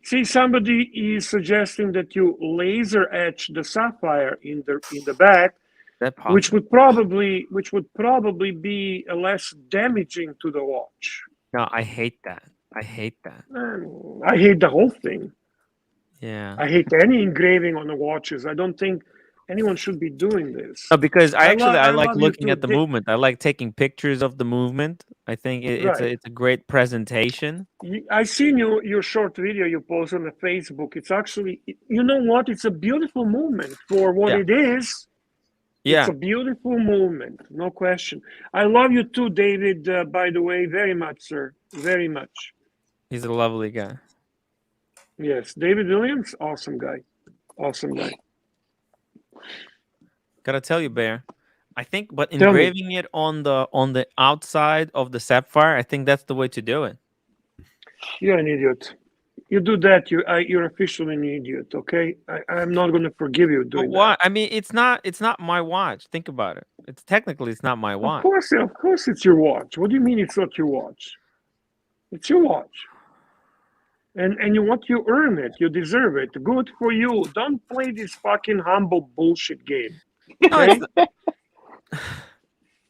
See, somebody is suggesting that you laser etch the sapphire in the back, which would probably be less damaging to the watch. No, I hate that. I hate the whole thing. Yeah. I hate any engraving on the watches. I don't think anyone should be doing this. No, because I like love looking you at the movement. I like taking pictures of the movement. I think it's a great presentation. I seen your short video you post on the Facebook. It's actually, you know what? It's a beautiful movement for what it is. Yeah. It's a beautiful movement, no question. I love you too, David, by the way, very much, sir. Very much. He's a lovely guy. Yes, David Williams, awesome guy. Awesome guy. Gotta tell you, Bear. I think, but engraving it on the outside of the sapphire, I think that's the way to do it. You're an idiot. you do that, you're officially an idiot. Okay, I'm not going to forgive you doing But why? that. I mean, it's not my watch. Think about it. It's technically not my watch. Of course, it's your watch. What do you mean it's not your watch? It's your watch. And you earn it. You deserve it. Good for you. Don't play this fucking humble bullshit game. Okay?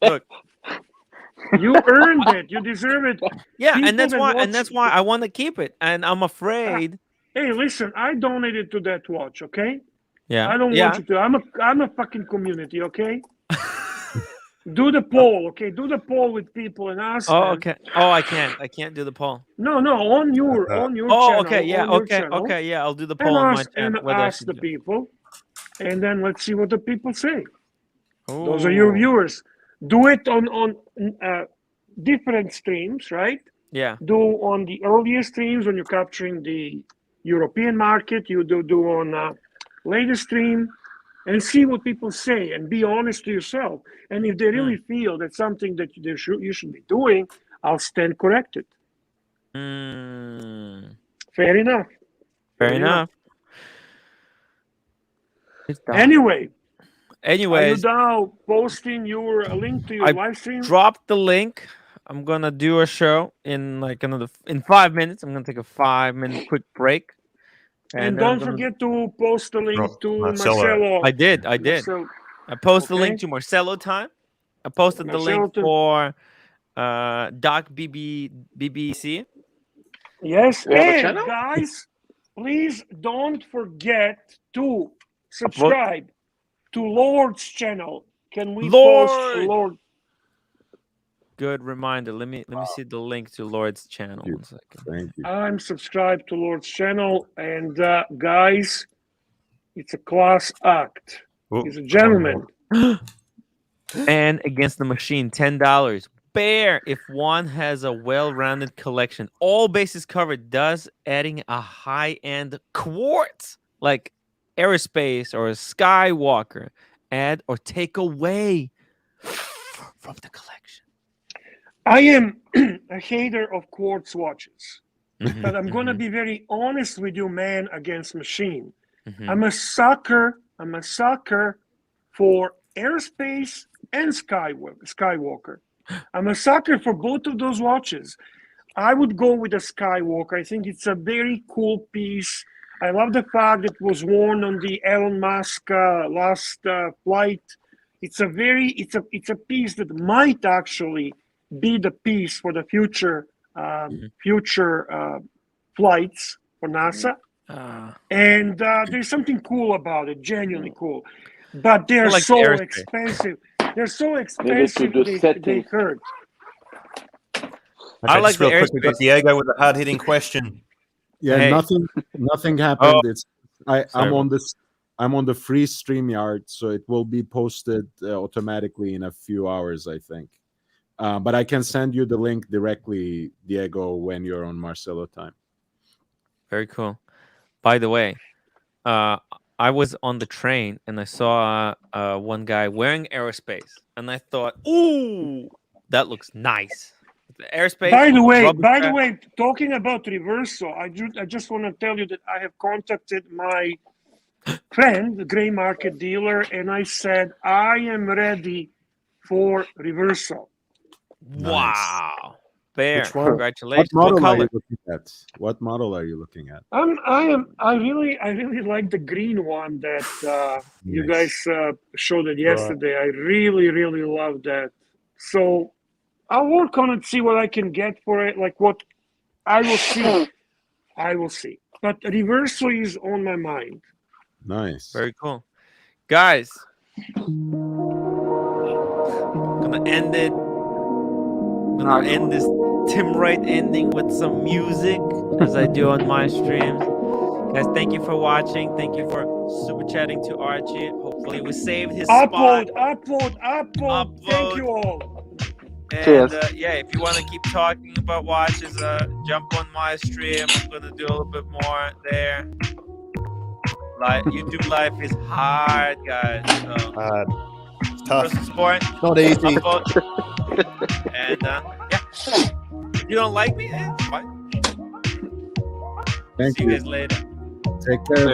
Look, you earned it. You deserve it. Yeah, People and that's that why watch- I want to keep it. And I'm afraid. Hey, listen, I donated to that watch, okay? Yeah. I don't want you to. I'm a fucking community, okay? Do the poll, okay? Do the poll with people and ask Oh, them. okay. Oh, I can't do the poll. No, on your Oh, channel. okay, yeah, on your okay, channel, okay, yeah. I'll do the and poll on my ask, channel. and whether I ask should the do- people, and then let's see what the people say. Those are Ooh. your viewers. Do it on different streams, right? Yeah. Do on the earlier streams when you're capturing the European market. You do on later stream, and see what people say, and be honest to yourself. And if they really feel that's something that you should be doing, I'll stand corrected. Fair enough. Fair enough. Anyway. Anyways, are you now posting your link to your live stream? Dropped the link. I'm gonna do a show in like in 5 minutes. I'm gonna take a 5-minute quick break. And then don't forget to post the link to Marcelo. Marcelo. I did. Marcelo. I posted the Okay. link to Marcelo time. I posted the Marcelo link to- for Doc BBC. Yes, You have a and channel? guys, please don't forget to subscribe to Lord's channel. Can we post Lord? Good reminder. Let me see the link to Lord's channel. 1 second. Thank you. I'm subscribed to Lord's channel, and guys, it's a class act. He's a gentleman. And Against the Machine, $10. Bear if one has a well-rounded collection, all bases covered. Does adding a high-end quartz like Aerospace or a Skywalker add or take away from the collection? I am a hater of quartz watches, but I'm going to be very honest with you, man, against machine. I'm a sucker for Aerospace and Skywalker. I'm a sucker for both of those watches. I would go with the Skywalker. I think it's a very cool piece. I love the fact that it was worn on the Elon Musk last flight. It's a piece that might actually be the piece for the future flights for NASA. And there's something cool about it, genuinely cool. But they're like so Aerospace. expensive. They're so Maybe expensive. to do They settings. hurt. Okay, like just real the quick, we've got Aerospace. Diego with a hard-hitting question. Yeah, Hey. nothing happened. Oh. It's Sorry, I'm on the free StreamYard, so it will be posted automatically in a few hours, I think. But I can send you the link directly, Diego, when you're on Marcelo time. Very cool. By the way, I was on the train and I saw one guy wearing Aerospace, and I thought, "Ooh, that looks nice." The Aerospace. By the rubber strap. way, talking about reversal, I just want to tell you that I have contacted my friend, the gray market dealer, and I said I am ready for reversal. Wow. Bear, Which one? congratulations. What model are color? you looking at? What model are you looking at? I really like the green one that you guys showed it yesterday. I really love that. So I'll work on it, see what I can get for it. Like what I will see. I will see. But reversal is on my mind. Nice. Very cool. Guys, I'm gonna end it. I'm gonna end this Tim Wright ending with some music, as I do on my streams. Guys, thank you for watching. Thank you for super chatting to Archie. Hopefully we saved his spot. Upload. Thank you all. And yeah, if you want to keep talking about watches, jump on my stream. I'm gonna do a little bit more there. YouTube life is hard, guys. So It's tough. show some support. Not easy. Upvote. And yeah, if you don't like me, it's fine. Thank See you guys later. Take care.